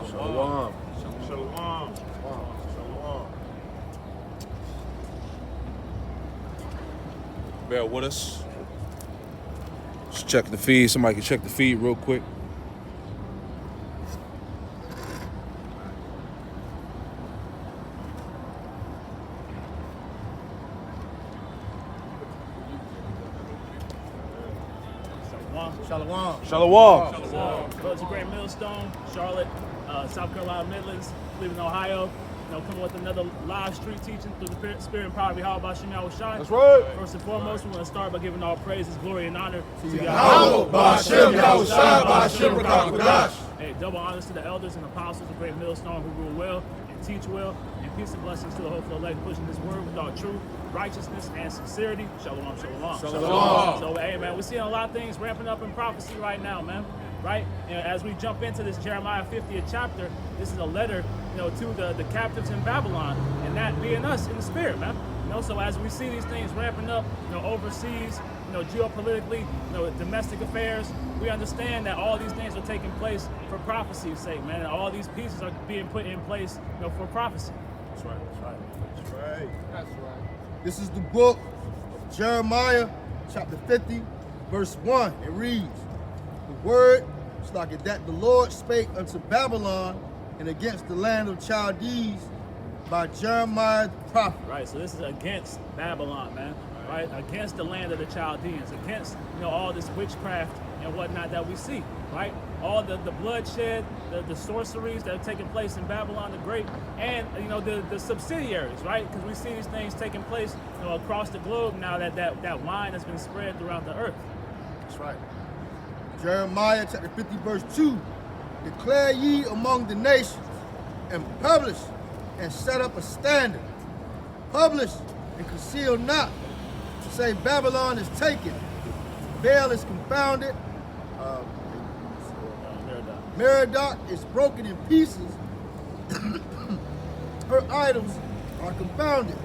Shalom. Shalom. Shalom. Bear with us. Just check the feed. Somebody can check the feed real quick. Shalom. Shalom. Go to Great Millstone, Charlotte, South Carolina, Midlands, Cleveland, Ohio. Coming with another live street teaching through the spirit and power of Yahweh Shem Shai. That's right. First and foremost, we want to start by giving all praises, glory, and honor to Yahweh Shem Shai. Hey, double honors to the elders and apostles of Great Millstone who rule well and teach well, and peace and blessings to the hopeful elect pushing this word with all truth, righteousness, and sincerity. Shalom, shalom. Shalom. So, hey, man, we're seeing a lot of things ramping up in prophecy right now, man. Right? As we jump into this Jeremiah 50th chapter, this is a letter, to the captives in Babylon, and that being us in the spirit, man. So as we see these things ramping up, overseas, geopolitically, domestic affairs, we understand that all these things are taking place for prophecy's sake, man. And all these pieces are being put in place, for prophecy. That's right. That's right. This is the book of Jeremiah, chapter 50, verse 1. It reads, "The word is like it that the Lord spake unto Babylon and against the land of Chaldees by Jeremiah the prophet." Right, so this is against Babylon, man. Right, against the land of the Chaldeans, against all this witchcraft and whatnot that we see. Right, all the bloodshed, the sorceries that are taking place in Babylon the Great, and the subsidiaries. Right, because we see these things taking place across the globe now that wine has been spread throughout the earth. That's right. Jeremiah chapter 50, verse 2. "Declare ye among the nations, and publish, and set up a standard. Publish, and conceal not, to say Babylon is taken, Baal is confounded, Merodach is broken in pieces, her idols are confounded,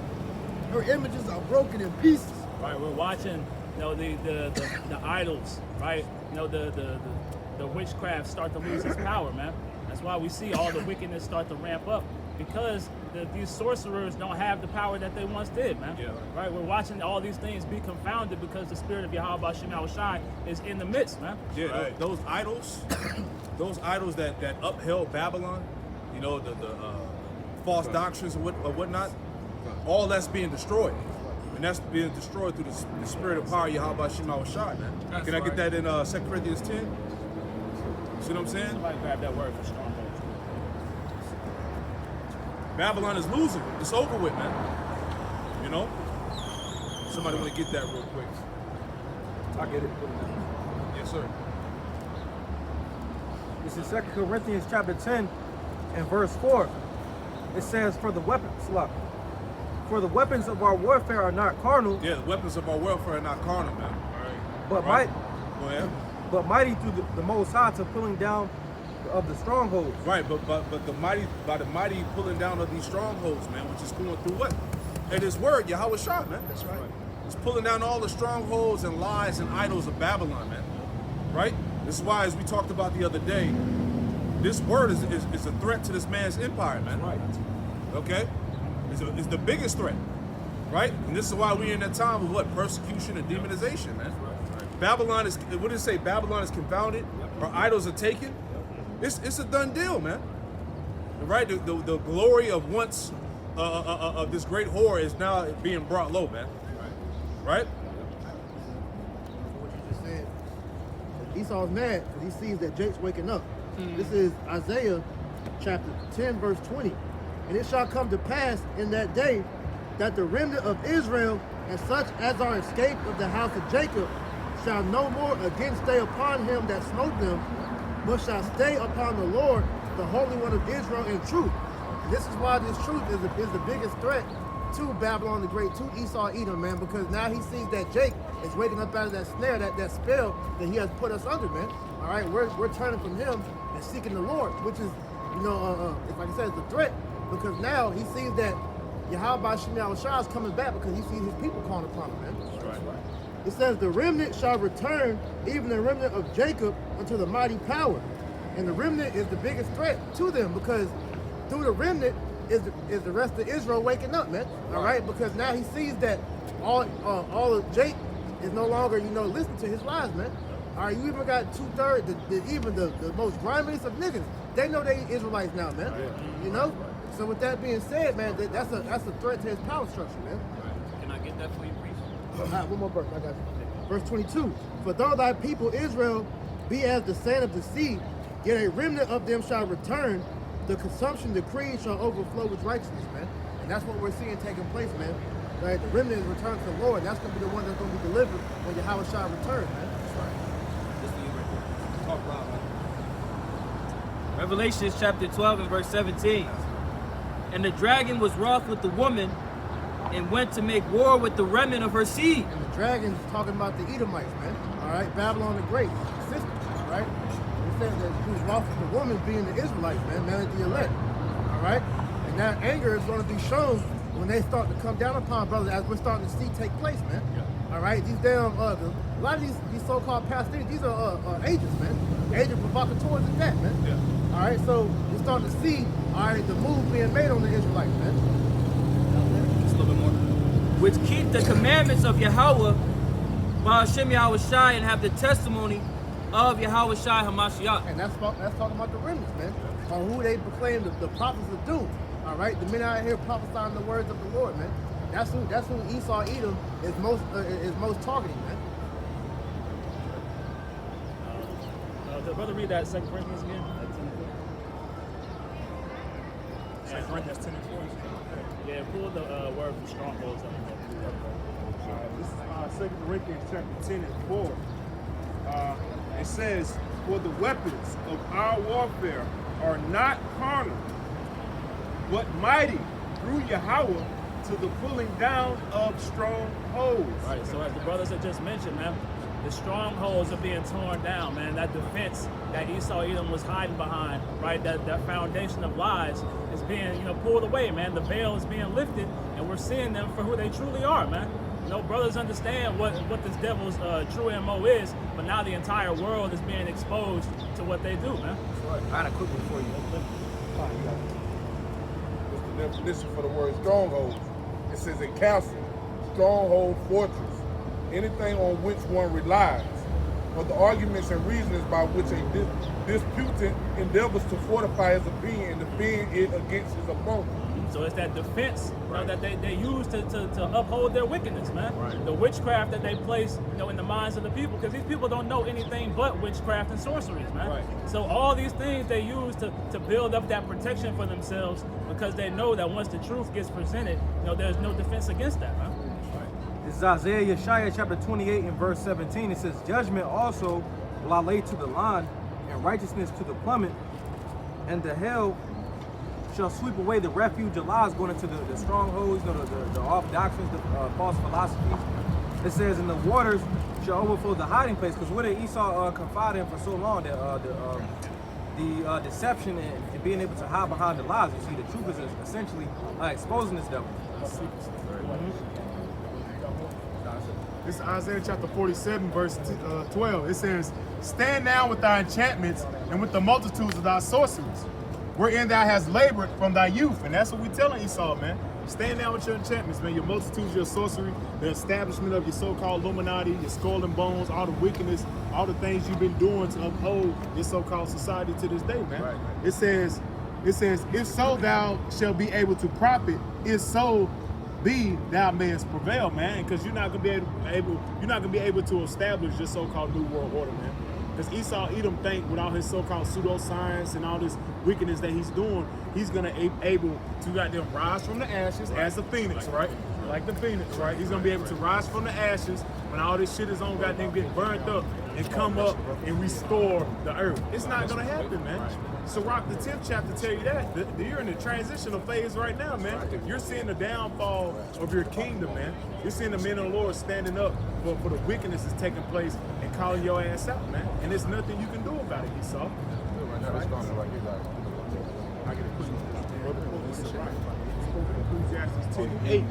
her images are broken in pieces." Right, we're watching, the idols, right? The witchcraft start to lose its power, man. That's why we see all the wickedness start to ramp up, because these sorcerers don't have the power that they once did, man. Yeah. Right, we're watching all these things be confounded because the spirit of Yahweh Shem Shai is in the midst, man. Yeah, Right. those idols, that upheld Babylon, the false doctrines and whatnot, all that's being destroyed. And that's being destroyed through the spirit of power, Yahweh Shem Shai, man. Can I get that in 2 Corinthians 10? See what I'm saying? Somebody grab that word for strongholds. Babylon is losing. It's over with, man. Somebody want to get that real quick. I get it. Yes, sir. This is 2 Corinthians chapter 10 and verse 4. It says, For the weapons of our warfare are not carnal, Yeah, the weapons of our warfare are not carnal, man. but Right. Go ahead. mighty through the Most High to pulling down of the strongholds. Right, but the mighty pulling down of these strongholds, man, which is going through what? And his word, Yahweh Shah, man. That's right. It's pulling down all the strongholds and lies and idols of Babylon, man. Right? This is why, as we talked about the other day, this word is a threat to this man's empire, man. Right. Okay? It's the biggest threat. Right? And this is why we're in that time of what? Persecution and demonization, man. Babylon is, what did it say? Babylon is confounded, or idols are taken. It's a done deal, man. Right? The glory of once of this great whore is now being brought low, man. Right? What you just said. Esau's mad because he sees that Jake's waking up. This is Isaiah chapter 10, verse 20. "And it shall come to pass in that day that the remnant of Israel and such as are escaped of the house of Jacob shall no more again stay upon him that smote them, but shall stay upon the Lord, the Holy One of Israel, in truth." And this is why this truth is the biggest threat to Babylon the Great, to Esau Edom, man, because now he sees that Jake is waking up out of that snare, that spell that he has put us under, man. All right, we're turning from him and seeking the Lord, which is, it's like I said, it's a threat, because now he sees that Yahweh Shem Shai is coming back because he sees his people calling upon him, man. That's right. It says, "The remnant shall return, even the remnant of Jacob, unto the mighty power. And the remnant is the biggest threat to them because through the remnant is the rest of Israel waking up, man. All right, because now he sees that all of Jake is no longer, listening to his lies, man. All right, you even got 2/3, even the most grimiest of niggas. They know they Israelites now, man. You know. So with that being said, man, that's a threat to his power structure, man. Can I get that for you, please? All right, one more verse. I got you. Verse 22. For though thy people Israel be as the sand of the sea, yet a remnant of them shall return. The consumption decree shall overflow with righteousness, man. And that's what we're seeing taking place, man. Right? The remnant is returned to the Lord. And that's going to be the one that's going to be delivered when Yahweh shall return, man. That's right. This for you right there. Talk loud, man. Revelation chapter 12 and verse 17. And the dragon was wroth with the woman and went to make war with the remnant of her seed. And the dragon's talking about the Edomites, man. All right? Babylon the Great, sister, all right? It says that he was wroth with the woman being the Israelites, man, married the elect. All right? And that anger is going to be shown when they start to come down upon brothers, as we're starting to see take place, man. All right? These damn, a lot of these so-called pastors, these are agents, man. Agent provocateurs and that, man. All right? So we're starting to see, all right, the move being made on the Israelites, man. Just a little bit more. Which keep the commandments of Yahweh by Hashem Yahweh Shai and have the testimony of Yahweh Shai Hamashiach. And that's talking about the remnants, man. On who they proclaim the prophets of doom. All right, the men out here prophesying the words of the Lord, man. That's who Esau Edom is most targeting, man. Brother, read that 2 Corinthians again. 2 Corinthians 10 and 4. Yeah, pull the word from strongholds up. This is 2 Corinthians chapter 10 and 4. It says, for the weapons of our warfare are not carnal, but mighty through Yahweh to the pulling down of strongholds. Right, so as the brothers had just mentioned, man, the strongholds are being torn down, man. That defense that Esau Edom was hiding behind, right? That foundation of lies is being, pulled away, man. The veil is being lifted, and we're seeing them for who they truly are, man. Brothers understand what this devil's true MO is, but now the entire world is being exposed to what they do, man. I got a quick one for you. What's the definition for the word stronghold? It says a castle, stronghold, fortress, anything on which one relies, or the arguments and reasonings by which a disputant endeavors to fortify his opinion and defend it against his opponent. So it's that defense that they use to uphold their wickedness, man. Right. The witchcraft that they place, in the minds of the people, because these people don't know anything but witchcraft and sorceries, man. Right. So all these things they use to build up that protection for themselves, because they know that once the truth gets presented, there's no defense against that, man. This is Isaiah Yeshaya chapter 28 and verse 17. It says, judgment also will I lay to the line, and righteousness to the plummet, and the hell shall sweep away the refuge of lies, going into the strongholds, the off doctrines, the false philosophies. It says, and the waters shall overflow the hiding place, because what did Esau confide in for so long? That the deception and being able to hide behind the lies. You see, the truth is essentially exposing this devil. This is Isaiah chapter 47, verse 12. It says, stand now with thy enchantments and with the multitudes of thy sorceries, wherein thou hast labored from thy youth. And that's what we telling Esau, man. Stand down with your enchantments, man. Your multitudes, your sorcery, the establishment of your so-called Illuminati, your skull and bones, all the wickedness, all the things you've been doing to uphold this so-called society to this day, man. Right. It says, if so thou shalt be able to profit, if so be thou mayest prevail, man. Because you're not gonna be able to establish your so-called new world order, man. Because Esau Edom think with all his so-called pseudoscience and all this wickedness that he's doing, he's gonna be able to goddamn rise from the ashes as a phoenix, right? Like the phoenix, right? He's gonna be able to rise from the ashes when all this shit is on goddamn get burnt up and come up and restore the earth. It's not gonna happen, man. Sirach, the 10th chapter tell you that. You're in the transitional phase right now, man. You're seeing the downfall of your kingdom, man. You're seeing the men of the Lord standing up for the wickedness that's taking place and calling your ass out, man. And there's nothing you can do about it, Esau. Ecclesiastes 10:8,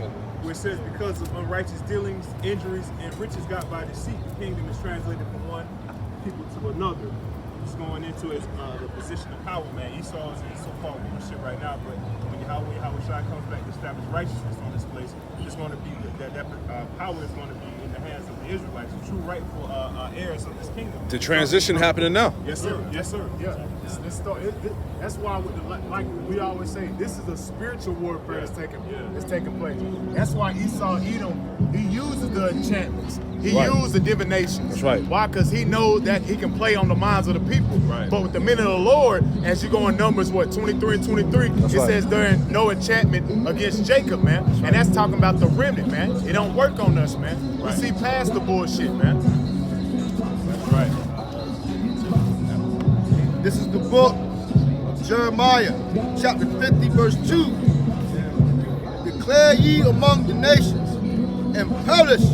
where it says, because of unrighteous dealings, injuries, and riches got by deceit, the kingdom is translated from one people to another. is going into is the position of power, man. Esau is in so-called leadership right now, but when Yahweh Shai comes back to establish righteousness on this place, it's going to be that power is going to be in the hands of the Israelites, the true rightful heirs of this kingdom. The transition happening now. Yes, sir. Yes, sir. Yeah. That's why, like we always say, this is a spiritual warfare that's taking place. That's why Esau, Edom, he uses the enchantments. He used the divination. That's right. Why? Because he knows that he can play on the minds of the people. Right. But with the men of the Lord, as you go in Numbers, 23 and 23, it says there is no enchantment against Jacob, man. And that's talking about the remnant, man. It don't work on us, man. We see past the bullshit, man. That's right. This is the book of Jeremiah, chapter 50, verse 2. Declare ye among the nations, and publish,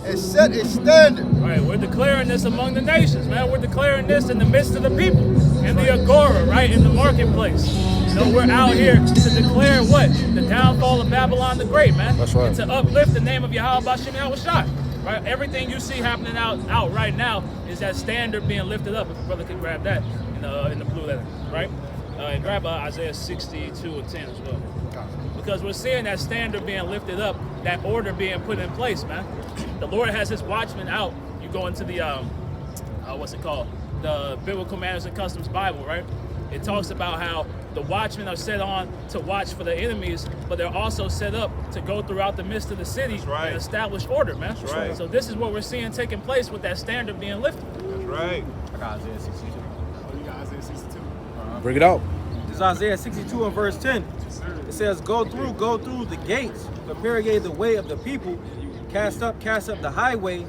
and set a standard. Right, we're declaring this among the nations, man. We're declaring this in the midst of the people, in the agora, right, in the marketplace. You know, we're out here to declare what? The downfall of Babylon the Great, man. That's right. And to uplift the name of Yahweh Bashem Yahushua. Right, everything you see happening out right now is that standard being lifted up. If a brother can grab that in the blue letter, right? And grab Isaiah 62 and 10 as well. Because we're seeing that standard being lifted up, that order being put in place, man. The Lord has his watchmen out. You go into the, what's it called? The Biblical Manners and Customs Bible, right? It talks about how the watchmen are set on to watch for the enemies, but they're also set up to go throughout the midst of the city and establish order, man. That's right. So this is what we're seeing taking place with that standard being lifted. That's right. I got Isaiah 62. Oh, you got Isaiah 62. Bring it out. This is Isaiah 62 and verse 10. It says, go through the gates, prepare ye the way of the people, cast up the highway,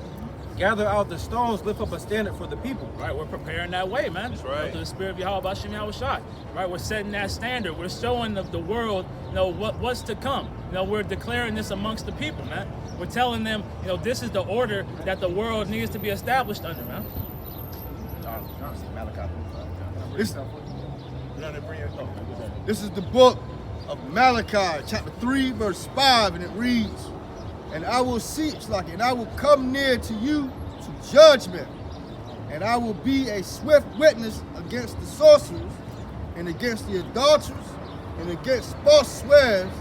gather out the stones, lift up a standard for the people. Right, we're preparing that way, man. That's right. Through the spirit of Yahweh Bashem Yahushua. Right, we're setting that standard. We're showing the world, what's to come. We're declaring this amongst the people, man. We're telling them, this is the order that the world needs to be established under, man. This is the book of Malachi, chapter 3, verse 5, and it reads, and I will and I will come near to you to judgment, and I will be a swift witness against the sorcerers, and against the adulterers, and against false swearers,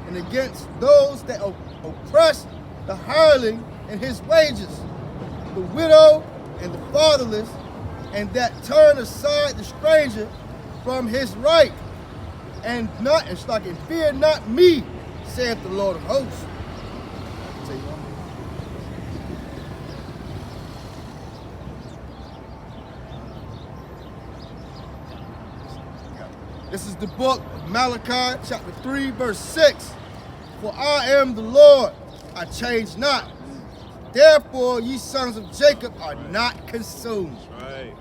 and against those that oppress the hireling and his wages, the widow and the fatherless, and that turn aside the stranger from his right, and fear not me, saith the Lord of hosts. This is the book of Malachi, chapter 3, verse 6. For I am the Lord, I change not. Therefore, ye sons of Jacob are not consumed. Right.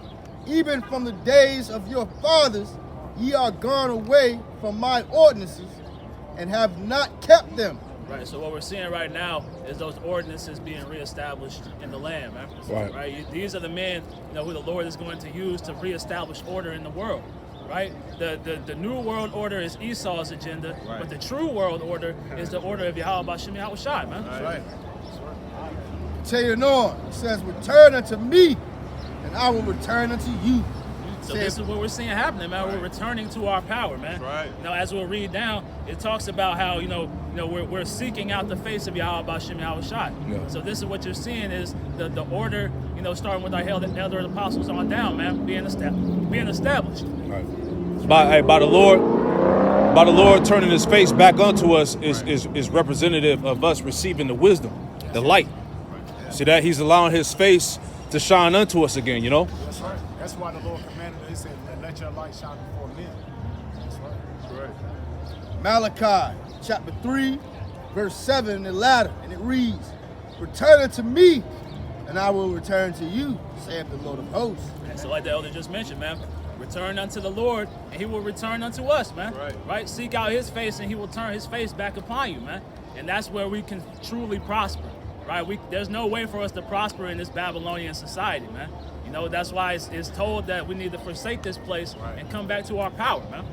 Even from the days of your fathers, ye are gone away from my ordinances, and have not kept them. Right, so what we're seeing right now is those ordinances being reestablished in the land, man. Right. These are the men, who the Lord is going to use to reestablish order in the world. Right? The new world order is Esau's agenda, but the true world order is the order of Yahweh Bashem Yahushua, man. That's right. Continue on. It says, return unto me, and I will return unto you. So this is what we're seeing happening, man. We're returning to our power, man. Right. As we'll read down, it talks about how we're seeking out the face of Yahweh Bashem Yahushua. Yeah. So this is what you're seeing is the order, starting with our elder apostles on down, man, being established. Right. By the Lord turning His face back unto us is representative of us receiving the wisdom, the light. See that He's allowing His face to shine unto us again. That's right. That's why the Lord commanded. He said, "Let your light shine before men." That's right. That's right. Malachi, chapter 3, verse 7 in the latter, and it reads, return unto me, and I will return to you, saith the Lord of hosts. And so like the elder just mentioned, man, return unto the Lord, and He will return unto us, man. Right? Seek out His face, and He will turn His face back upon you, man. And that's where we can truly prosper, right? There's no way for us to prosper in this Babylonian society, man. That's why it's told that we need to forsake this place and come back to our power, man.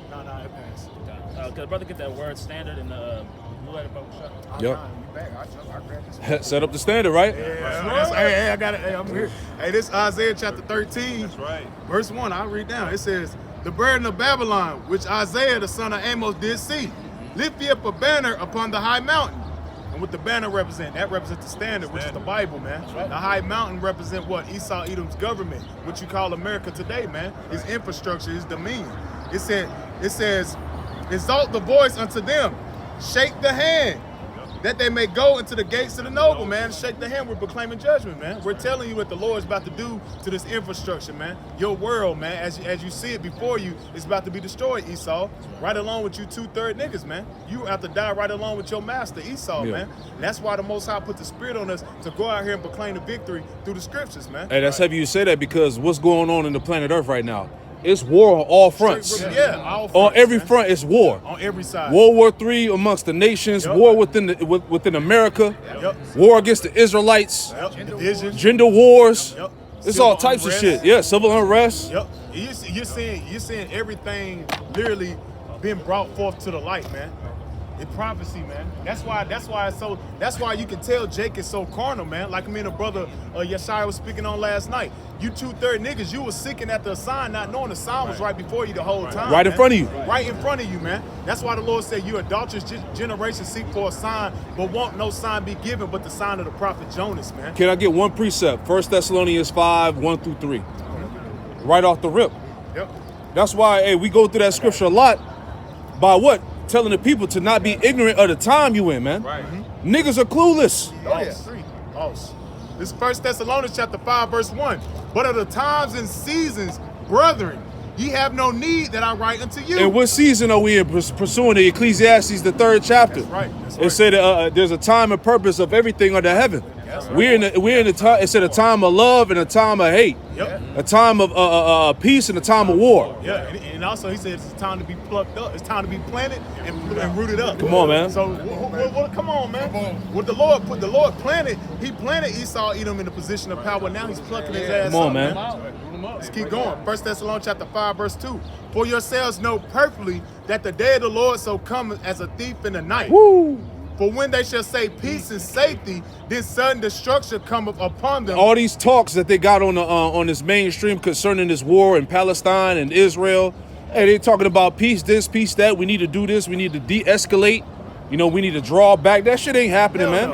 No, it passed. Could the brother get that word standard in the blue letter book? Yep. Set up the standard, right? Hey, I got it. Hey, I'm here. Hey, this Isaiah chapter 13. That's right. Verse 1, I'll read down. It says, the burden of Babylon, which Isaiah the son of Amos did see. Lift ye up a banner upon the high mountain. And what the banner represent? That represents the standard, which is the Bible, man. The high mountain represent what? Esau Edom's government, what you call America today, man. His infrastructure, his dominion. It says, exalt the voice unto them, shake the hand, that they may go into the gates of the noble, man. Shake the hand. We're proclaiming judgment, man. We're telling you what the Lord's about to do to this infrastructure, man. Your world, man, as you see it before you, is about to be destroyed, Esau. Right along with you 2/3 niggas, man. You have to die right along with your master, Esau, man. And that's why the Most High put the Spirit on us to go out here and proclaim the victory through the scriptures, man. Hey, that's heavy you say that, because what's going on in the planet Earth right now? It's war on all fronts. Yeah, all fronts, on every man. front, it's war. On every side. World War III amongst the nations, war within America, war against the Israelites, Division. gender wars. It's Civil all types unrest. of shit. Yeah, civil unrest. Yep. You're seeing everything literally being brought forth to the light, man. It's prophecy, man. That's why you can tell Jake is so carnal, man. Like me and a brother Yeshaya was speaking on last night. You 2/3 niggas, you was seeking after a sign, not knowing the sign was right before you the whole time. Right in front of you. Right in front of you, man. That's why the Lord said, you adulterous generation seek for a sign, but won't no sign be given but the sign of the prophet Jonas, man. Can I get one precept? 1 Thessalonians 5, 1-3. Right off the rip. Yep. That's why, hey, we go through that scripture a lot. By what? Telling the people to not be ignorant of the time you in, man. Right. Niggas are clueless. Oh, yeah. False. This is 1 Thessalonians chapter 5, verse 1. But of the times and seasons, brethren, ye have no need that I write unto you. And what season are we in? Pursuing the Ecclesiastes, the 3rd chapter. That's right. It said there's a time and purpose of everything under heaven. We're in the time. It said a time of love and a time of hate. Yep. A time of peace and a time of war. Yeah, and also he said it's time to be plucked up. It's time to be planted and rooted up. Come on, man. So come on, man. What the Lord planted, he planted Esau Edom in the position of power. Now he's plucking his ass up. Come on, man. Let's keep going. 1 Thessalonians chapter 5, verse 2. For yourselves know perfectly that the day of the Lord so cometh as a thief in the night. Woo! For when they shall say peace and safety, then sudden destruction cometh upon them. All these talks that they got on this mainstream concerning this war in Palestine and Israel, hey, they talking about peace this, peace that. We need to do this. We need to de-escalate. You know, we need to draw back. That shit ain't happening, man.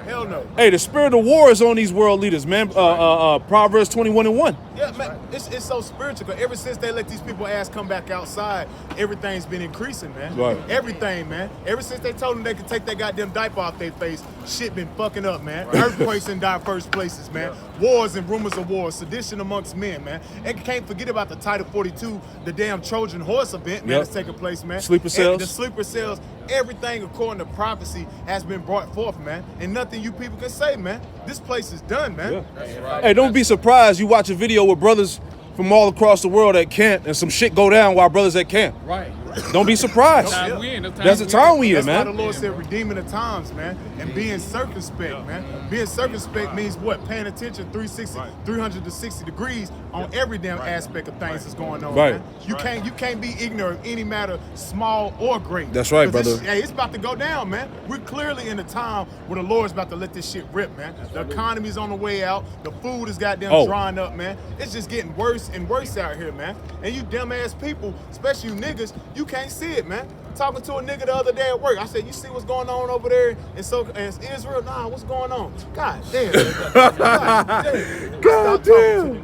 Hell no. Hey, the spirit of war is on these world leaders, man. Proverbs 21:1. Yeah, man, it's so spiritual. 'Cause ever since they let these people ass come back outside, everything's been increasing, man. Right. Everything, man. Ever since they told them they could take their goddamn diaper off their face, shit been fucking up, man. Earthquakes in diverse places, man. Wars and rumors of wars, sedition amongst men, man. And you can't forget about the Title 42, the damn Trojan horse event, man, that's taking place, man. Sleeper cells. And the sleeper cells. Everything according to prophecy has been brought forth, man. And nothing you people can say, man. This place is done, man. Yeah. Hey, don't be surprised you watch a video with brothers from all across the world at camp and some shit go down while brothers at camp. Right. Don't be surprised. That's the time we in, That's man. why the Lord said redeeming the times, man, and being circumspect, man. Being circumspect means what? Paying attention 360 degrees on every damn aspect of things that's going on, Right. man. You can't be ignorant of any matter, small or great. That's right, 'Cause brother. It's about to go down, man. We're clearly in a time where the Lord's about to let this shit rip, man. The economy's on the way out. The food is goddamn drying up, man. It's just getting worse and worse out here, man. And you dumbass people, especially you niggas, you can't see it, man. Talking to a nigga the other day at work, I said, "You see what's going on over there in Israel? Nah, what's going on? God damn, God damn.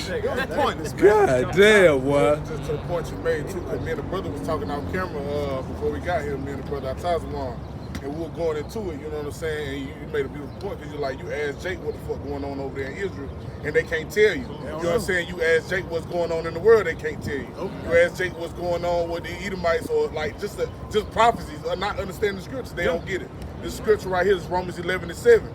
You're pointless, man. God damn, what? Just to the point you made too, because me and the brother was talking on camera before we got here. Me and the brother Atazawan, and we were going into it. You know what I'm saying? And you made a beautiful point because you asked Jake what the fuck going on over there in Israel, and they can't tell you. You know what I'm saying? You asked Jake what's going on in the world, they can't tell you. You asked Jake what's going on with the Edomites, or like just prophecies, or not understanding the scriptures. They don't get it. This scripture right here is Romans 11:7.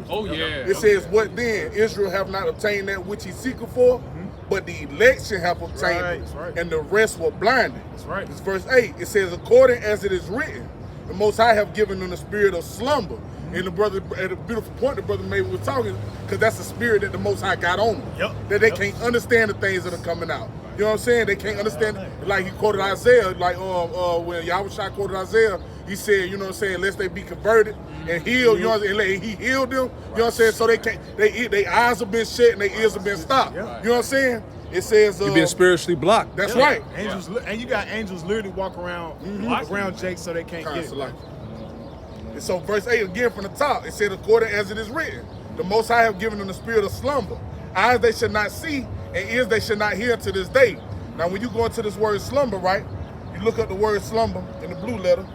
Oh yeah. It says, "What then? Israel have not obtained that which he seeketh for, but the election have obtained it, and the rest were blinded." That's right. It's verse 8. It says, "According as it is written, the Most High have given them the spirit of slumber." And the brother, at a beautiful point the brother made, was talking, because that's the spirit that the Most High got on them. That they can't understand the things that are coming out. You know what I'm saying? They can't understand. Like he quoted Isaiah, like when Yahushua quoted Isaiah, He said, you know what I'm saying, lest they be converted and healed, you know what I'm saying, and he healed them, you know what I'm saying, so they can't, their eyes have been shut and their ears have been stopped. You know what I'm saying? It says You've been spiritually blocked. that's right. Angels, and you got angels literally walk around around Jake so they can't get it. And so verse 8 again from the top, it said, according as it is written, the Most High have given them the spirit of slumber. Eyes they should not see, and ears they should not hear to this day. Now when you go into this word slumber, right, you look up the word slumber in the blue letter.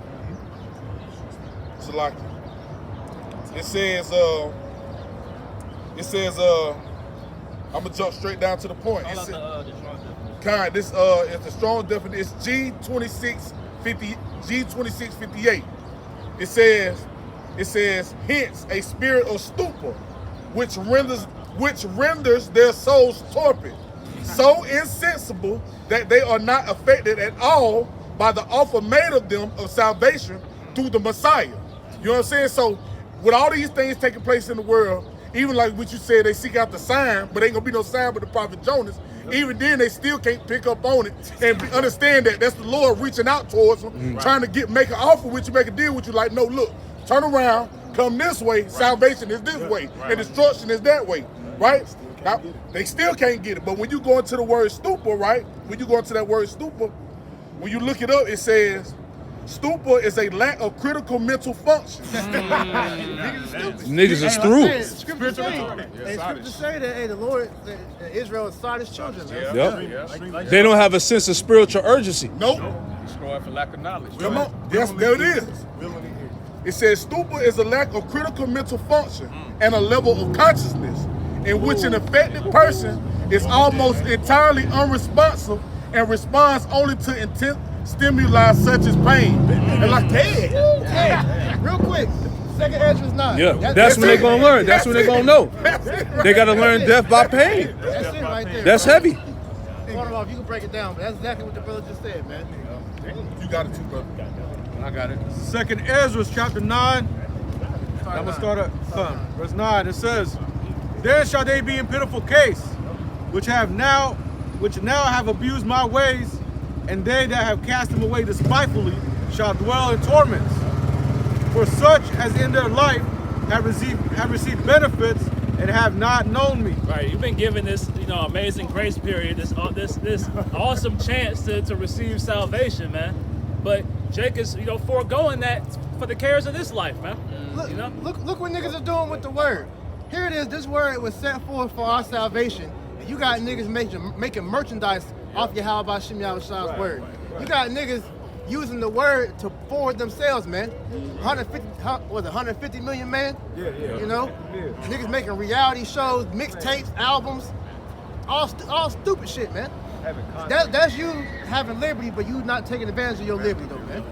It's like it says, I'm gonna jump straight down to the point. It says, this is the strong definition. It's G2658. It says, hence a spirit of stupor, which renders their souls torpid, so insensible that they are not affected at all by the offer made of them of salvation through the Messiah. You know what I'm saying? So with all these things taking place in the world, even like what you said, they seek out the sign, but ain't gonna be no sign but the prophet Jonas. Even then, they still can't pick up on it and understand that that's the Lord reaching out towards them, trying to make an offer with you, make a deal with you. Like, no, look, turn around, come this way. Salvation is this way, and destruction is that way, right? Now, they still can't get it. But when you go into the word stupor, right? When you go into that word stupor, when you look it up, it says, stupor is a lack of critical mental function. Niggas is through. Scripture say that, the Lord, Israel sought his children, man. Yep. They don't have a sense of spiritual urgency. Nope. Destroyed for lack of knowledge. Come on. Yes, there it is. It says stupor is a lack of critical mental function and a level of consciousness in which an affected person is almost entirely unresponsive and responds only to intense stimuli such as pain. And like dead. Hey, real quick, 2nd Ezra's 9. Yeah, that's when they're gonna learn. That's when they're gonna know. They gotta learn death by pain. That's it right there. That's heavy. Hold on, you can break it down, but that's exactly what the brother just said, man. You got it too, brother. I got it. 2nd Ezra chapter 9. I'm gonna start at verse 9. It says, "Then shall they be in pitiful case, which now have abused my ways, and they that have cast them away despitefully shall dwell in torments. For such as in their life have received benefits and have not known me." Right, you've been given this, amazing grace period, this awesome chance to receive salvation, man. But Jake is, foregoing that for the cares of this life, man. Look what niggas are doing with the word. Here it is, this word was sent forth for our salvation. And you got niggas making merchandise off Yahweh Hashem Yahweh's word. You got niggas using the word to forward themselves, man. 150 million, man? Yeah. Niggas making reality shows, mixtapes, albums, all stupid shit, man. That's you having liberty, but you not taking advantage of your liberty, though, man.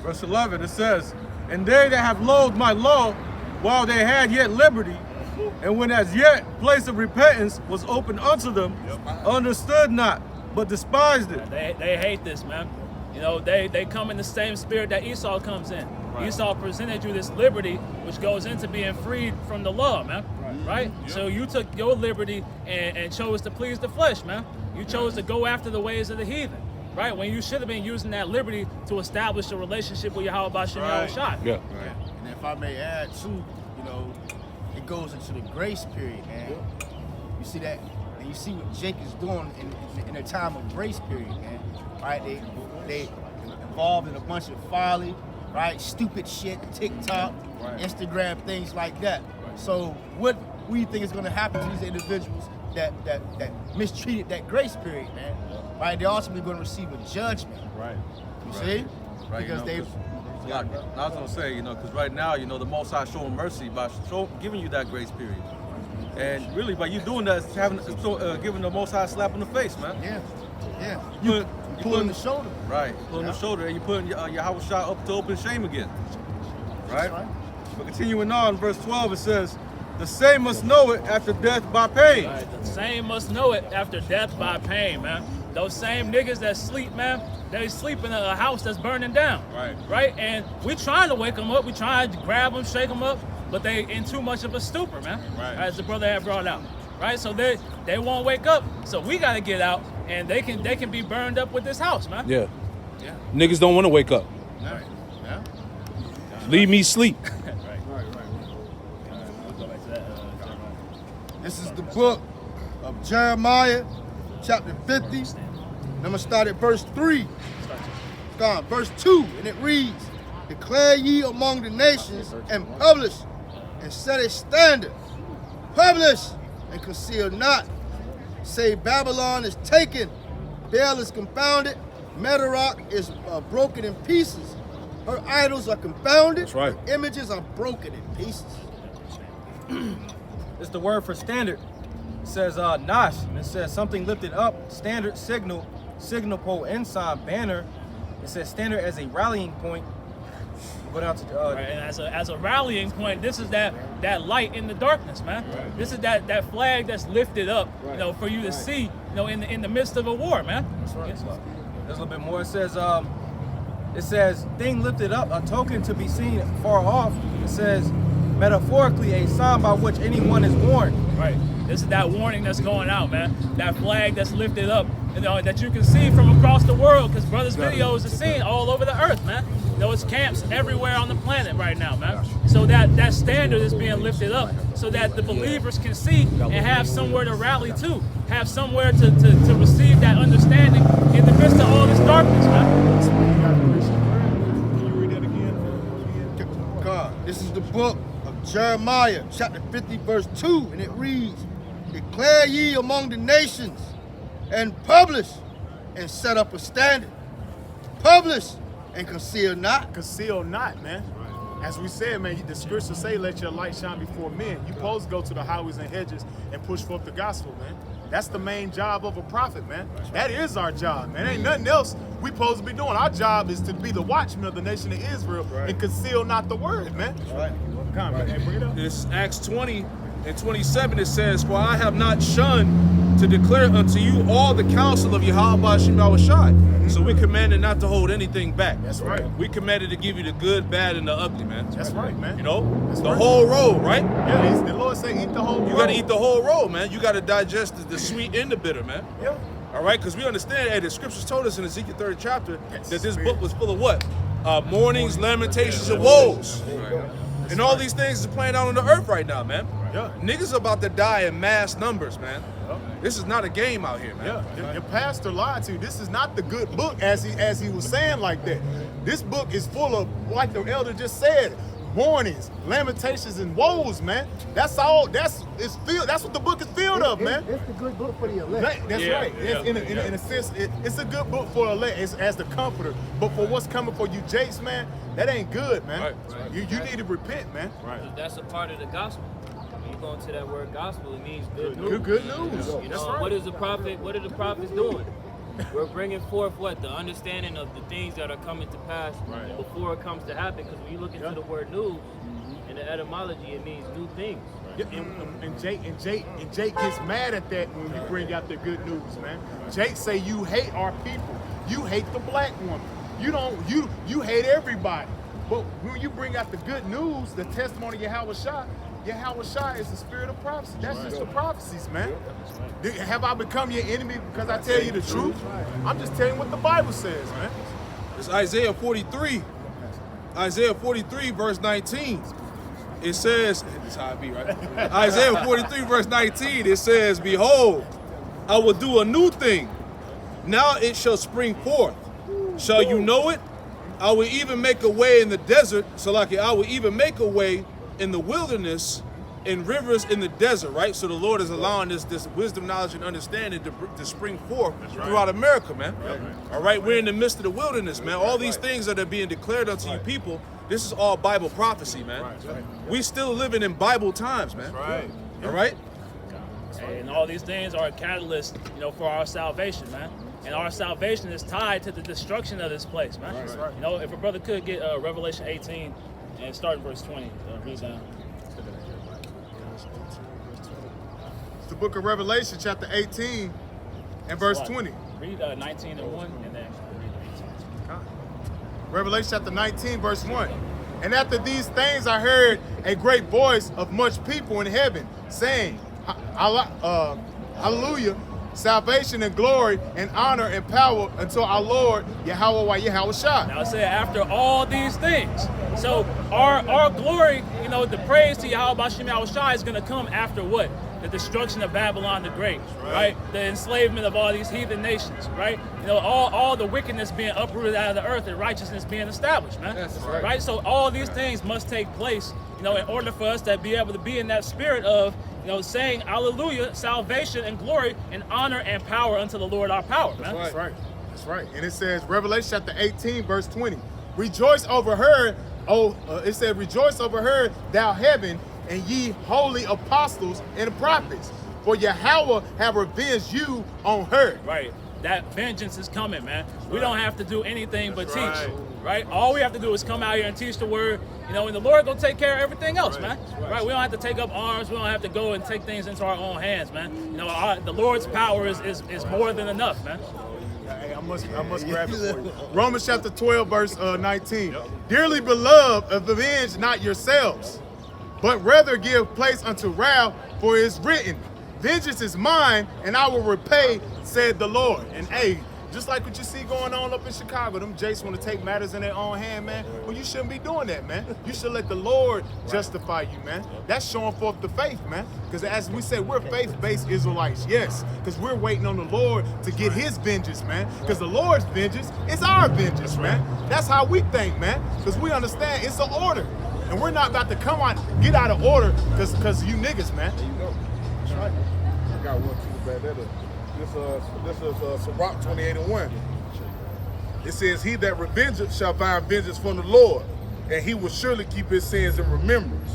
Verse 11, it says, "And they that have loathed my law while they had yet liberty, and when as yet place of repentance was opened unto them, understood not, but despised it." They hate this, man. They come in the same spirit that Esau comes in. Right. Esau presented you this liberty, which goes into being freed from the law, man. Right? Yep. So you took your liberty and chose to please the flesh, man. You chose to go after the ways of the heathen, right? When you should have been using that liberty to establish a relationship with Yahweh Bashem Yahushua. Yeah. Right. And if I may add too, it goes into the grace period, man. You see that? And you see what Jake is doing in a time of grace period, man. Right? They involved in a bunch of folly, right? Stupid shit, TikTok, Instagram, things like that. So what we think is going to happen to these individuals that mistreated that grace period, man? Right? They're ultimately going to receive a judgment. Right. You see? Right. Because they. I was gonna say, because right now, the Most High showing mercy by giving you that grace period, and really by you doing that, it's giving the Most High a slap in the face, man. Yeah. You pulling the shoulder. Right, pulling the shoulder, and you putting Yahweh Shai up to open shame again. Right. But continuing on, verse 12, it says, "The same must know it after death by pain." Right, the same must know it after death by pain, man. Those same niggas that sleep, man, they sleep in a house that's burning down. Right? And we trying to wake them up. We trying to grab them, shake them up, but they in too much of a stupor, man. Right. As the brother had brought out. Right? So they won't wake up. So we got to get out, and they can be burned up with this house, man. Yeah. Niggas don't want to wake up. Yeah. Yeah. Leave me sleep. This is the book of Jeremiah, chapter 50. And I'm going to start at verse 3. Gone. Verse 2, and it reads, declare ye among the nations and publish and set a standard. Publish and conceal not. Say Babylon is taken, Baal is confounded, Medarach is broken in pieces. Her idols are confounded. That's right. Her images are broken in pieces. It's the word for standard. It says nash, and it says something lifted up, standard, signal, signal pole, ensign, banner. It says standard as a rallying point. Go down to Right, and as a rallying point, this is that light in the darkness, man. Right. This is that flag that's lifted up, you know, for you to see, you know, in the midst of a war, man. That's right. There's a little bit more. It says thing lifted up, a token to be seen far off. It says metaphorically a sign by which anyone is warned. Right. This is that warning that's going out, man. That flag that's lifted up, you know, that you can see from across the world, because brothers' videos are seen all over the earth, man. You know, it's camps everywhere on the planet right now, man. So that standard is being lifted up so that the believers can see and have somewhere to rally to, have somewhere to receive that understanding in the midst of all this darkness, man. Can you read that again? God, this is the book of Jeremiah, chapter 50, verse 2, and it reads, declare ye among the nations and publish and set up a standard. Publish and conceal not. Conceal not, man. As we said, man, the scriptures say, let your light shine before men. You supposed to go to the highways and hedges and push forth the gospel, man. That's the main job of a prophet, man. That is our job, man. Ain't nothing else we supposed to be doing. Our job is to be the watchman of the nation of Israel and conceal not the word, man. Right. Come on, man. Bring it up. It's Acts 20 and 27. It says, for I have not shunned to declare unto you all the counsel of Yahweh Shem Yahushai. So we commanded not to hold anything back. That's right. We commanded to give you the good, bad, and the ugly, man. That's right, man. You know, That's the right. whole road, right? Yeah, the Lord say eat the whole road. You got to eat the whole road, man. You got to digest the sweet and the bitter, man. Yeah. All right, because we understand, hey, the scriptures told us in Ezekiel 3rd chapter Yes, that this man. book was full of what? Mournings, lamentations, and woes. And all these things is playing out on the earth right now, man. Yeah. Niggas about to die in mass numbers, man. This is not a game out here, man. Yeah, your pastor lied to you. This is not the good book as he was saying like that. This book is full of, like the elder just said, warnings, lamentations, and woes, man. That's all. That's what the book is filled of, man. It's the good book for the elect. That's right. It's, in a sense, it's a good book for elect as the comforter. But for what's coming for you, Jakes, man, that ain't good, man. Right. You need to repent, man. That's a part of the gospel. When you go into that word gospel, it means good news. Good news. You That's know, right. what are the prophets doing? We're bringing forth what? The understanding of the things that are coming to pass before it comes to happen. Because when you look into the word news, in the etymology, it means new things. Yeah, and Jake gets mad at that when we bring out the good news, man. Jake say you hate our people. You hate the black woman. You hate everybody. But when you bring out the good news, the testimony of Yahweh Shai is the spirit of prophecy. That's just the prophecies, man. Have I become your enemy because I tell you the truth? I'm just telling you what the Bible says, man. It's Isaiah 43. Isaiah 43, verse 19. It says, this is how it be, right? Isaiah 43, verse 19, it says, behold, I will do a new thing. Now it shall spring forth. Shall you know it? I will even make a way in the desert, I will even make a way in the wilderness, in rivers in the desert, right? So the Lord is allowing this wisdom, knowledge, and understanding to spring forth throughout America, man. All right, we're in the midst of the wilderness, man. All these things that are being declared unto you people, this is all Bible prophecy, man. We still living in Bible times, man. All right? And all these things are a catalyst, you know, for our salvation, man. And our salvation is tied to the destruction of this place, man. You know, if a brother could get Revelation 18 and start in verse 20, read down. It's the book of Revelation, chapter 18 and verse 20. Read 19 and 1, and then read 18. Revelation chapter 19, verse 1. And after these things I heard a great voice of much people in heaven saying, Hallelujah, salvation and glory and honor and power unto our Lord Yahweh Yahushua. Now it said after all these things. So our glory, the praise to Yahweh Bashim Yahushua is going to come after what? The destruction of Babylon the Great, right? The enslavement of all these heathen nations, right? All the wickedness being uprooted out of the earth and righteousness being established, man. That's right? So all these things must take place, in order for us to be able to be in that spirit of, saying hallelujah, salvation and glory and honor and power unto the Lord our power, man. That's right. That's right. And it says, Revelation chapter 18, verse 20. Rejoice over her, it said, rejoice over her, thou heaven, and ye holy apostles and prophets, for Yahweh have revenged you on her. Right. That vengeance is coming, man. We don't have to do anything but teach, right? All we have to do is come out here and teach the word, and the Lord gonna take care of everything else, man. Right? We don't have to take up arms. We don't have to go and take things into our own hands, man. The Lord's power is more than enough, man. Hey, I must grab it for you. Romans chapter 12, verse 19. Dearly beloved, avenge not yourselves, but rather give place unto wrath, for it is written, vengeance is mine, and I will repay, said the Lord. And hey, just like what you see going on up in Chicago, them Jakes want to take matters in their own hand, man. Well, you shouldn't be doing that, man. You should let the Lord justify you, man. That's showing forth the faith, man. Because as we said, we're faith-based Israelites, yes. Because we're waiting on the Lord to get his vengeance, man. Because the Lord's vengeance is our vengeance, man. That's how we think, man. Because we understand it's an order. And we're not about to get out of order because you niggas, man. There you go. That's right. I got one too, bad. This is Sirach 28:1. It says, he that revengeth shall find vengeance from the Lord, and he will surely keep his sins in remembrance.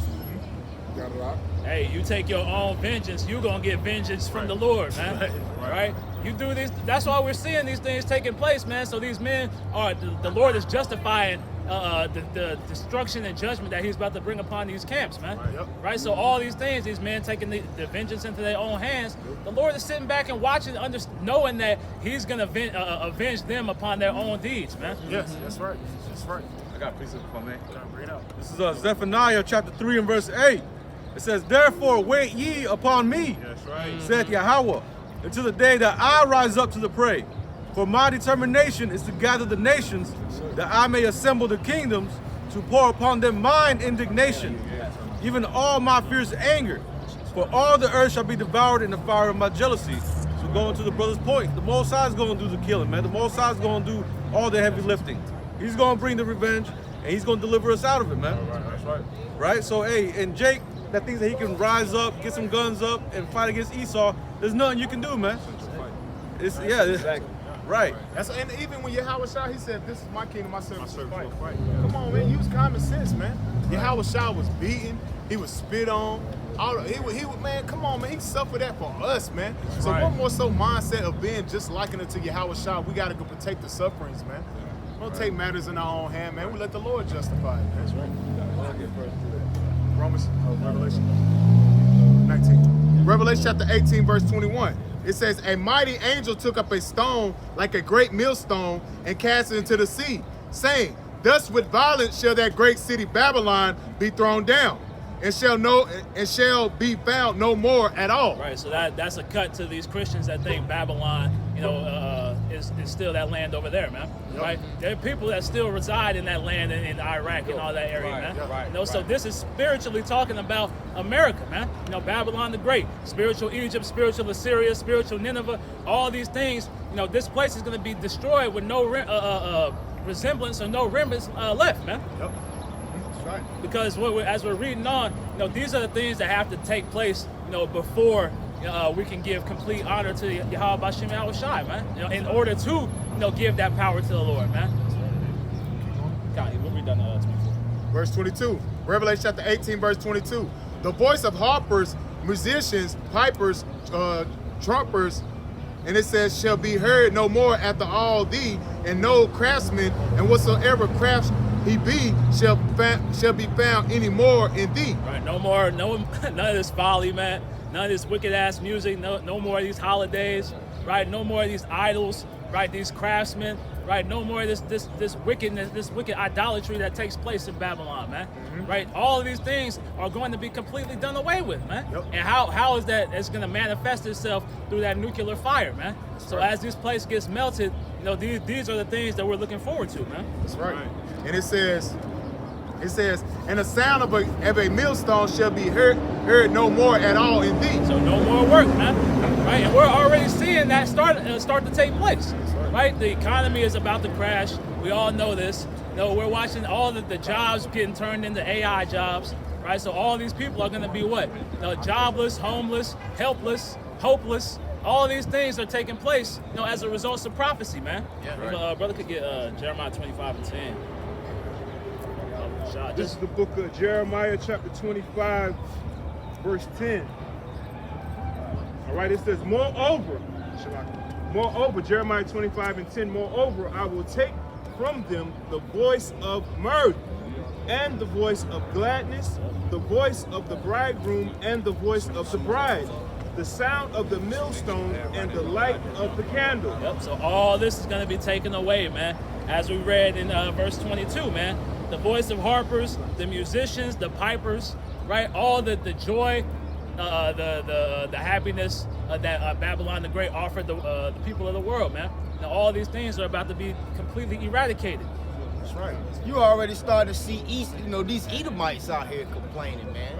Got it right? Hey, you take your own vengeance, you're going to get vengeance from the Lord, man. Right? You do this. That's why we're seeing these things taking place, man. So these men the Lord is justifying the destruction and judgment that he's about to bring upon these camps, man. Right? So all these things, these men taking the vengeance into their own hands, the Lord is sitting back and watching, knowing that he's going to avenge them upon their own deeds, man. Yes, that's right. That's right. I got a piece of it for me. Bring it out. This is Zephaniah chapter 3 and verse 8. It says, therefore wait ye upon me, That's right. saith Yahweh, until the day that I rise up to the prey. For my determination is to gather the nations, that I may assemble the kingdoms, to pour upon them mine indignation, even all my fierce anger. For all the earth shall be devoured in the fire of my jealousy. So going to the brother's point, the Most High is going to do the killing, man. The Most High is going to do all the heavy lifting. He's going to bring the revenge, and he's going to deliver us out of it, man. That's right. Right? So, hey, and Jake, that thinks that he can rise up, get some guns up, and fight against Esau, there's nothing you can do, man. Right. And even when Yahweh Shah, he said, this is my kingdom, my service will fight. Right. Come on, man, use common sense, man. Yahweh Shah was beaten, he was spit on. Man, come on, man, he suffered that for us, man. So one more so mindset of being just liking it to Yahweh Shah, we got to go protect the sufferings, man. We don't take matters in our own hand, man. We let the Lord justify it, man. That's right. Revelation 19. Revelation chapter 18, verse 21. It says, a mighty angel took up a stone like a great millstone and cast it into the sea, saying, thus with violence shall that great city Babylon be thrown down, and shall be found no more at all. Right, so that's a cut to these Christians that think Babylon, is still that land over there, man. Right? There are people that still reside in that land in Iraq and all that area, man. So this is spiritually talking about America, man. Babylon the Great, spiritual Egypt, spiritual Assyria, spiritual Nineveh, all these things. This place is going to be destroyed with no resemblance or no remnants left, man. Yep. Right. Because as we're reading on, these are the things that have to take place, before we can give complete honor to Yahweh Bashim Yahushai, man. In order to, give that power to the Lord, man. God, we'll read down 24. Verse 22. Revelation chapter 18, verse 22. The voice of harpers, musicians, pipers, trumpers, and it says, shall be heard no more after all thee, and no craftsman, and whatsoever crafts he be shall be found any more in thee. Right, no more, none of this folly, man. None of this wicked ass music. No more of these holidays. Right, no more of these idols. Right, these craftsmen. Right, no more of this wickedness, this wicked idolatry that takes place in Babylon, man. right? All of these things are going to be completely done away with, man. Yep. And how is that? It's going to manifest itself through that nuclear fire, man. So as this place gets melted, these are the things that we're looking forward to, man. That's right. And it says, and the sound of a millstone shall be heard no more at all in thee. So no more work, man. Right, and we're already seeing that start to take place. Right, the economy is about to crash. We all know this. We're watching all the jobs getting turned into AI jobs. Right, so all these people are going to be what? Jobless, homeless, helpless, hopeless. All these things are taking place, as a result of prophecy, man. Yeah, If, brother could get Jeremiah 25:10. This is the book of Jeremiah, chapter 25, verse 10. All right, it says, moreover, Jeremiah 25:10, moreover, I will take from them the voice of mirth and the voice of gladness, the voice of the bridegroom and the voice of the bride, the sound of the millstone and the light of the candle. Yep, so all this is going to be taken away, man. As we read in verse 22, man. The voice of harpers, the musicians, the pipers, right? All the joy, the happiness that Babylon the Great offered the people of the world, man. Now all these things are about to be completely eradicated. That's right. You already starting to see these Edomites out here complaining, man.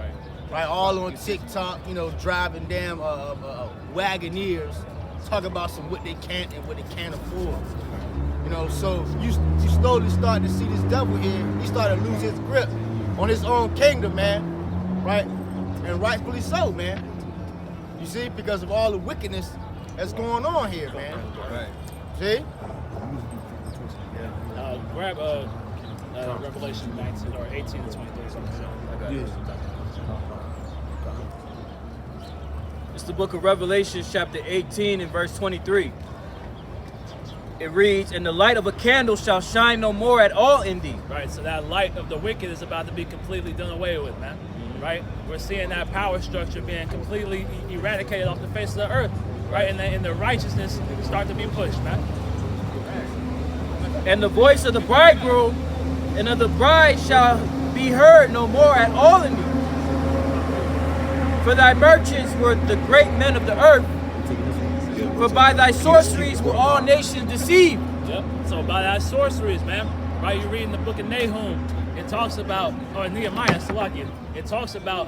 Right, all on TikTok, driving damn Wagoneers, talking about what they can't and what they can't afford. So you slowly starting to see this devil here. He started to lose his grip on his own kingdom, man. Right? And rightfully so, man. You see, because of all the wickedness that's going on here, man. Right. See? Grab Revelation 19 or 18 to 23. It's the book of Revelation, chapter 18 and verse 23. It reads, and the light of a candle shall shine no more at all in thee. Right, so that light of the wicked is about to be completely done away with, man. Right? We're seeing that power structure being completely eradicated off the face of the earth. Right? And the righteousness start to be pushed, man. And the voice of the bridegroom and of the bride shall be heard no more at all in thee. For thy merchants were the great men of the earth. For by thy sorceries were all nations deceived. Yep. So by thy sorceries, man. Right? You read in the book of Nahum, it talks about, or Nehemiah, Salakia, it talks about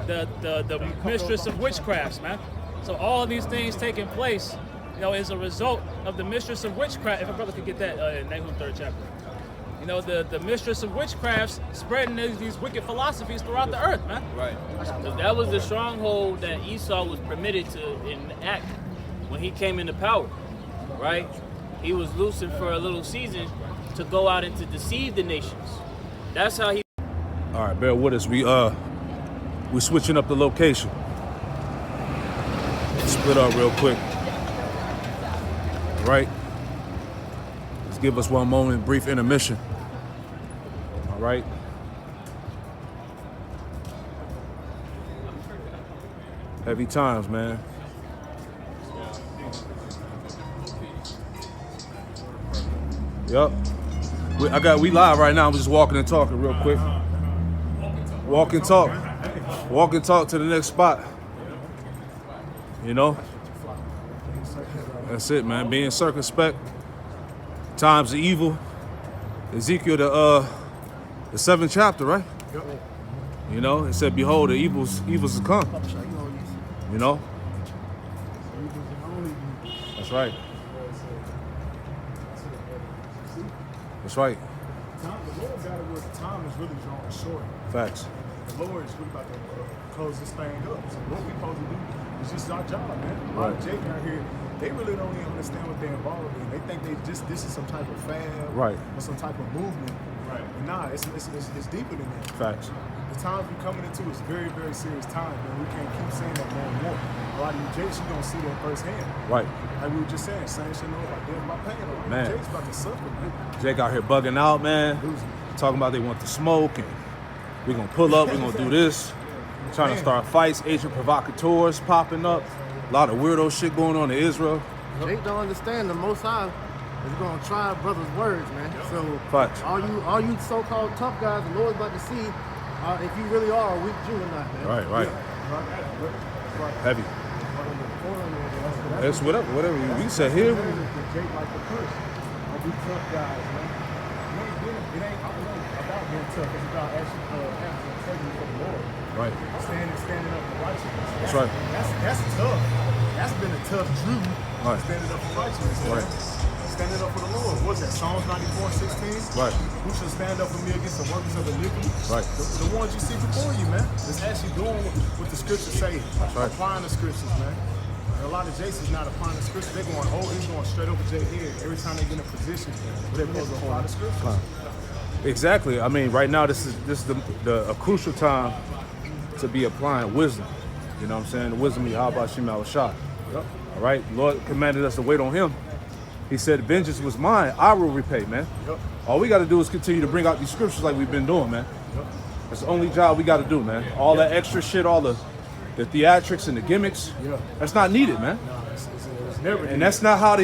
the mistress of witchcrafts, man. So all these things taking place, is a result of the mistress of witchcraft. If a brother could get that in Nahum 3rd chapter. The mistress of witchcrafts spreading these wicked philosophies throughout the earth, man. Right. So that was the stronghold that Esau was permitted to enact when he came into power, right? He was loosened for a little season to go out and to deceive the nations. That's how he. All right, bear with us. We switching up the location. Split up real quick. All right. Let's give us one moment, brief intermission. All right. Heavy times, man. Yup. We live right now. I'm just walking and talking real quick. Walk and talk. Walk and talk to the next spot. That's it, man. Being circumspect. Times of evil. Ezekiel, the 7th chapter, right? Yep. It said, behold, the evils has come. That's right. That's right. The Lord got it where the time is really drawing short. Facts. The Lord is really about to close this thing up. So what we supposed to do is just our job, man. A lot of Jake out here, they really don't even understand what they're involved in. They think this is some type of fad, right, or some type of movement. Right. But nah, it's deeper than that. Facts. The times we're coming into is very, very serious time, and we can't keep saying that more and more. A lot of you Jakes, you gonna see that firsthand. Right. Like we were just saying, saying shit about death by pain. Man. Jake's about to suffer, man. Jake out here bugging out, man. Talking about they want to smoke and we're gonna pull up, we're gonna do this. Trying to start fights, agent provocateurs popping up. A lot of weirdo shit going on in Israel. Jake don't understand the Most High It's gonna try brothers' words, man. So Facts. all you so-called tough guys, the Lord's about to see if you really are a weak Jew or not, man. Right. Heavy. It's whatever. We said here. Jake like the push. I'll be tough guys, man. It ain't about being tough. It's about actually having integrity for the Lord. Right. Standing up for righteousness. That's right. That's tough. That's been a tough Jew. Right. Standing up for righteousness. Right. Standing up for the Lord. What's that? Psalms 94:16. Right. Who shall stand up for me against the workers of iniquity? Right. The ones you see before you, man. It's actually doing what the scriptures say. right. Applying the scriptures, man. And a lot of Jason's not applying the scriptures. They're going, he's going straight over Jay head every time they get in a position where they're supposed to apply the scriptures. Exactly. I mean, right now this is a crucial time to be applying wisdom. You know what I'm saying? The wisdom of Yahweh Shema Shah. Yep. All right. Lord commanded us to wait on Him. He said, "Vengeance was mine; I will repay." Man. Yep. All we got to do is continue to bring out these scriptures like we've been doing, man. Yep. That's the only job we got to do, man. All that extra shit, all the theatrics and the gimmicks, Yeah. that's not needed, man. No, it's never. And that's not how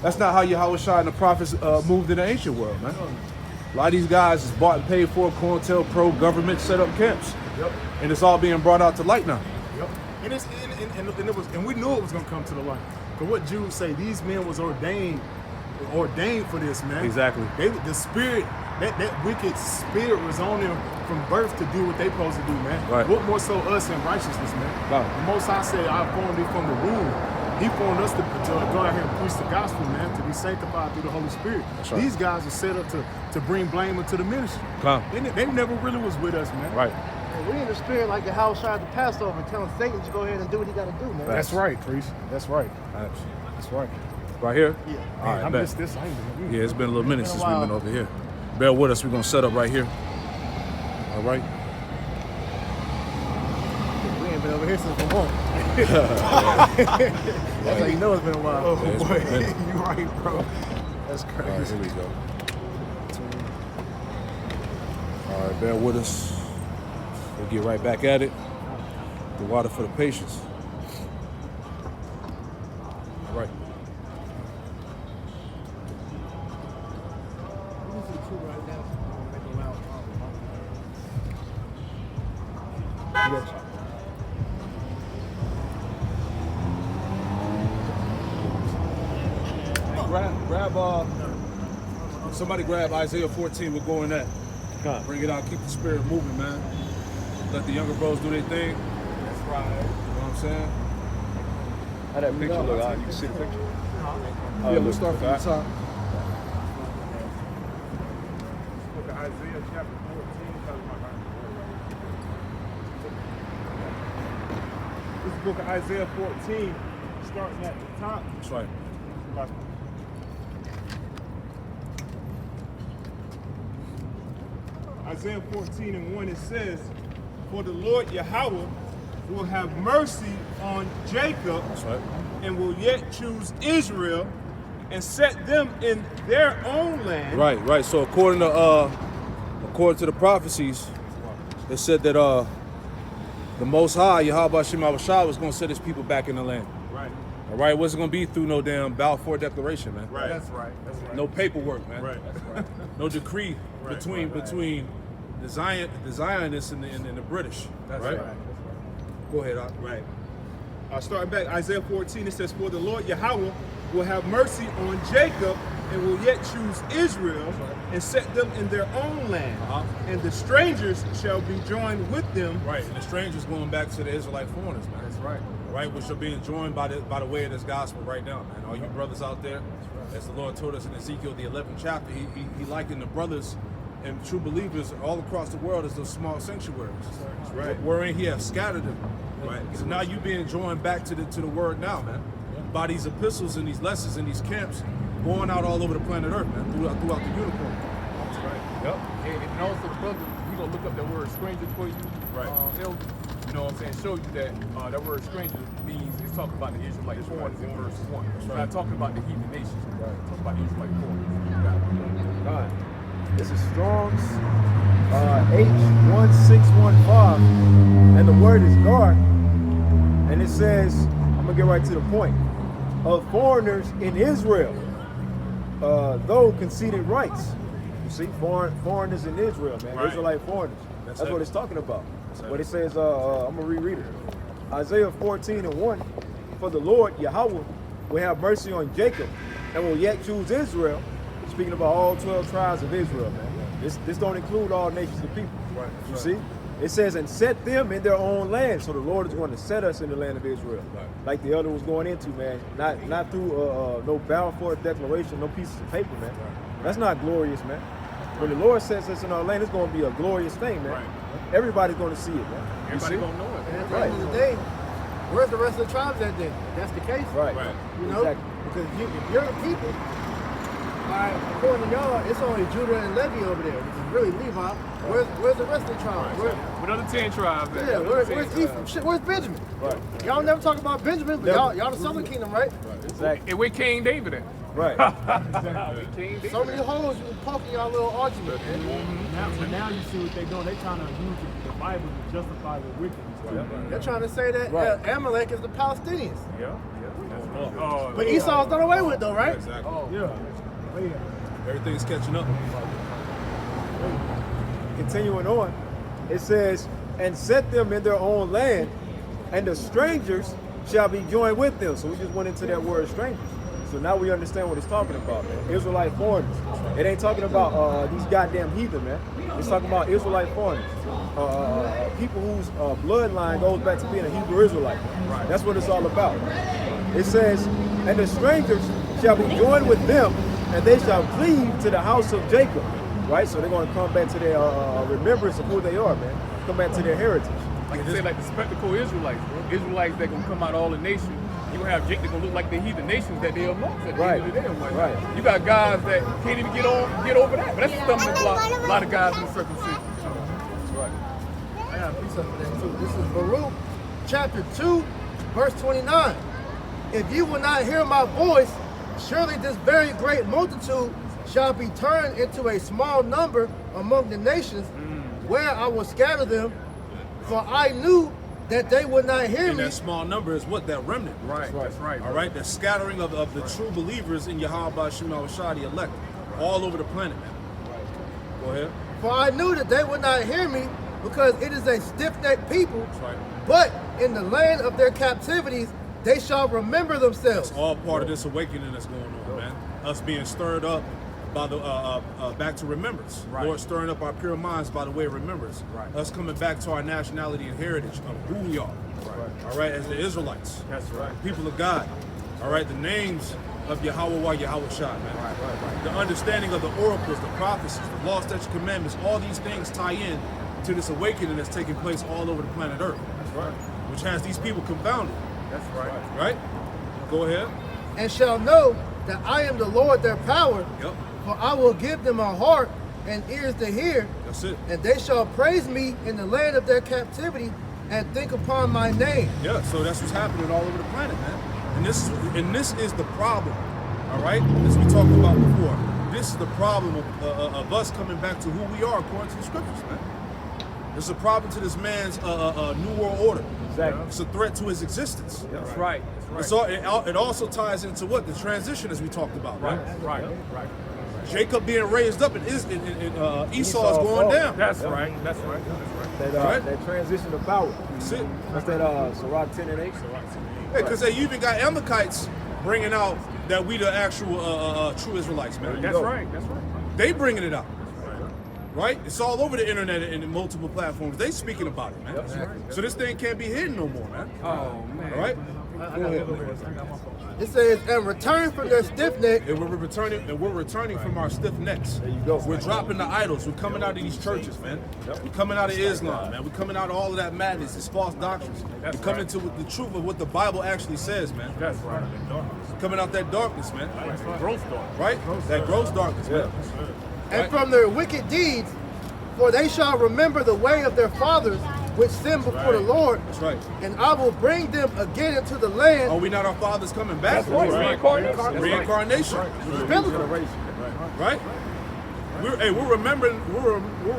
that's not how Yahweh Shai and the prophets moved in the ancient world, man. A lot of these guys is bought and paid for, COINTELPRO, government set up camps, Yep. and it's all being brought out to light now. Yep. And we knew it was gonna come to the light. But what Jews say, these men was ordained for this, man. Exactly. The spirit, that wicked spirit was on them from birth to do what they supposed to do, man. Right. What more so us in righteousness, man? Right. The Most High said, I formed thee from the womb. He formed us to go out here and preach the gospel, man, to be sanctified through the Holy Spirit. That's right. These guys are set up to bring blame into the ministry. Come. They never really was with us, man. Right. And we in the spirit like the house tried to Passover, telling Satan to go ahead and do what he got to do, man. That's right, priest. That's right. Facts. That's right. Right here? Yeah. All right, I bet. missed this. I ain't been. Yeah, it's been a little minute Been a since we've been while. over here. Bear with us. We're going to set up right here. All right? We ain't been over here since Vermont. That's how you know it's been a while. Oh Yeah, it's boy, been a minute. you right, bro. That's All right, crazy. here we go. All right, bear with us. We'll get right back at it. The water for the patience. All right. Somebody grab Isaiah 14. We're going that. Bring it out. Keep the spirit moving, man. Let the younger bros do their thing. That's right. You know what I'm saying? How that picture look? You can see the picture. Yeah, we'll start from the top. Book of Isaiah chapter 14. This is book of Isaiah 14, starting at the top. That's right. Isaiah 14:1, it says, "For the Lord Yahweh will have mercy on Jacob That's right. and will yet choose Israel and set them in their own land." Right. So according to the prophecies, it said that the Most High, Yahweh Shema Shah, was going to set His people back in the land. Right. All right, it wasn't going to be through no damn Balfour Declaration, man. Right. That's right. That's right. No paperwork, man. Right. That's right. No decree Right, between the Zionists and the British. That's right. right. Go ahead, Ak. Right. Starting back, Isaiah 14, it says, "For the Lord Yahweh will have mercy on Jacob and will yet choose Israel and set them in their own land. And the strangers shall be joined with them." Right, and the strangers going back to the Israelite foreigners, man. That's right. Right, which are being joined by the way of this gospel right now, man. All you brothers out there, as the Lord told us in Ezekiel, the 11th chapter, he likened the brothers and true believers all across the world as those small sanctuaries. That's right. Wherein He has scattered them. Right. So now you being joined back to the word now, man. By these epistles and these lessons and these camps going out all over the planet Earth, man, throughout the unicorn. That's right. Yep. And also, brother, we gonna look up that word stranger for you. Right. Elder. You know what I'm saying? Show you that that word stranger means it's talking about the Israelite foreigners in verse 1. It's not talking about the heathen nations. Right. It's talking about the Israelite foreigners. God. This is Strong's H1615, and the word is guard. And it says, I'm gonna get right to the point, of foreigners in Israel. though conceded rights. You see, foreigners in Israel, man. Right. Israelite foreigners. That's That's what it. it's talking about. That's What it. it says, I'm gonna reread it. Isaiah 14:1. For the Lord Yahweh will have mercy on Jacob and will yet choose Israel. Speaking about all 12 tribes of Israel, man. This don't include all nations of people. Right. You see? It says, and set them in their own land. So the Lord is going to set us in the land of Israel. Right. Like the elder was going into, man. Not through no Balfour declaration, no pieces of paper, man. That's not glorious, man. When the Lord sets us in our land, it's going to be a glorious thing, man. Right. Everybody's going to see it, man. You Everybody see? gonna know And it. at the end of the day, where's the rest of the tribes at then? That's the case. Right. Right. You know? Exactly. Because if you're the people, according to y'all, it's only Judah and Levi over there, which is really Levi. Where's the rest of the tribes? What other 10 tribes? at? Yeah, What where's other 10 Ephraim? tribes? Shit, where's Benjamin? Right. Y'all never talk about Benjamin, but Never. y'all the southern kingdom, right? Exactly. And where King David at? Right. King David. So many holes you poking y'all little argument. But now you see what they're doing. They're trying to use the Bible to justify their wickedness. They're trying to say that Right. Amalek is the Palestinians. Yeah. But Esau's done away with though, right? Exactly. Yeah. Oh, yeah. Everything's catching up. Continuing on, it says, and set them in their own land, and the strangers shall be joined with them. So we just went into that word strangers. So now we understand what it's talking about, man. Israelite foreigners. It ain't talking about these goddamn heathen, man. It's talking about Israelite foreigners. People whose bloodline goes back to being a Hebrew Israelite. Right. That's what it's all about. It says, and the strangers shall be joined with them, and they shall cleave to the house of Jacob. Right? So they're going to come back to their remembrance of who they are, man. Come back to their heritage. Like you say, like the spectacle Israelites. Israelites that gonna come out of all the nations. You gonna have Jake that gonna look like the heathen nations that they're amongst at the end of the day. Like, Right. You got guys that can't even get over that. But that's a stumbling block. A lot of guys in the circumcision. That's right. I got a piece of that too. This is Baruch chapter 2, verse 29. If you will not hear my voice, surely this very great multitude shall be turned into a small number among the nations, where I will scatter them, for I knew that they would not hear And me. that small number is what? That remnant. Right. That's right. All right, the scattering of the true believers in Yahweh Shema Shadi elect all over the planet, man. Go ahead. For I knew that they would not hear me, because it is a stiff-necked people, That's right. but in the land of their captivities they shall remember themselves. It's all part of this awakening that's going on, man. Us being stirred up by the back to remembrance. Right. Lord stirring up our pure minds by the way of remembrance. Right. Us coming back to our nationality and heritage of who we are. Right. All right, as the Israelites. That's right. People of God. All right, the names of Yahweh Shai, man. The understanding of the oracles, the prophecies, the law, statutes, commandments, all these things tie in to this awakening that's taking place all over the planet Earth. That's right. Which has these people confounded. That's right. Right? Go ahead. And shall know that I am the Lord their power, Yep. for I will give them a heart and ears to hear, That's it. and they shall praise me in the land of their captivity and think upon my name. Yeah, so that's what's happening all over the planet, man. And this is the problem. All right? As we talked about before. This is the problem of us coming back to who we are according to the scriptures, man. It's a problem to this man's new world order. Exactly. It's a threat to his existence. That's right. It's all, it also ties into what? The transition, as we talked about, right? Right. Jacob being raised up and Esau is going falling. down. That's right. That's right. That's right. Right. That transition of power. That's it. That's that Sirach 10 and 8. Because you even got Amalekites bringing out that we the actual true Israelites, man. That's right. That's right. They bringing it out. Right? It's all over the internet and in multiple platforms. They speaking about it, man. So this thing can't be hidden no more, man. Oh man. All right? It says, and return from their stiff neck. And we're returning from our stiff necks. There you go. We're dropping the idols. We're coming out of these churches, man. We're coming out of Islam, man. We're coming out of all of that madness, these false doctrines. We're coming to the truth of what the Bible actually says, man. That's right. Coming out that darkness, man. Gross dark. Right? That gross darkness, man. And from their wicked deeds, for they shall remember the way of their fathers, which sinned before the Lord. That's right. And I will bring them again into the land. Are we not our fathers coming back? That's right. Reincarnation. Reincarnation. biblical. Right? We're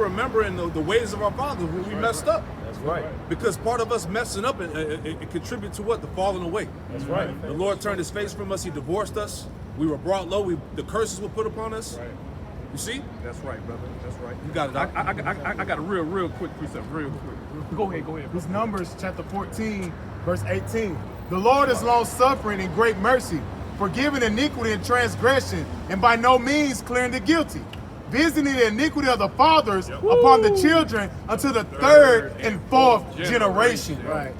remembering the ways of our fathers when we messed up. That's right. Because part of us messing up, it contributes to what? The falling away. That's right. The Lord turned his face from us. He divorced us. We were brought low. The curses were put upon us. Right. You see? That's right, brother. That's right. You got it. I got a real quick precept, real quick. Go ahead. This Numbers chapter 14, verse 18. The Lord is long suffering and great mercy, forgiving iniquity and transgression, and by no means clearing the guilty, visiting the iniquity of the fathers upon the children unto the third and fourth generation. Right.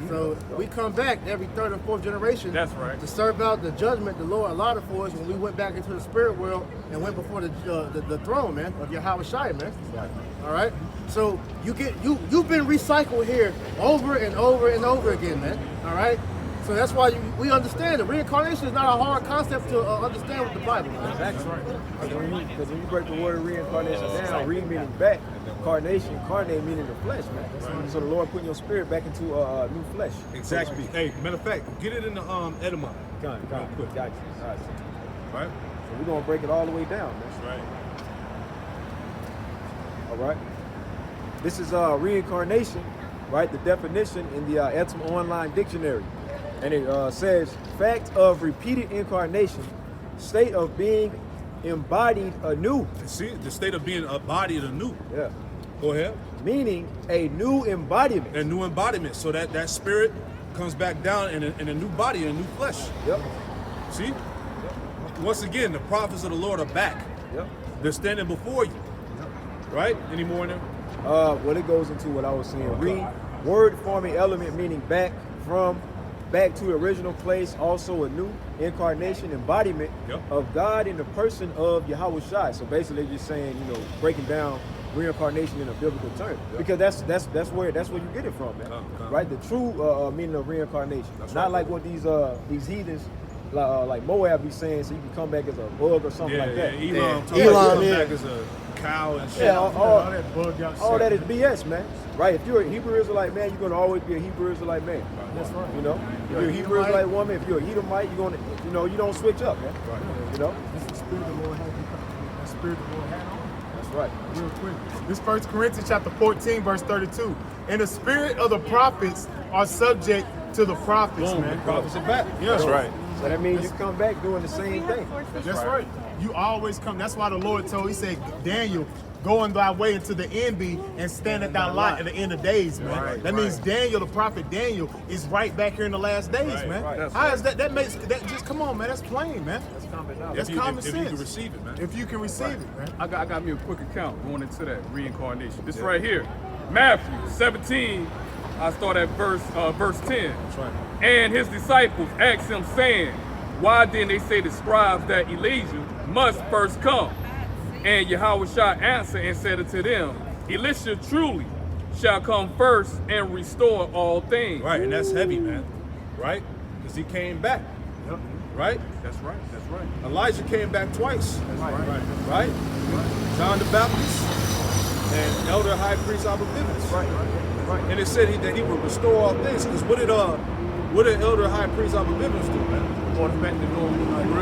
So we come back every third and fourth generation. That's right. To serve out the judgment the Lord allotted for us when we went back into the spirit world and went before the throne, man, of Yahweh Shai, man. Right. All right. So you've been recycled here over and over and over again, man. All right. So that's why we understand it. Reincarnation is not a hard concept to understand with the Bible. Man. That's right. Because when you break the word reincarnation down, re meaning back, carnation, carnate meaning the flesh, man. Right. So the Lord putting your spirit back into new flesh. Exactly. Hey, matter of fact, get it in the etymology. Got you. Got you. All right. Right? So we're going to break it all the way down, man. That's right. All right. This is reincarnation, right? The definition in the Etam Online Dictionary. And it says, fact of repeated incarnation, state of being embodied anew. See, the state of being embodied anew. Yeah. Go ahead. Meaning a new embodiment. A new embodiment. So that spirit comes back down in a new body, in a new flesh. Yep. See? Once again, the prophets of the Lord are back. Yep. They're standing before you. Right? Any more in there? Well, it goes into what I was saying. Word forming element meaning back from, back to the original place, also a new incarnation, embodiment of God in the person of Yahweh Shai. So basically just saying, breaking down reincarnation in a biblical term. Because that's where you get it from, man. Right? The true meaning of reincarnation. That's not like what these heathens like Moab be saying, so you can come back as a bug or something like that. Elon come back as a cow and shit. Yeah, all that is BS, man. Right? If you're a Hebrew Israelite man, you're gonna always be a Hebrew Israelite man. That's right. If you're a Hebrew Israelite woman, if you're a Edomite, you're gonna, you don't switch up, man. Right. This is the spirit of the Lord had. The spirit of the Lord had on. That's right. Real quick. This 1 Corinthians chapter 14, verse 32. And the spirit of the prophets are subject to the prophets, man. The prophets are back. Yes. That's right. So that means you come back doing the same thing. That's right. You always come. That's why the Lord he said, Daniel, go on thy way into the envy and stand at thy lot at the end of days, man. That means Daniel, the prophet Daniel, is right back here in the last days, man. How is that? That makes that just come on, man. That's plain, man. That's common knowledge. That's common sense. If you can receive it, man. If you can receive it, man. I got me a quick account going into that reincarnation. This right here, Matthew 17. I start at verse 10. That's right. And his disciples asked him, saying, why then they say the scribes that Elijah must first come? And Yahweh Shai answered and said unto them, Elisha truly shall come first and restore all things. Right, and that's heavy, man. Right? Because he came back. Yep. Right? That's right. That's right. Elijah came back twice. That's right. Right? John the Baptist and Elder High Priest Abba Bivens. Right. And it said that he would restore all things. Because what did Elder High Priest Abba Bivens do, man? Going back to the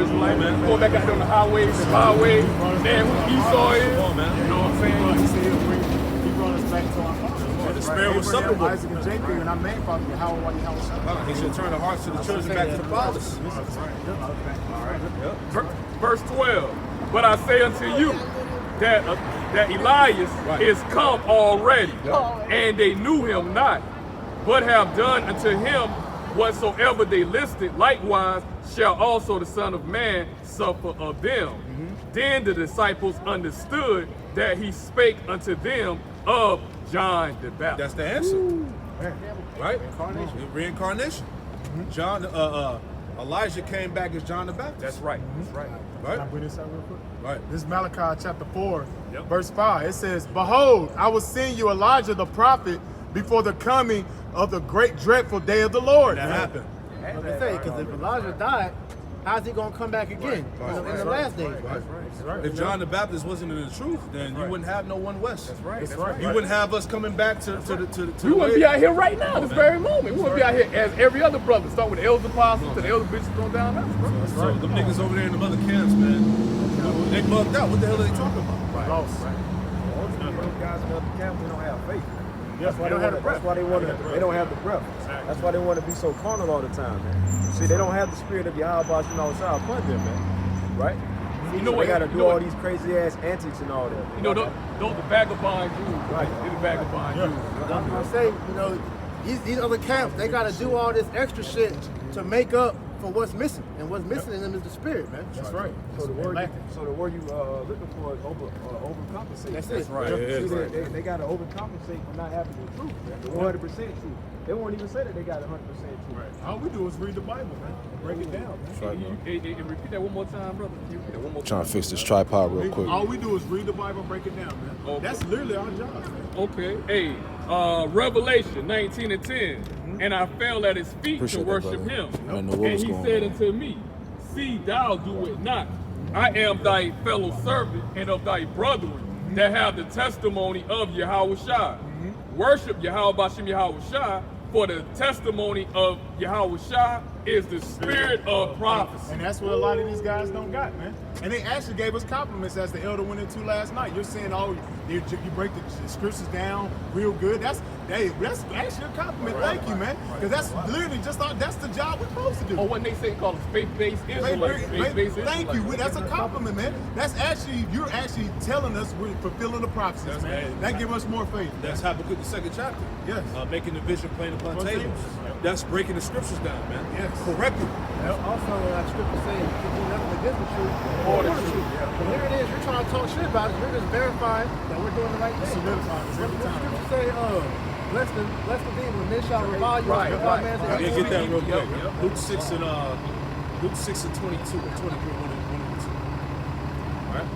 Israelite, man. Going back out on the highway, man, who Esau is. Come on, man. You know what I'm saying? He brought us back to our father. The spirit was something. Isaac and Jacob, and our main father, Yahweh. He should turn the hearts of the children back to the fathers. Verse 12. But I say unto you that Elias is come already, and they knew him not, but have done unto him whatsoever they listed. Likewise shall also the Son of Man suffer of them. Then the disciples understood that he spake unto them of John the Baptist. That's the answer. Right? Reincarnation. John, Elijah came back as John the Baptist. That's right. That's right. Can I bring this out real quick? Right. This is Malachi chapter 4, verse 5. It says, Behold, I will send you Elijah the prophet before the coming of the great dreadful day of the Lord. That happened. Because if Elijah died, how's he going to come back again in the last days? If John the Baptist wasn't in the truth, then you wouldn't have no one West. That's right. You wouldn't have us coming back to the We wouldn't be out here right now, this very moment. We wouldn't be out here as every other brother. Start with the elder apostles to the elder bishops on down us, bro. So them niggas over there in the other camps, man, they bugged out. What the hell are they talking about? Lost. Those guys in the other camp, they don't have faith. Yes, That's why they want to. They don't have the breath. That's why they want to be so carnal all the time, man. See, they don't have the spirit of Yahweh Shai upon them, man. right? You know So what? they gotta you do know all what- these crazy ass antics and all that. You know, those the vagabond Jews. Right. They're the vagabond Jews. I was gonna say, you know, these other camps, they gotta do all this extra shit to make up for what's missing, and what's missing in them is the spirit, man. That's right. So the word you looking for is overcompensate. That's it. Right. See, they got to overcompensate for not having the truth, the 100% truth. They won't even say that they got 100% truth. Right. All we do is read the Bible, man. Break it down. Hey, repeat that one more time, brother. Can you repeat that one more time? Trying to fix this tripod real quick. All we do is read the Bible and break it down, man. Okay. That's literally our job, man. Okay. Hey, Revelation 19 and 10. And I fell at his feet Appreciate to that, worship brother. him. I didn't know what And was he going said on. unto me, see, thou do it not. I am thy fellow servant and of thy brethren that have the testimony of Yahweh Shai. Worship Yahweh Bashem Yahweh Shai, for the testimony of Yahweh Shai is the spirit of prophecy. And that's what a lot of these guys don't got, man. And they actually gave us compliments as the elder went into last night. You're saying, oh, you break the scriptures down real good. That's actually a compliment. Thank you, man. Because that's literally that's the job we're supposed to do. Or what they say called faith-based Israelites. Faith-based Thank you. Israelites. That's a compliment, man. You're actually telling us we're fulfilling the prophecies, man. That gives us more faith. That's Habakkuk the 2nd chapter. Yes. Making the vision plain upon Upon tables. tables. That's breaking the scriptures down, man. Yes. Correctly. Also, like scripture saying, you can do nothing against the truth or the truth. But here it is, you're trying to talk shit about it. You're just verifying that we're doing the right thing. Solidifying it every What time. scripture say, bless the thee when men shall revile you. Right, revile man Yeah, say, get that real quick. Yep. Luke 6 and 22 or 23, one and two. All right.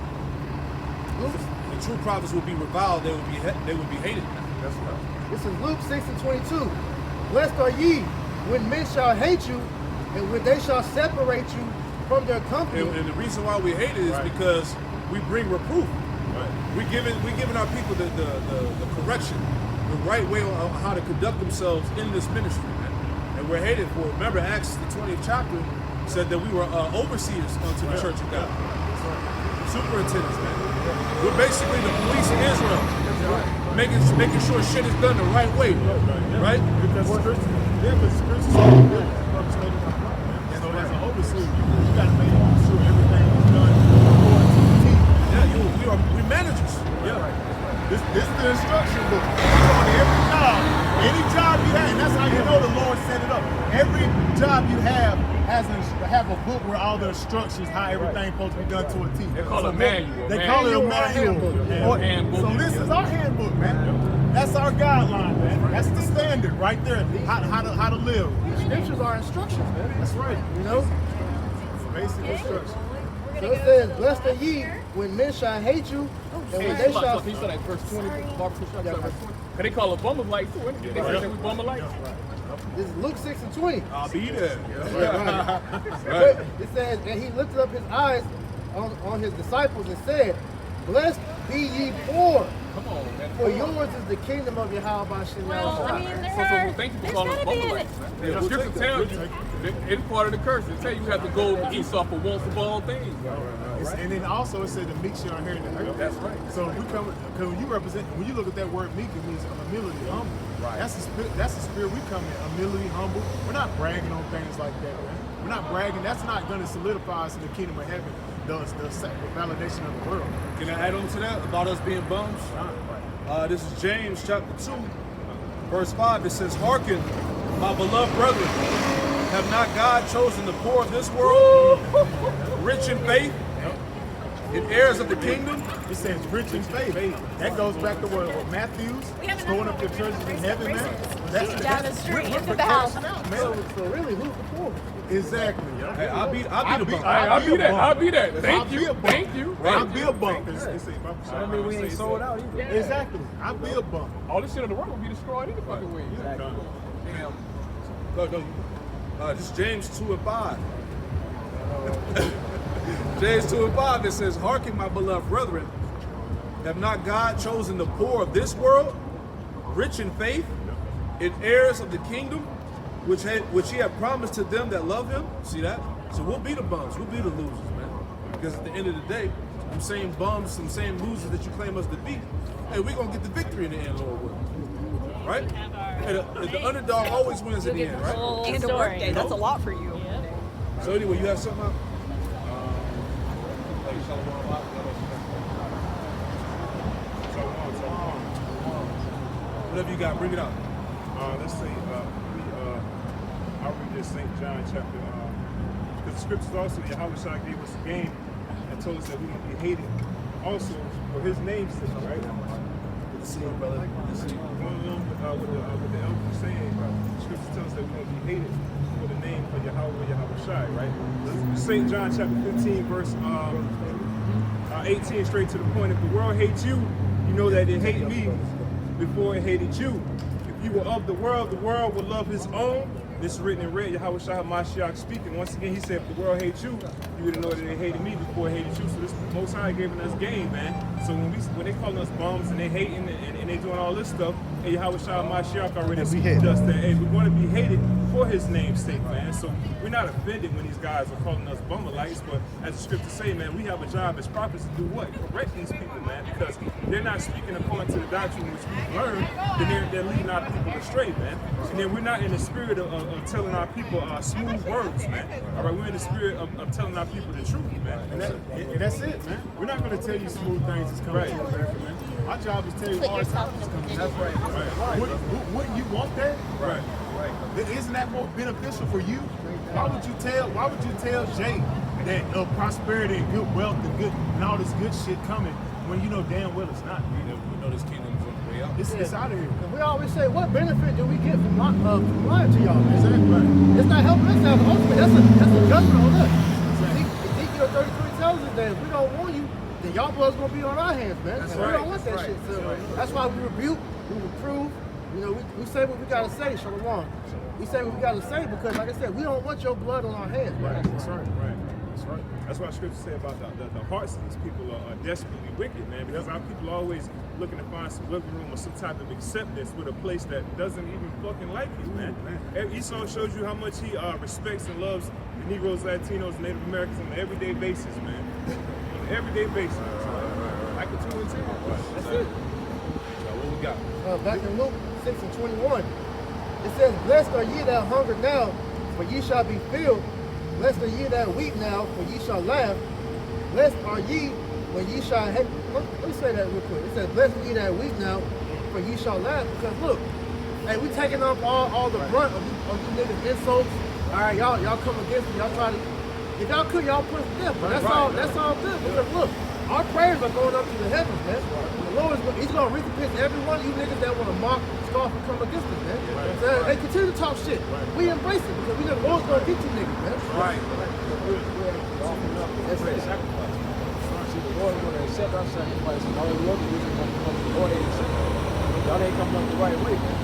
The true prophets will be reviled. They will be hated. That's right. This is Luke 6 and 22. Blessed are ye when men shall hate you, and when they shall separate you from their company. And the reason why we hate it is because we bring reproof. Right. We giving our people the correction, the right way on how to conduct themselves in this ministry, man. And we're hated for it. Remember, Acts the 20th chapter said that we were overseers unto the church of God. Superintendents, man. We're basically the police of Israel. Making sure shit is done the right way. Right? Because scripture is all good. So as an overseer, you got to make sure everything is done according to the T. Yeah, we managers. Yeah. This is the instruction book. On every job, any job you have, and that's how you know the Lord set it up. Every job you have have a book where all the instructions, how everything's supposed to be done to a T. They call it a manual. They call it a Manual or manual. handbook. So this is our handbook, man. That's our guideline, man. That's the standard right there. How to live. Scriptures are instructions, man. That's right. You know? Basic instructions. So it says, blessed are ye when men shall hate you, and when they shall... He said like verse 20. Because they call it bummer lights too. They say we bummer lights. This is Luke 6 and 20. I'll be there. But it says, and he lifted up his eyes on his disciples and said, blessed be ye poor, Come on, man. for yours is the kingdom of Yahweh Bashem Well, I mean, So thank you for calling it bummer lights, man. The scripture tells you, it's part of the curse. It tells you have to go to Esau for once of all things. And then also it said the meek shall inherit the earth. That's right. So because when you look at that word meek, it means humility, humble. Right. That's the spirit we come in, humility, humble. We're not bragging on things like that, man. We're not bragging. That's not going to solidify us in the kingdom of heaven, the validation of the world. Can I add on to that about us being bums? This is James chapter 2, verse 5. It says, hearken, my beloved brethren, have not God chosen the poor of this world, rich in faith, and heirs of the kingdom? It says rich in faith. That goes back to what Matthew's storing up the treasures in heaven, man. That's Down the street we're into the house. cashing out, man. So really, who's the poor? Exactly. Hey, I'll be the bum. I'll be that. Thank you. Thank you. I'll be a bump. I mean, we ain't sold out either. Exactly. I'll be a bump. All this shit in the world will be destroyed any fucking way. Damn. This is James 2 and 5. James 2 and 5, it says, hearken, my beloved brethren, have not God chosen the poor of this world, rich in faith, and heirs of the kingdom, which he had promised to them that love him? See that? So we'll be the bums, we'll be the losers, man. Because at the end of the day, them same bums, some same losers that you claim us to be, hey, we're gonna get the victory in the end, Lord willing. Right? And the underdog always wins in the end, right? And a work day. That's a lot for you. So anyway, you have something else? Whatever you got, bring it out. Let's say I'll read this St. John chapter, because the scriptures also, Yahweh gave us a game and told us that we're going to be hated also for his name's sake, right? Good to see you, brother. Good to see you. Going along with the elders saying, the scriptures tell us that we're going to be hated for the name of Yahweh, right? St. John chapter 15, verse 18, straight to the point. If the world hates you, you know that it hated me before it hated you. If you were of the world would love his own. This is written in red, Yahweh Shah Mashiach speaking. Once again, he said, if the world hates you, you would know that they hated me before it hated you. So this Most High giving us game, man. So when they calling us bums and they hating and they doing all this stuff, hey, Yahweh Shah Mashiach already told us that, hey, we're going to be hated for his name's sake, man. So we're not offended when these guys are calling us bumalites, but as the scriptures say, man, we have a job as prophets to do what? Correct these people, man, because they're not speaking according to the doctrine which we've learned, then they're leading our people astray, man. And then we're not in the spirit of telling our people smooth words, man. All right, we're in the spirit of telling our people the truth, man. And that's it, man. We're not going to tell you smooth things that's coming to America, man. Our job is to tell you hard stuff that's coming. That's right. Wouldn't you want that? Right. Isn't that more beneficial for you? Why would you tell Jay that prosperity and good wealth and all this good shit coming when you know damn well it's not? We know this kingdom is on the way out. It's out of here. And we always say, what benefit do we get from lying to y'all, man? It's not helping us out. Ultimately, that's a judgment on us. Ezekiel 33 tells us that if we don't warn you, then y'all brothers gonna be on our hands, man. That's and right. We don't want that shit. So that's why we rebuke, we reprove. You know, we say what we gotta say, Shalom. We say what we gotta say because, like I said, we don't want your blood on our hands, man. That's right. That's right. That's why scripture say about the hearts of these people are desperately wicked, man. Because our people are always looking to find some living room or some type of acceptance with a place that doesn't even fucking like you, man. Esau shows you how much he respects and loves the Negroes, Latinos, and Native Americans on an everyday basis, man. On an everyday basis. Like a 2 and 10. That's it. So what we got? Back in Luke 6 and 21, it says, blessed are ye that hunger now, for ye shall be filled. Blessed are ye that weep now, for ye shall laugh. Blessed are ye when ye shall let me say that real quick. It says, blessed are ye that weep now, for ye shall laugh. Because look, hey, we taking up all the brunt of you niggas insults. All right, y'all come against me. Y'all try to, if y'all could, y'all put them. But that's all good. Because look, our prayers are going up to the heavens, man. The Lord he's gonna recompense every one of you niggas that want to mock, scoff, and come against us, man. They continue to talk shit. We embrace it because we know the Lord's gonna get you niggas, man. Right. That's it. Sacrifice. See, the Lord is going to accept our sacrifice, and all the other reasons going to come to the Lord ain't accepting. Y'all ain't coming up the right way, man.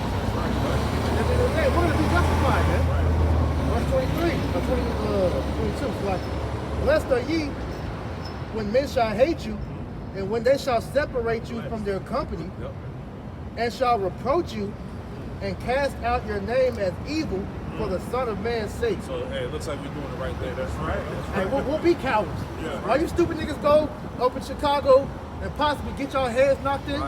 At the end of the day, we're gonna be justified, man. Verse 23, or 22, it's like, blessed are ye when men shall hate you, and when they shall separate you from their company, and shall reproach you, and cast out your name as evil for the Son of Man's sake. So, hey, it looks like we're doing it right there. That's right. Hey, we'll be cowards. Why you stupid niggas go up in Chicago and possibly get your heads knocked in?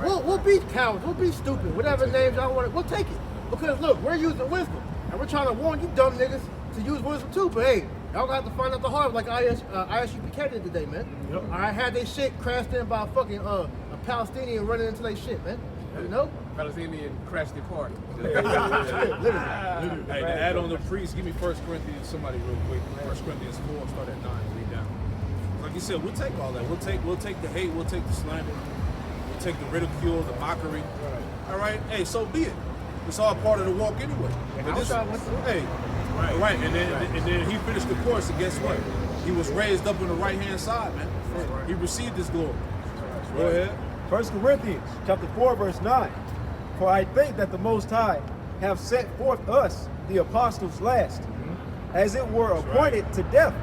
We'll be cowards. We'll be stupid. Whatever names y'all want, we'll take it. Because look, we're using wisdom, and we're trying to warn you dumb niggas to use wisdom too. But hey, y'all gonna have to find out the hard like ISUPK did today, man. All right, had they shit crashed in by a fucking a Palestinian running into their shit, man. You know? Palestinian crashed their party. Hey, to add on the priest, give me 1 Corinthians, somebody real quick. 1 Corinthians 4, start at 9, read down. Like you said, we'll take all that. We'll take the hate, we'll take the slander, we'll take the ridicule, the mockery. All right, hey, so be it. It's all part of the walk anyway. But this, hey, right, and then he finished the course, and guess what? He was raised up on the right-hand side, man. He received his glory. Go ahead. 1 Corinthians chapter 4, verse 9. For I think that the Most High have set forth us, the apostles, last, as it were appointed to death.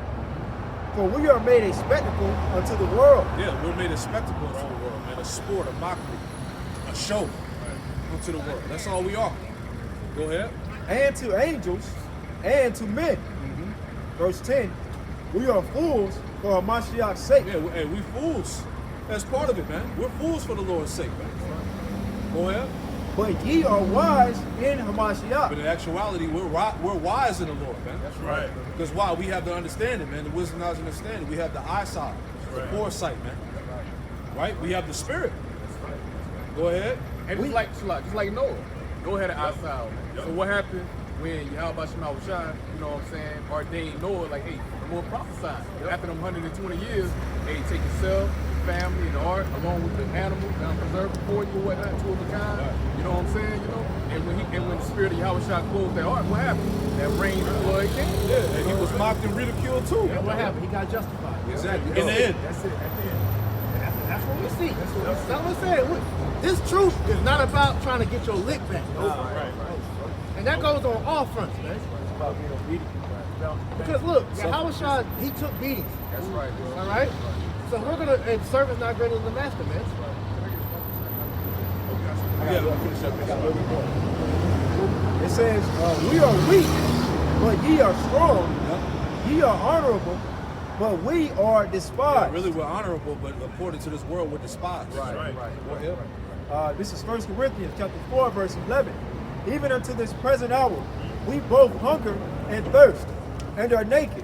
For we are made a spectacle unto the world. Yeah, we're made a spectacle unto the world, man. A sport, a mockery, a show unto the world. That's all we are. Go ahead. And to angels, and to men. Verse 10. We are fools for Hamashiach's sake. Yeah, hey, we fools. That's part of it, man. We're fools for the Lord's sake, man. Go ahead. But ye are wise in Hamashiach. But in actuality, we're wise in the Lord, man. That's right. Because why? We have the understanding, man. The wisdom, knowledge, and understanding. We have the eyesight, the foresight, man. Right? We have the spirit. Go ahead. And just like Noah. Noah had an eyesight. So what happened when Yahweh Shema Shai, you know what I'm saying, ordained Noah, like, hey, I'm going to prophesy. After them 120 years, hey, take yourself, your family, and the ark, along with the animals that I'm preserving for you, whatnot, two of a kind. You know what I'm saying? You know? And when the spirit of Yahweh Shai closed that ark, what happened? That rain and blood came. Yeah, and he was mocked and ridiculed too. And what happened? He got justified. Exactly. In the end. That's it. At the end. That's what we see. That's what I'm saying. This truth is not about trying to get your lick back. Right. And that goes on all fronts, man. It's about being obedient. Because look, Yahweh Shai, he took beatings. That's right, bro. All right? So we're going to, and servant's not greater than the master, man. It says, we are weak, but ye are strong. Ye are honorable, but we are despised. Really, we're honorable, but according to this world, we're despised. Right. This is 1 Corinthians chapter 4, verse 11. Even unto this present hour, we both hunger and thirst, and are naked,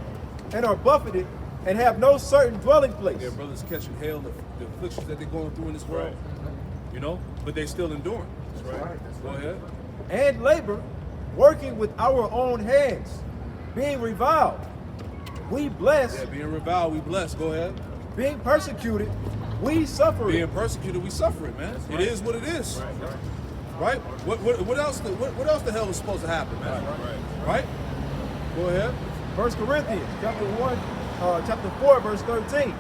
and are buffeted, and have no certain dwelling place. Their brothers catching hell, the afflictions that they're going through in this world. You know, but they still enduring. That's right. Go ahead. And labor, working with our own hands, being reviled. We bless, Yeah, being reviled, we bless. Go ahead. being persecuted, we suffer it. Being persecuted, we suffer it, man. It is what it is. Right? What else? What else the hell is supposed to happen, man? Right? Go ahead. 1 Corinthians chapter 4, verse 13.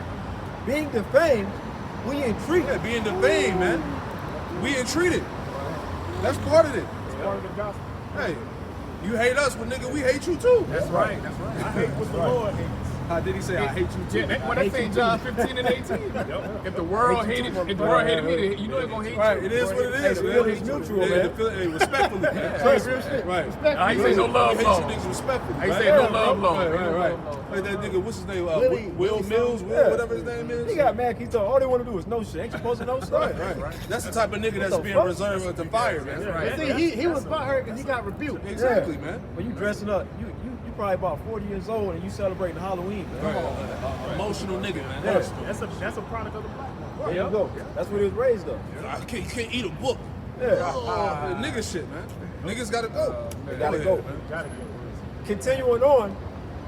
Being defamed, we entreat. Yeah, being defamed, man. We entreated. That's part of it. It's part of the gospel. Hey, you hate us, but nigga, we hate you too. That's right. I hate what the Lord hates. How did he say I hate you too? Yeah, what they say in John 15 and 18. If the world hated me, you know they're gonna hate Right, you. it is what it is. the feeling's mutual, man. Hey, respectfully. Right. I ain't say no love We hate law. you niggas respectfully. I ain't right? say no love law. Right. Like that nigga, what's his name? Will Mills, Yeah. whatever his name is. He got mad. He told all they want to do is no shit. Ain't you supposed to know stuff? Right. That's the type of nigga that's the being fuck? reserved to fire, man. Right. See, he was butthurt because he got rebuked. Exactly, man. When you dressing up, you probably about 40 years old and you celebrating Halloween, man. Emotional nigga, man. That's a product of the black man. There you go. That's what he was raised up. You can't eat a book. Yeah. Nigga shit, man. Niggas gotta go. They gotta go. Gotta get Continuing on,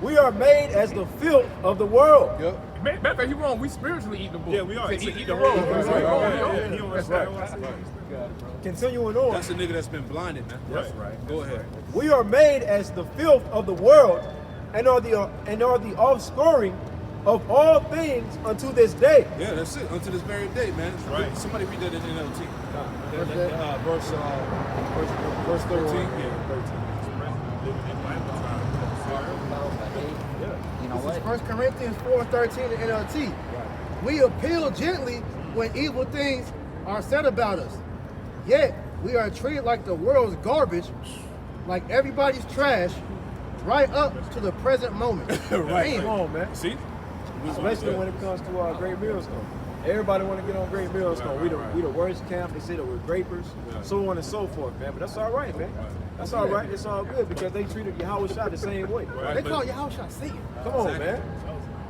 we are made as the filth of the world. Yep. Matter of fact, he wrong. We spiritually eating the book. Yeah, we are. Say, eat the roll. That's right. Continuing on, That's a nigga that's been blinded, man. That's right. Go ahead. we are made as the filth of the world, and are the offscouring of all things unto this day. Yeah, that's it. Until this very day, man. Right. Somebody read that in NLT. Verse 13. Yeah. You know This is what? 1 Corinthians 4:13 in NLT. We appeal gently when evil things are said about us. Yet we are treated like the world's garbage, like everybody's trash, right up to the present moment. Right. Come on, man. See? Especially when it comes to Great Millstone. Everybody want to get on Great Millstone. We the worst camp. They say that we're grapers, so on and so forth, man. But that's all right, man. That's all right. It's all good because they treated Yahweh Shai the same way. They call Yahweh Shai Satan. Come on, man.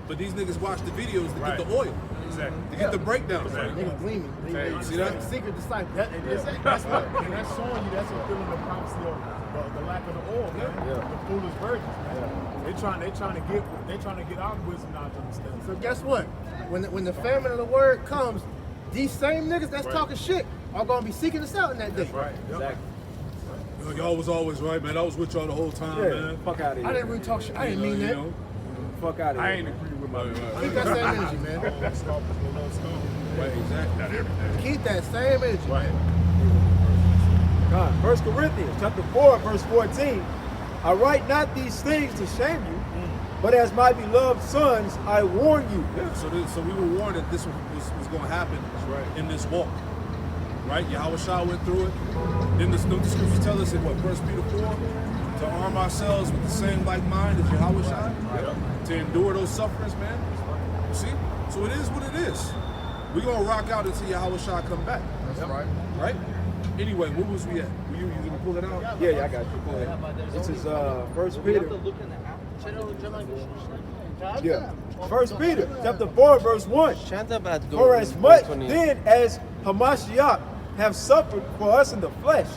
But these niggas watch the videos to get the oil, Exactly. to get the breakdowns. Niggas gleaming. They see that? secret disciple. That's showing you that's fulfilling the prophecy of the lack of the oil, man. The foolish virgins, man. They trying to get our wisdom out to understand. So guess what? When the famine of the word comes, these same niggas that's talking shit are gonna be seeking us out in that day. Right. Exactly. Y'all was always right, man. I was with y'all the whole time, Yeah, man. fuck out of here. I didn't really talk shit. I didn't mean that. Fuck out of here. I ain't agree with my Keep that same energy, man. Right, exactly. Keep that same energy, man. God. 1 Corinthians chapter 4, verse 14. I write not these things to shame you, but as my beloved sons, I warn you. Yeah, so we were warned that this was going to happen in this walk. Right? Yahweh Shai went through it. Then the scriptures tell us in what, 1 Peter 4? To arm ourselves with the same like mind as Yahweh Shai. To endure those sufferings, man. See? So it is what it is. We're going to rock out until Yahweh Shai come back. That's right. Right? Anyway, where was we at? You going to pull it out? Yeah, I got you. Go ahead. This is 1 Peter. Yeah. 1 Peter chapter 4, verse 1. For as much then as Hamashiach have suffered for us in the flesh,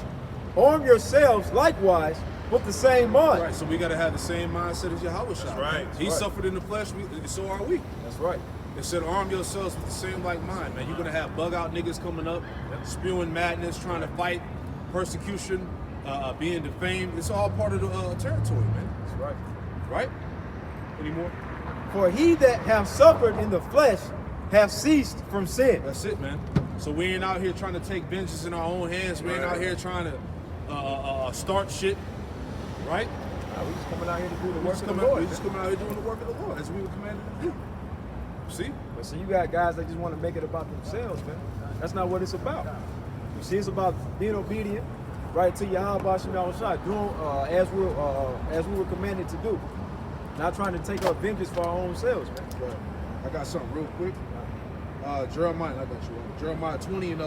arm yourselves likewise with the same mind. Right, so we got to have the same mindset as Yahweh. That's right. He suffered in the flesh, so are we. That's right. It said arm yourselves with the same like mind, man. You're going to have bug out niggas coming up, spewing madness, trying to fight, persecution, being defamed. It's all part of the territory, man. That's right. Right? Any more? For he that have suffered in the flesh have ceased from sin. That's it, man. So we ain't out here trying to take vengeance in our own hands. We ain't out here trying to start shit, right? We just coming out here to do the We work just of the coming out- Lord. we just coming out here doing the work of the Lord as we were commanded to do. See? But see, you got guys that just want to make it about themselves, man. That's not what it's about. You see, it's about being obedient, right, to Yahweh Shema Shai, doing as we were commanded to do. Not trying to take up vengeance for our own selves, man. Right. I got something real quick. Jeremiah, I got you. Jeremiah 20 and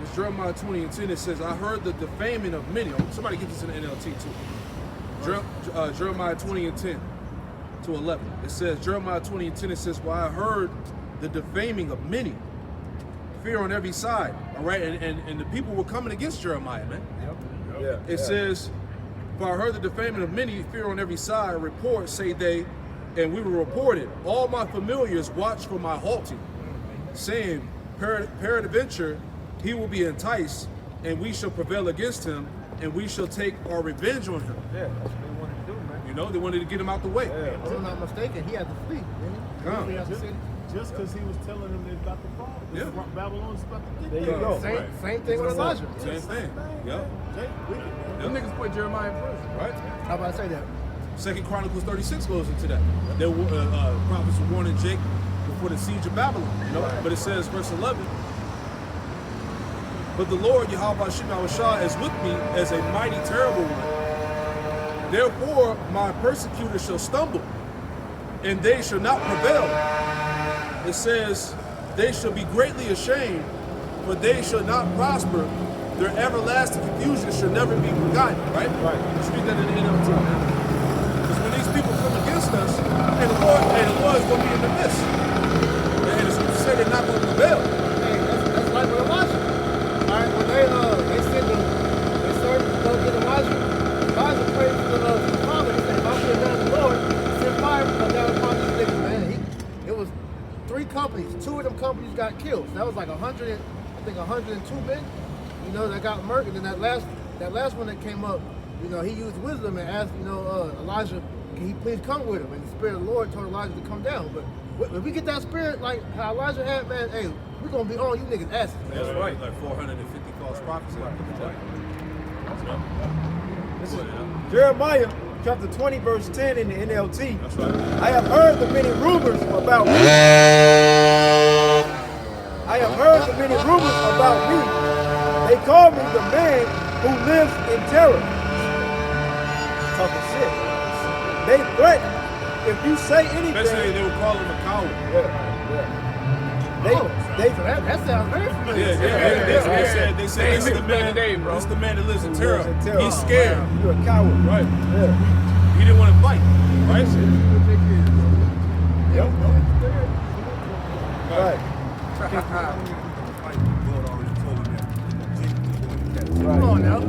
it's Jeremiah 20 and 10. It says, I heard the defaming of many. Somebody get this in the NLT too. Jeremiah 20 and 10 to 11. It says, Jeremiah 20 and 10, it says, well, I heard the defaming of many. Fear on every side. All right, and the people were coming against Jeremiah, man. Yeah. It says, for I heard the defaming of many, fear on every side, a report, say they, and we were reported. All my familiars watch for my halting, saying, peradventure, he will be enticed, and we shall prevail against him, and we shall take our revenge on him. Yeah, that's what they wanted to do, man. You know, they wanted to get him out the way. Yeah. If I'm not mistaken, he had to flee. Come. He had to city. Just because he was telling them they're about to fall. Yeah. Babylon's about to get There you go. Same thing with Elijah. Same thing. Yep. Them niggas put Jeremiah in prison. Right. How about I say that? Second Chronicles 36 goes into that. There were prophets were warning Jake before the siege of Babylon. You know, but it says, verse 11. But the Lord Yahweh Shema Shai is with me as a mighty terrible one. Therefore my persecutors shall stumble, and they shall not prevail. It says, they shall be greatly ashamed, for they shall not prosper. Their everlasting confusion shall never be forgotten. Right? Right. Let's read that in the NLT. Because when these people come against us, and the Lord is going to be in the midst. And the scripture say they're not going to prevail. Hey, that's like with Elijah. All right, when they send the servants to go get Elijah prayed to the Father. He said, if I should have done the Lord, send fire come down upon these niggas, man. It was 3 companies. 2 of them companies got killed. So that was like 102 men, you know, that got murdered. And that last one that came up, you know, he used wisdom and asked, you know, Elijah, can he please come with him? And the Spirit of the Lord told Elijah to come down. But if we get that spirit like how Elijah had, man, hey, we're going to be on you niggas' asses, man. That's right. Like 450 false prophets. This is Jeremiah chapter 20, verse 10 in the NLT. That's right. I have heard the many rumors about me. I have heard the many rumors about me. They call me the man who lives in terror. Talking shit. They threaten. If you say anything, Especially they would call him a coward. they That sounds very familiar. They said this is the man, this is the man that lives in terror. lives in terror. He's scared. You're a coward. Right. Yeah. He didn't want to fight. Right? Yep. Right. Come on now.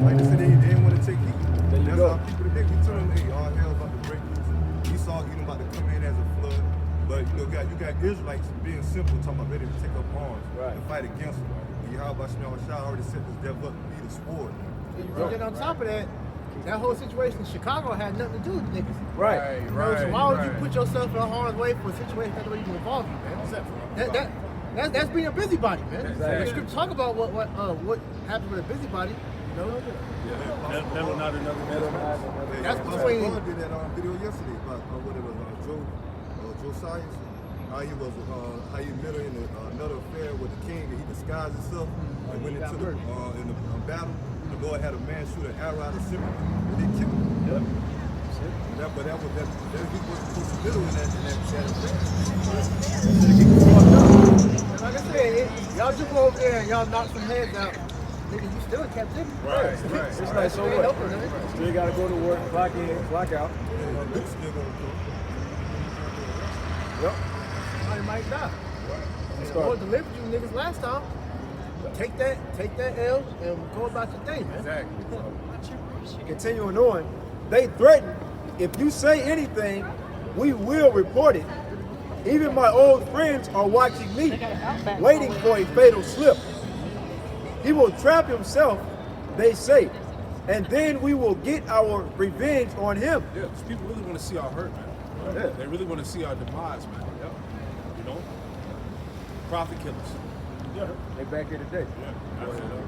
Like they said, they didn't want to take heat. There you That's go. how people today, we told them, hey, all hell about to break loose. Esau getting about to come in as a flood. But you got Israelites being simple, talking about ready to take up arms and fight against them. And Yahweh Shema Shai already set this devil up to be the sword. And then on top of that, that whole situation in Chicago had nothing to do with niggas. Right. You know, so why would you put yourself in harm's way for a situation that doesn't even involve you, man? That's being a busybody, man. Exactly. The script talk about what happens with a busybody. You know? Never not another That's Pastor between. Paul did that video yesterday about what it was, Josiah. How he was, how he met her in another affair with the king, and he disguised himself and went into the in the battle. The Lord had a man shoot an arrow out of sympathy, and they killed him. Yep. But that he wasn't supposed to middle in that affair. And like I said, y'all just go over there and y'all knock some heads out. Nigga, you still in captivity. Right. It's like, so what? Still got to go to work, clock in, clock out. Luke's still going to come. Yep. Somebody might die. The Lord delivered you niggas last time. take that L and go about your day, man. Exactly. Continuing on, they threaten, if you say anything, we will report it. Even my old friends are watching me, waiting for a fatal slip. He will trap himself, they say, and then we will get our revenge on him. Yeah, because people really want to see our hurt, man. Yeah. They really want to see our demise, man. Yeah. You know? Profit killers. Yeah. They back here today. Yeah, absolutely.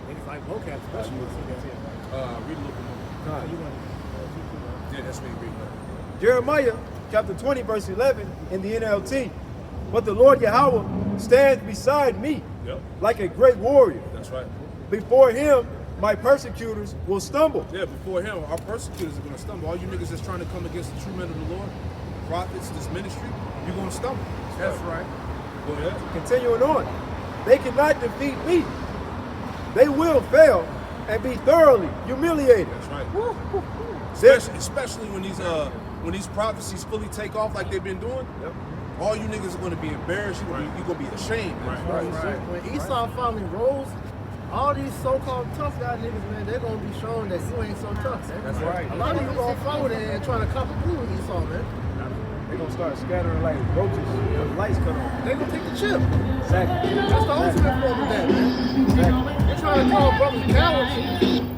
Niggas like vocab, especially when you see that. Read a little bit more. Yeah, that's me reading that. Jeremiah chapter 20, verse 11 in the NLT. But the Lord Yahweh stands beside me Yep. like a great warrior. That's right. Before him, my persecutors will stumble. Yeah, before him, our persecutors are going to stumble. All you niggas that's trying to come against the true men of the Lord, prophets, this ministry, you're going to stumble. That's right. Go ahead. Continuing on, they cannot defeat me. They will fail and be thoroughly humiliated. That's right. Especially when these prophecies fully take off like they've been doing. Yep. All you niggas are going to be embarrassed. You're going to be ashamed. Man. When Esau finally rose, all these so-called tough guy niggas, man, they're gonna be showing that you ain't so tough, man. That's right. A lot of you gonna follow that and trying to copy through Esau, man. They're going to start scattering like roaches when the lights cut on. They gonna take the chip. Exactly. That's the ultimate form of that, man. Exactly. They're trying to call brothers cowards.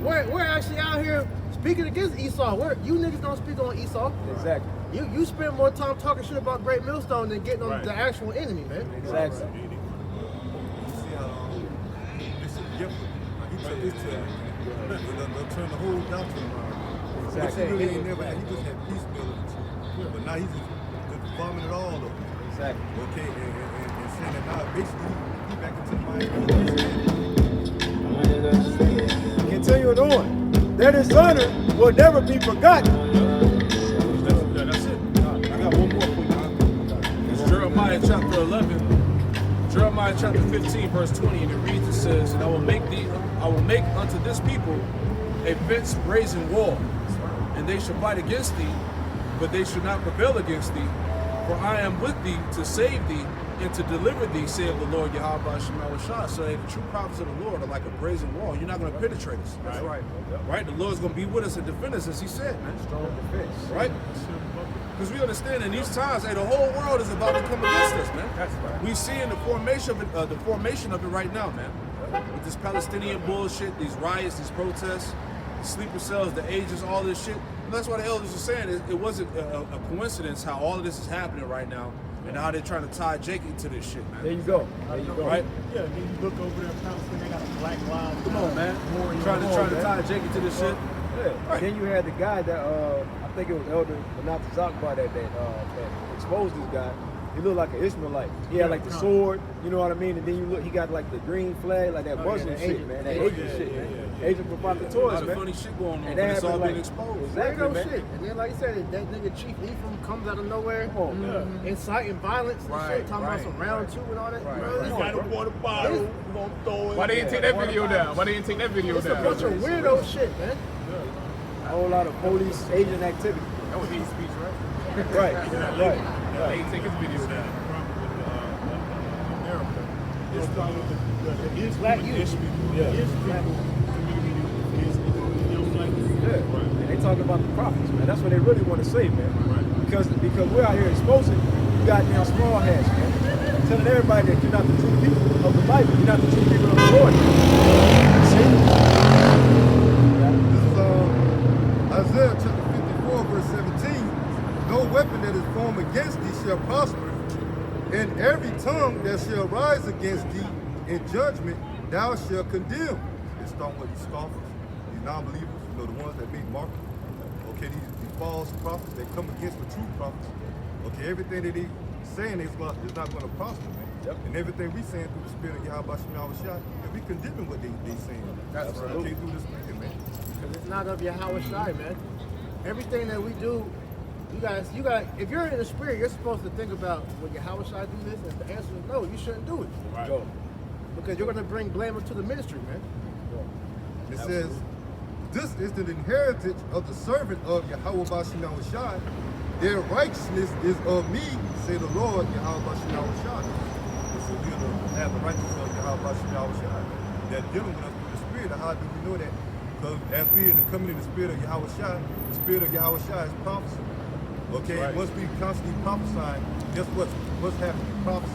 We're actually out here speaking against Esau. You niggas don't speak on Esau. Exactly. You spend more time talking shit about Great Millstone than getting on the actual enemy, man. Exactly. You see how this is different. He took this to they'll turn the whole doctrine around. Exactly. But he really ain't never had, he just had peace building. But now he's just farming it all up. Exactly. Okay, and saying that now basically he back into the mind. Continuing on, their dishonor will never be forgotten. That's it. I got one more for you. It's Jeremiah chapter 11, Jeremiah chapter 15, verse 20, and it reads, it says, and I will make unto this people a fenced brazen wall, and they shall fight against thee, but they shall not prevail against thee. For I am with thee to save thee and to deliver thee, saith the Lord Yahweh Shemawashah. So the true prophets of the Lord are like a brazen wall. You're not going to penetrate us. That's right. Right? The Lord's going to be with us and defend us, as he said, man. Strong defense. Right? Because we understand in these times, hey, the whole world is about to come against us, man. That's right. We see in the formation of it right now, man. With this Palestinian bullshit, these riots, these protests, the sleeper cells, the ages, all this shit. And that's why the elders are saying it wasn't a coincidence how all of this is happening right now and how they're trying to tie Jake into this shit, man. There you go. There you go. Right? Yeah, then you look over there in Palestine, they got a black line. Come on, man. Trying to tie Jake into this shit. Yeah. Right. Then you had the guy that I think it was Elder Benat Zakbar that exposed this guy. He looked like an Ishmaelite. He had like the sword, you know what I mean? And then you look, he got like the green flag, like that Muslim shit, man. That Asian shit, man. Asian A lot provocateurs, of man. funny shit going on, And but it's happened all being like- exposed. Exactly, Weirdo man. shit. And then, like you said, that nigga Chief Ephraim comes out of nowhere, Come on, man. inciting violence and shit, talking about some round two and all that. Bro, You got a water bottle, you gonna throw it. Why they didn't take that video down? Why they didn't take that video It's a down? bunch of weirdo shit, man. A whole lot of police Asian activity. That was hate speech, right? Right, right. They didn't take his video down. It's probably the Black youth. Yeah. And they talking about the prophets, man. That's what they really want to say, man. Because we're out here exposing you goddamn small hats, man. Telling everybody that you're not the true people of the Bible. You're not the true people of the Lord. See? This is Isaiah chapter 54, verse 17. No weapon that is formed against thee shall prosper, and every tongue that shall rise against thee in judgment thou shalt condemn. It's talking about these scoffers, these non-believers, the ones that make mark. Okay, these false prophets that come against the true prophets. Okay, everything that they saying is not going to prosper, man. Yep. And everything we saying through the spirit of Yahweh Shemawashah, and we condemning what they saying. That's right. Okay, through the spirit, man. Because it's not of Yahweh Shai, man. Everything that we do, you guys, if you're in the spirit, you're supposed to think about, will Yahweh Shai do this? And if the answer is no, you shouldn't do it. Go. Because you're going to bring blame to the ministry, man. It says, this is the inheritance of the servant of Yahweh Shai. Their righteousness is of me, say the Lord, Yahweh Shai. So we're going to have the righteousness of Yahweh Shai, that dealing with us through the Spirit. How do we know that? Because as we are coming in the Spirit of Yahweh Shai, the Spirit of Yahweh Shai is prophecy. Okay, once we constantly prophesying, guess what's happening? Prophecy.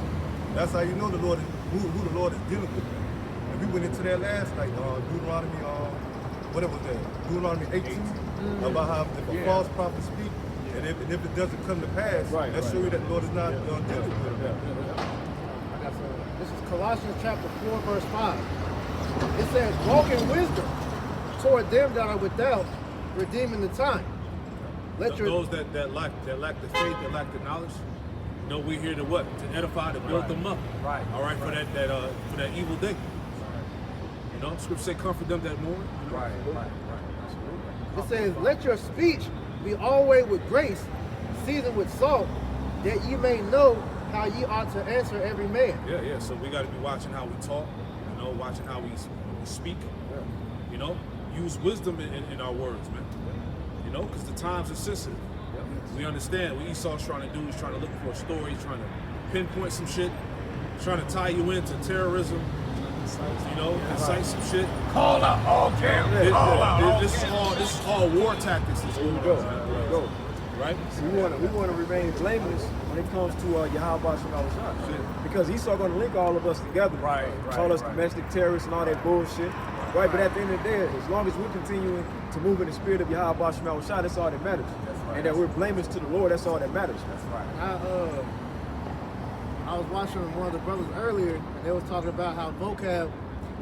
That's how you know the Lord is who the Lord is dealing with. And we went into that last night, Deuteronomy, what was that? Deuteronomy 18, about how if a false prophet speak, and if it doesn't come to pass, that shows you that the Lord is not dealing with it. This is Colossians chapter 4, verse 5. It says, walk in wisdom toward them that are without, redeeming the time. Those that lack the faith, that lack the knowledge, you know, we're here to what? To edify, to build them up. Right. All right, for that evil day. You know, Scripture say comfort them that mourn. Right. It says, let your speech be always with grace, seasoned with salt, that ye may know how ye ought to answer every man. Yeah. So we got to be watching how we talk, you know, watching how we speak. You know, use wisdom in our words, man. You know, because the times are sensitive. We understand what Esau's trying to do. He's trying to look for a story. He's trying to pinpoint some shit. Trying to tie you into terrorism. You know, incite some shit. Call out all camp. This is all war tactics. Here we go. Right? We want to remain blameless when it comes to Yahweh Shai, because Esau going to link all of us together. Call us domestic terrorists and all that bullshit. Right, but at the end of the day, as long as we're continuing to move in the spirit of Yahweh Shai, that's all that matters. And that we're blameless to the Lord, that's all that matters. That's right. I was watching one of the brothers earlier, and they was talking about how vocab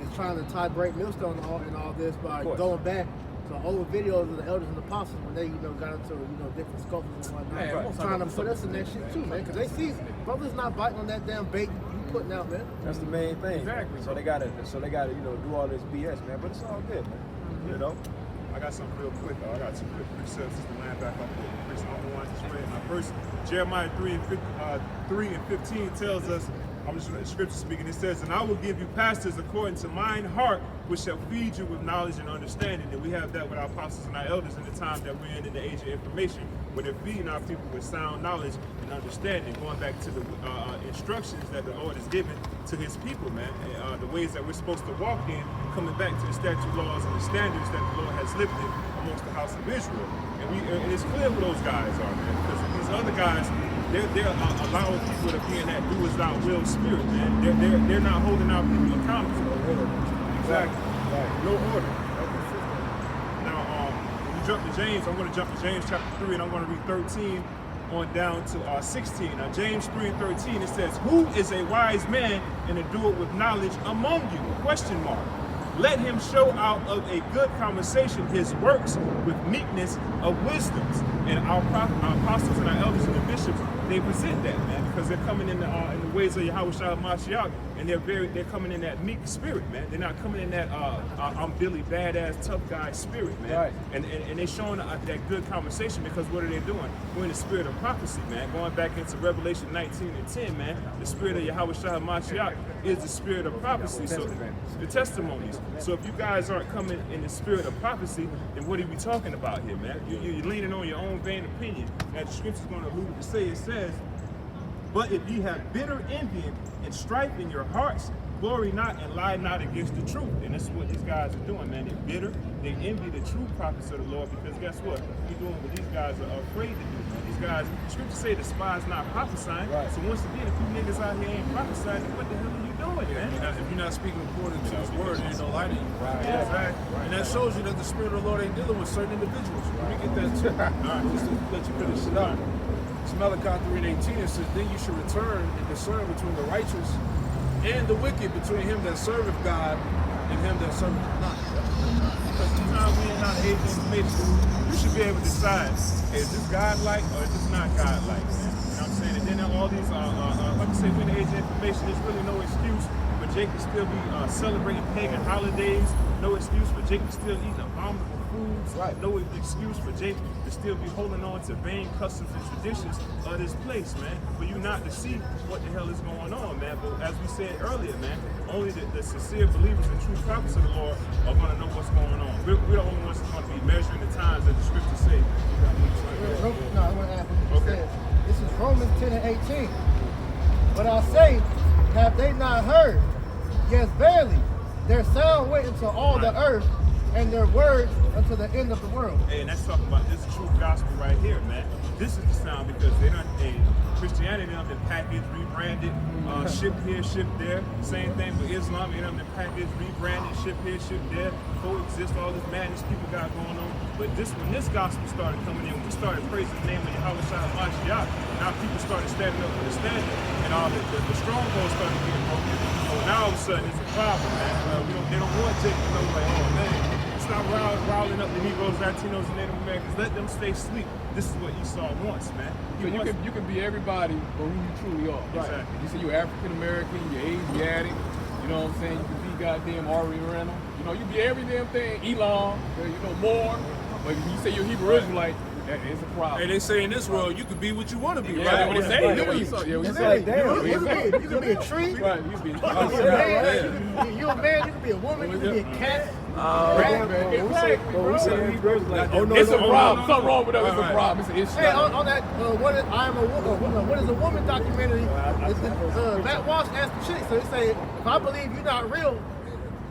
is trying to tie Great Millstone and all this by going back to old videos of the elders and apostles when they, got into, different sculptures and whatnot. Trying to put us in that shit too, man, because they see brothers not biting on that damn bait you putting out, man. That's the main thing. Exactly. So they gotta, do all this BS, man. But it's all good, man. You know. I got something real quick. I got two quick precepts just to land back up with Chris. I'm the one just read. Now, first, Jeremiah 3 and 15 tells us, I'm just reading scripture speaking, it says, and I will give you pastors according to mine heart, which shall feed you with knowledge and understanding. And we have that with our apostles and our elders in the time that we're in the age of information, where they're feeding our people with sound knowledge and understanding, going back to the instructions that the Lord has given to his people, man. The ways that we're supposed to walk in, coming back to the statute laws and the standards that the Lord has lifted amongst the house of Israel. And it's clear who those guys are, man, because these other guys, they're allowing people to be in that do as thou will spirit, man. They're not holding our people accountable. Exactly. Right. No order. Now, when you jump to James, I'm going to jump to James chapter 3, and I'm going to read 13 on down to 16. Now, James 3 and 13, it says, who is a wise man and a doer with knowledge among you? Question mark. Let him show out of a good conversation his works with meekness of wisdoms. And our apostles and our elders and the bishops, they present that, man, because they're coming in the ways of Yahweh Shai Mashiach, and they're coming in that meek spirit, man. They're not coming in that I'm Billy badass tough guy spirit, man. Right. And they're showing that good conversation, because what are they doing? We're in the spirit of prophecy, man. Going back into Revelation 19 and 10, man. The spirit of Yahweh Shai Mashiach is the spirit of prophecy. So the testimonies. So if you guys aren't coming in the spirit of prophecy, then what are we talking about here, man? You're leaning on your own vain opinion. And the scripture's going to allude to say, it says, but if ye have bitter envy and strife in your hearts, glory not and lie not against the truth. And this is what these guys are doing, man. They're bitter. They envy the true prophets of the Lord, because guess what? You're doing what these guys are afraid to do, man. These guys, scripture say despise not prophesying. Right. So once again, if you niggas out here ain't prophesying, what the hell are you doing, man? If you're not speaking according to his word, there ain't no light in you. Right. Yeah, exactly. And that shows you that the spirit of the Lord ain't dealing with certain individuals. Let me get that too. All right, just to let you finish it up. It's Malachi 3 and 18. It says, then you should return and discern between the righteous and the wicked, between him that serveth God and him that serveth not. Because sometimes we ain't not age of information, you should be able to decide, is this God-like or is this not God-like, man? You know what I'm saying? And then all these, like I say, we're in the age of information, there's really no excuse for Jake to still be celebrating pagan holidays, no excuse for Jake to still eat abominable foods, no excuse for Jake to still be holding on to vain customs and traditions of this place, man. For you not to see what the hell is going on, man. But as we said earlier, man, only the sincere believers and true prophets of the Lord are going to know what's going on. We're the only ones that's going to be measuring the times that the scriptures say. No, I want to add what you said. This is Romans 10 and 18. But I say, have they not heard? Yes, verily, their sound went into all the earth, and their words unto the end of the world. Hey, and that's talking about this true gospel right here, man. This is the sound because they done Christianity done been packaged, rebranded, shipped here, shipped there. Same thing with Islam, it done been packaged, rebranded, shipped here, shipped there. Coexist, all this madness people got going on. But when this gospel started coming in, we started praising the name of Yahweh Shai Mashiach. Now people started standing up for the standard, and all the strongholds started getting broken. So now all of a sudden it's a problem, man. They don't want Jake to know, like, oh man, stop riling up the Negroes, Latinos, and Native Americans. Let them stay asleep. This is what Esau wants, man. So you can be everybody for who you truly are. Exactly. You say you're African American, you're Asiatic, you know what I'm saying? You can be goddamn Oriental. You know, you be every damn thing, Elam, more. But if you say you're Hebrew Israelite, it's a problem. Hey, they say in this world you can be what you want to be, Yeah, right? what they say. That's what you saw. Yeah, what you say. You can be a tree. Right, you can be. You're a man. You can be a woman. You can be a cat. It's a problem. Something wrong with us. It's a problem. It's an issue. Hey, on that, I am a woman. What is a woman documentary? Matt Walsh asked the chick. So he say, if I believe you're not real,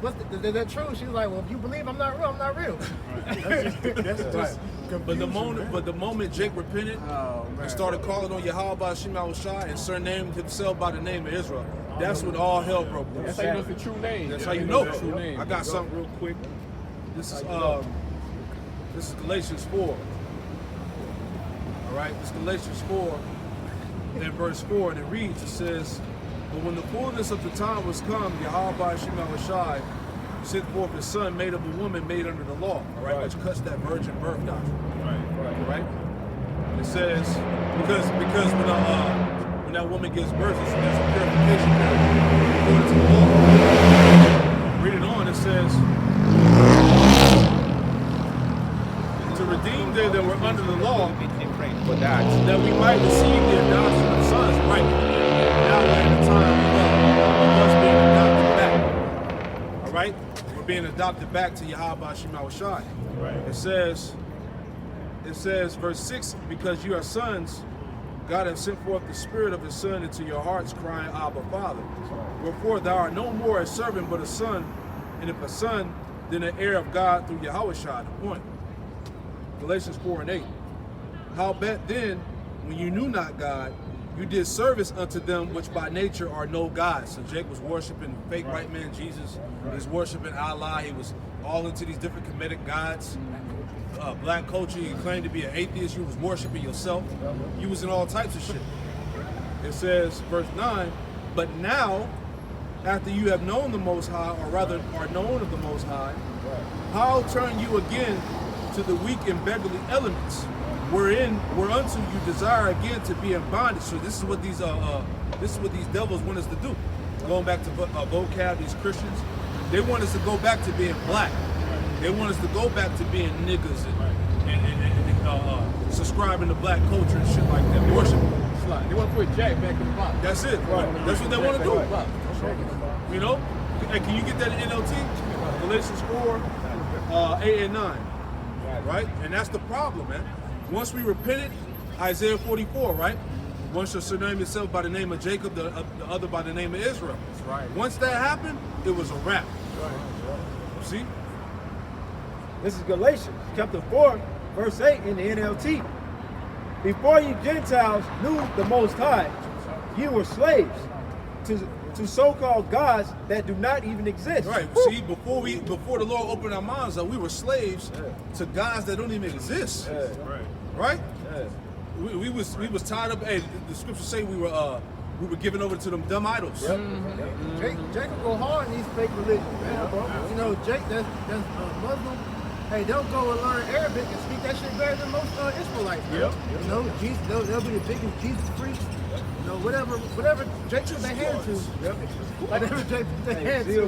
is that true? She's like, well, if you believe I'm not real, I'm not real. That's just But the moment Jake repented and started calling on Yahweh Shema Shai and surnamed himself by the name of Israel, that's when all hell broke loose. That's how you know it's the true name. That's how you know the true name. I got something real quick. This is Galatians 4. All right, this is Galatians 4, and verse 4, and it reads, it says, but when the fullness of the time was come, Yahweh Shema Shai sent forth his son, made of a woman made under the law, all right, which cuts that virgin birth doctrine. Right. It says because when that woman gives birth, there's a purification period according to the law. Read it on. It says to redeem them that were under the law, that we might receive the adoption of sons. Right. Now we're in the time of us being adopted back. All right. We're being adopted back to Yahweh Shema Shai. Right. It says, verse 6, because you are sons, God hath sent forth the Spirit of his Son into your hearts, crying, Abba, Father. Wherefore thou art no more a servant, but a son, and if a son, then an heir of God through Yahweh Shai. The point. Galatians 4 and 8. Howbeit then, when you knew not God, you did service unto them which by nature are no gods. So Jake was worshiping fake white man Jesus. He was worshiping Allah. He was all into these different Kemetic gods. Black culture, you claimed to be an atheist. You was worshiping yourself. You was in all types of shit. It says, verse 9, but now, after you have known the Most High, or rather are known of the Most High, how turn you again to the weak and beggarly elements, whereunto you desire again to be in bondage? So this is what these devils want us to do. Going back to vocab, these Christians, they want us to go back to being black. They want us to go back to being niggas and subscribing to black culture and shit like that. Worship. They want to put Jack back in the box. That's it. That's what they want to do. You know? Hey, can you get that in NLT? Galatians 4, 8 and 9. Right? And that's the problem, man. Once we repented, Isaiah 44, right? One shall surname himself by the name of Jacob, the other by the name of Israel. Right. Once that happened, it was a wrap. Right. See? This is Galatians chapter 4, verse 8 in the NLT. Before you Gentiles knew the Most High, you were slaves to so-called gods that do not even exist. Right. See, before the Lord opened our minds up, we were slaves to gods that don't even exist. Right? We was tied up. Hey, the scriptures say we were given over to them dumb idols. Jake will go hard in these fake religions, man, bro. You know, Jake, that's Muslim. Hey, they'll go and learn Arabic and speak that shit better than most Israelites. You know, Jesus, they'll be the biggest Jesus freaks. You know, whatever Jake put their hand to. Whatever Jake put their hand to.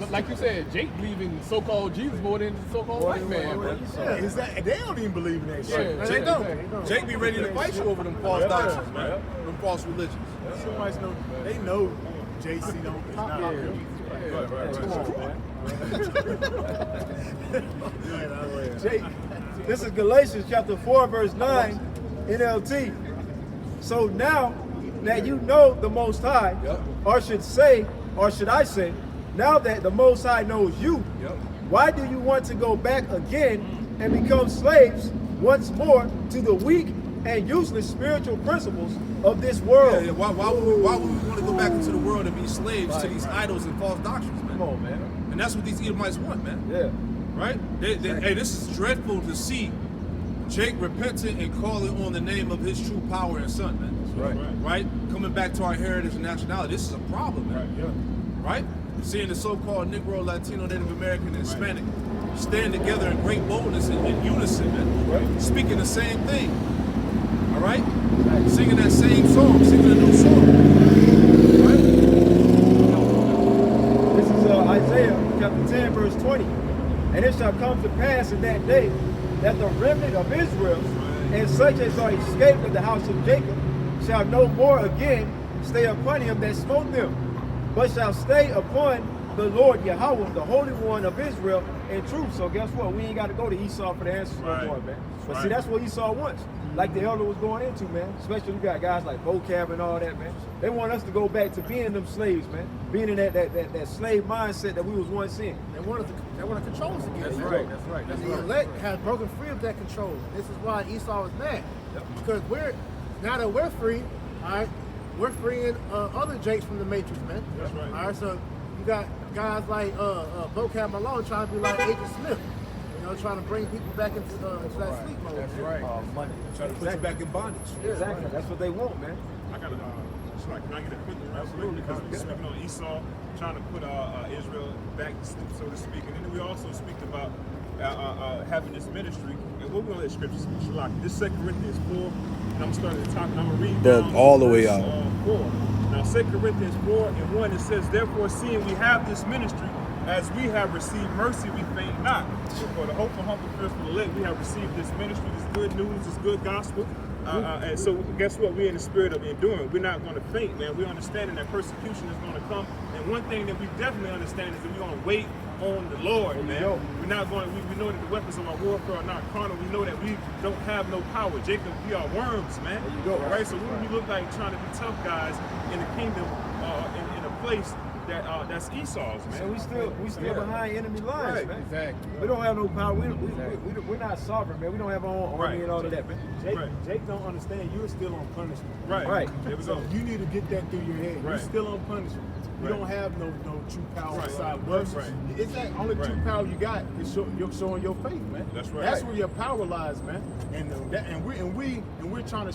Like you said, Jake believe in so-called Jesus more than the so-called white man. They don't even believe in that shit. Jake don't. Jake be ready to fight you over them false doctrines, man. Them false religions. Somebody know. They know JC don't. It's not real. Jake, this is Galatians chapter 4, verse 9, NLT. So now that you know the Most High, or should say, or should I say, now that the Most High knows you, why do you want to go back again and become slaves once more to the weak and useless spiritual principles of this world? Yeah, why would we want to go back into the world and be slaves to these idols and false doctrines, man? Come on, man. And that's what these Edomites want, man. Yeah. Right? Hey, this is dreadful to see Jake repenting and calling on the name of his true power and son, man. Right? Coming back to our heritage and nationality. This is a problem, man. Right? Seeing the so-called Negro, Latino, Native American, and Hispanic stand together in great boldness and in unison, man. Speaking the same thing. All right? Singing that same song, singing a new song. Right? This is Isaiah chapter 10, verse 20. And it shall come to pass in that day that the remnant of Israel and such as are escaped of the house of Jacob shall no more again stay upon him that smote them, but shall stay upon the Lord Yahweh, the Holy One of Israel, in truth. So guess what? We ain't got to go to Esau for the answers no more, man. But see, that's what Esau wants. Like the elder was going into, man. Especially you got guys like vocab and all that, man. They want us to go back to being them slaves, man. Being in that slave mindset that we was once in. They want to control us again. That's right. That's right. And the elect has broken free of that control. This is why Esau is mad. Because now that we're free, all right, we're freeing other Jakes from the matrix, man. That's right. All right, so you got guys like Vocab Malone trying to be like Agent Smith. You know, trying to bring people back into that sleep mode. That's right. Money. Trying to put you back in bondage. Yeah, exactly. That's what they want, man. I got can I get a quick one real quick? Because we're speaking on Esau, trying to put Israel back to sleep, so to speak. And then we also speak about having this ministry. And we're going to let scripture speak. Shalak. This 2 Corinthians 4, and I'm starting to talk, and I'm going to read down all the way verse, out. 4. Now, 2 Corinthians 4 and 1, it says, therefore, seeing we have this ministry, as we have received mercy, we faint not. For the hope and humble fears for the elect, we have received this ministry, this good news, this good gospel. And so guess what? We're in the spirit of enduring. We're not going to faint, man. We're understanding that persecution is going to come. And one thing that we definitely understand is that we're going to wait on the Lord, man. We're not going. We know that the weapons of our warfare are not carnal. We know that we don't have no power. Jacob, we are worms, man. There you go. Right? So what do we look like trying to be tough guys in the kingdom, in a place that's Esau's, man? And we still behind enemy lines, man. Exactly. We don't have no power. We're not sovereign, man. We don't have our own army and all of that, man. Jake don't understand you're still on punishment. Right. There we So go. you need to get that through your head. You're Right. still on punishment. You don't have no true power inside. But Right. it's that only true power you got is you're showing your faith, man. That's right. That's where your power lies, man. And we're trying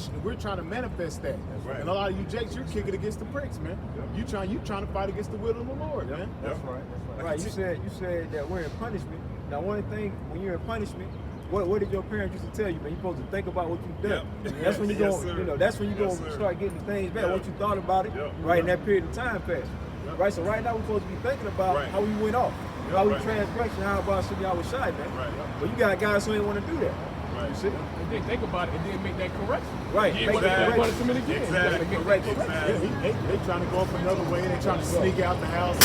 to manifest that. That's right. And a lot of you Jakes, you're kicking against the pricks, man. You trying to fight against the will of the Lord, man. That's right. Right. You said that we're in punishment. Now, one thing when you're in punishment, what did your parents used to tell you, man? You're supposed to think about what you've done. That's when you Yes, go, sir. that's when you Yes, go sir. start getting things back. Yeah. What you thought about it, Yeah. right? In that period of time passed. Right. So right now we're supposed to be thinking about Right. how we went off, Yeah, how we right. transgressed, and how about Shimmy was shy, man. Right. But you got guys who ain't want to do that. Right. You see? And then think about it, and then make that correction. Right. You Make want that to correction. commit again. Exactly. You gotta get Exactly. They trying to go up another way. They trying to sneak out the house.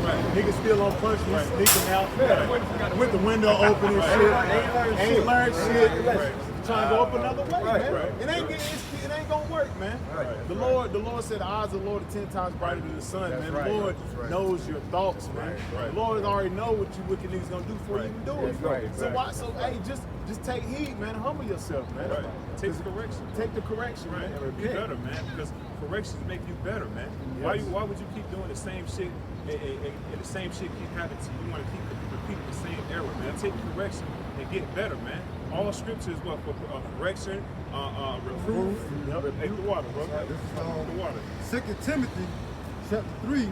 Right. Niggas still on punishment, Right. sneaking out Right. with the window open and shit. Ain't learned shit. Right. Trying to go up another way, Right. man. Right. It ain't gonna work, man. Right. The Lord said the eyes of the Lord are 10 times brighter than the sun, man. right. The Lord That's right. knows your thoughts, man. Right. The Lord already know what you wicked niggas gonna do before you even do it. That's right. So why? So hey, just take heed, man. Humble yourself, man. Right. Take the correction. Take the correction, Right. man. Be better, man. Because corrections make you better, man. Why would you keep doing the same shit and the same shit keep happening to you? You want to keep repeating the same error, man. Take correction and get better, man. All scripture is what for correction, reproof. Hey, the water, bro. This is The water. 2 Timothy chapter 3,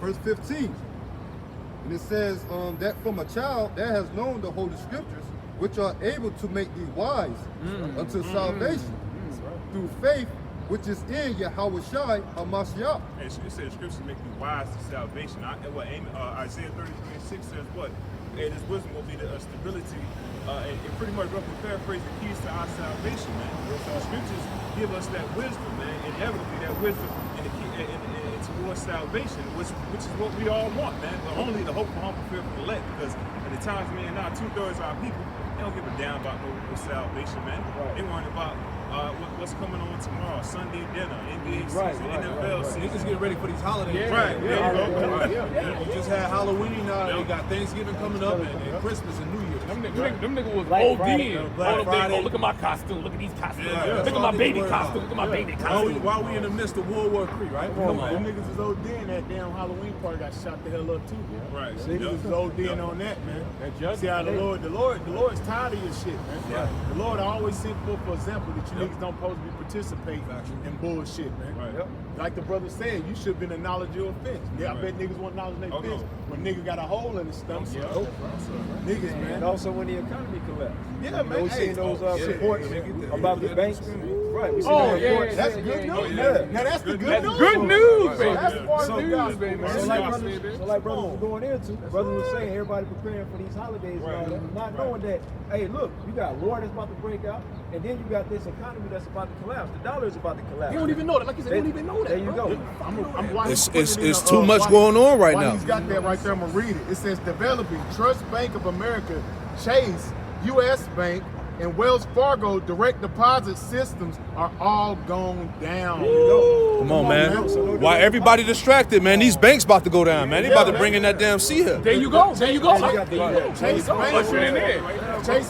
verse 15. And it says that from a child that has known the Holy Scriptures, which are able to make thee wise unto salvation through faith which is in Yahweh Shai HaMashiach. And it says scripture make you wise to salvation. Isaiah 33:6 says what? And his wisdom will be the stability, and pretty much roughly paraphrase the keys to our salvation, man. So the scriptures give us that wisdom, man, inevitably that wisdom and the key and towards salvation, which is what we all want, man. But only the hope for humble fear for the elect, because at the times we in now, 2/3 of our people They don't give a damn about no salvation, man. They worrying about what's coming on tomorrow, Sunday dinner, NBA season, NFL season. Niggas getting ready for these holidays. You just had Halloween, they got Thanksgiving coming up, and Christmas and New Year. Them niggas was ODing. Friday. Look at my costume. Look at these costumes. Look at my baby costume. Look at my baby costume. While we in the midst of World War III, right? Come on. Them niggas is ODing that damn Halloween party got shot the hell up too. Right. Niggas is ODing on that, man. See how the Lord's tired of your shit, man. The Lord always sent for example that you niggas don't supposed to be participating in bullshit, man. Like the brother said, you should have been acknowledge your offense. I bet niggas want to acknowledge their offense when nigga got a hole in his stomach. Niggas, man. And also when the economy collapsed. Yeah, man. We seen those reports about the banks. Right. We seen Oh, those reports. that's good news. Now that's the good news. Good news, baby. That's part of the gospel, baby. man. So like brothers was going into, brother was saying everybody preparing for these holidays and all that, not knowing that, hey, look, you got war that's about to break out, and then you got this economy that's about to collapse. The dollar is about to collapse. They don't even know that. Like you said, they don't even know that. There you go. It's too much going on right now. He's got that right there. I'm gonna read it. It says developing Trust Bank of America, Chase, U.S. Bank, and Wells Fargo direct deposit systems are all gone down. Come on, man. Why everybody distracted, man? These banks about to go down, man. They about to bring in that damn sea here. There you go. There you go. Chase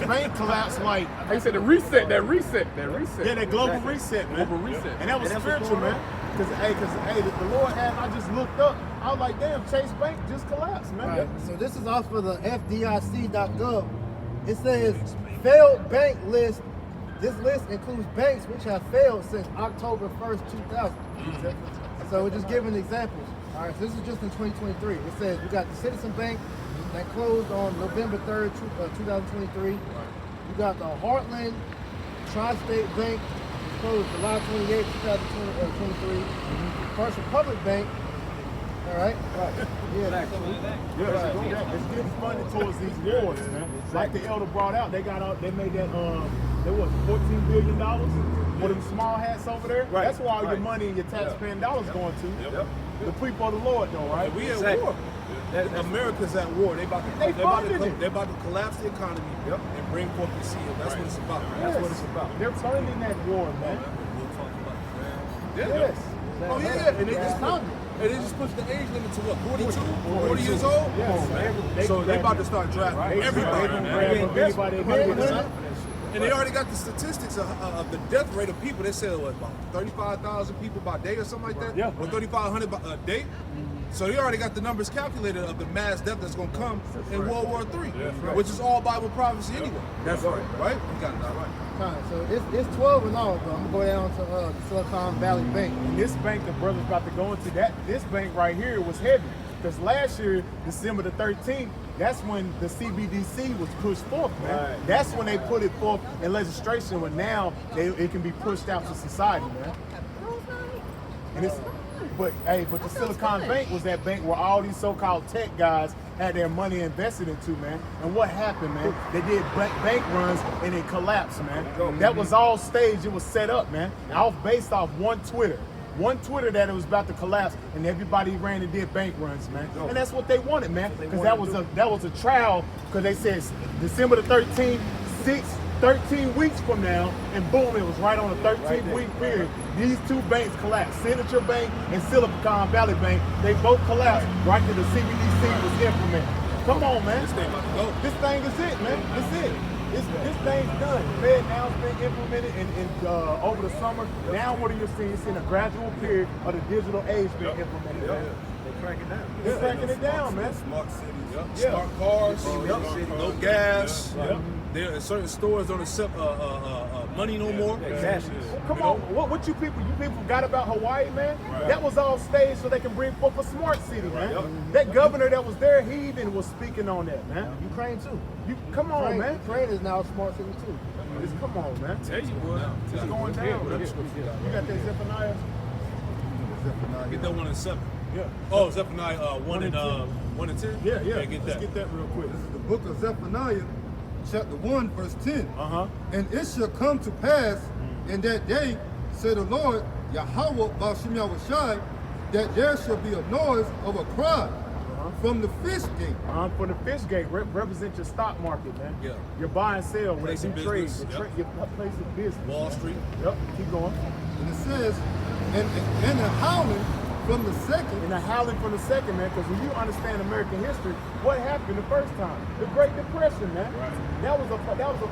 Bank collapsed like. They said the reset. That reset. Yeah, that global reset, man. Global reset. And that was spiritual, man. Because the Lord had, I just looked up. I was like, damn, Chase Bank just collapsed, man. Right. So this is off of the FDIC.gov. It says failed bank list. This list includes banks which have failed since October 1st, 2000. So we're just giving examples. All right, so this is just in 2023. It says we got the Citizen Bank that closed on November 3rd, 2023. You got the Heartland Tri-State Bank closed July 28th, 2023. First Republic Bank. All right. Yeah, it's getting funded towards these wars, man. Like the elder brought out, they made that there was $14 billion for them small hats over there. Right. That's where all your money and your taxpaying dollars going to. The people of the Lord, though, right? We at war. America's at war. They about to collapse the economy and bring forth the seal. That's what it's about. That's what it's about. They're funding that war, man. We'll talk about that. Yes. Oh yeah, and they just pushed the age limit to what, 42, 40 years old? Yes. So they about to start drafting everybody, man. And they already got the statistics of the death rate of people. They said what, about 35,000 people by day or something like that? Yeah. Or 3,500 a day? So they already got the numbers calculated of the mass death that's going to come in World War III, which is all Bible prophecy anyway. That's right. Right? You got it right. So it's 12 and all, though. I'm gonna go down to the Silicon Valley Bank. And this bank the brother's about to go into, this bank right here was heavy. Because last year, December the 13th, that's when the CBDC was pushed forth, man. Right. That's when they put it forth in legislation, when now it can be pushed out to society, man. And but the Silicon Bank was that bank where all these so-called tech guys had their money invested into, man. And what happened, man? They did bank runs and it collapsed, man. That was all staged. It was set up, man. Based off one Twitter that it was about to collapse, and everybody ran and did bank runs, man. And that's what they wanted, man. Because that was a trial. Because they said December the 13th, 13 weeks from now, and boom, it was right on a 13-week period. These two banks collapsed. Signature Bank and Silicon Valley Bank, they both collapsed right after the CBDC was implemented. Come on, man. This thing is it, man. It's it. This thing's done. Fed now's been implemented over the summer. Now what are you seeing? You're seeing a gradual period of the digital age being implemented. They're cracking down. They're cracking it down, man. Smart cities. Smart cars, no gas. There are certain stores don't accept money no more. Exactly. Come on, what you people forgot about Hawaii, man? Right. That was all staged so they can bring forth a smart city, man. That governor that was there, he even was speaking on that, man. Ukraine too. Come on, man. Ukraine is now a smart city too. Come on, man. Tell you what, it's going down. You got that Zephaniah? Get that 1 and 7. Yeah. Oh, Zephaniah 1 and 10. Yeah. Get that. Let's get that real quick. This is the book of Zephaniah, chapter 1, verse 10. And it shall come to pass in that day, said the Lord, Yahweh Ba'Shem Yahushai, that there shall be a noise of a cry from the fish gate. For the fish gate, represent your stock market, man. Yeah. Your buy and sell, where Place you of trade, business, your place of business. Wall Street. Yep, keep going. And it says, and the howling from the second. And the howling from the second, man, because when you understand American history, what happened the first time? The Great Depression, man. Right. That was a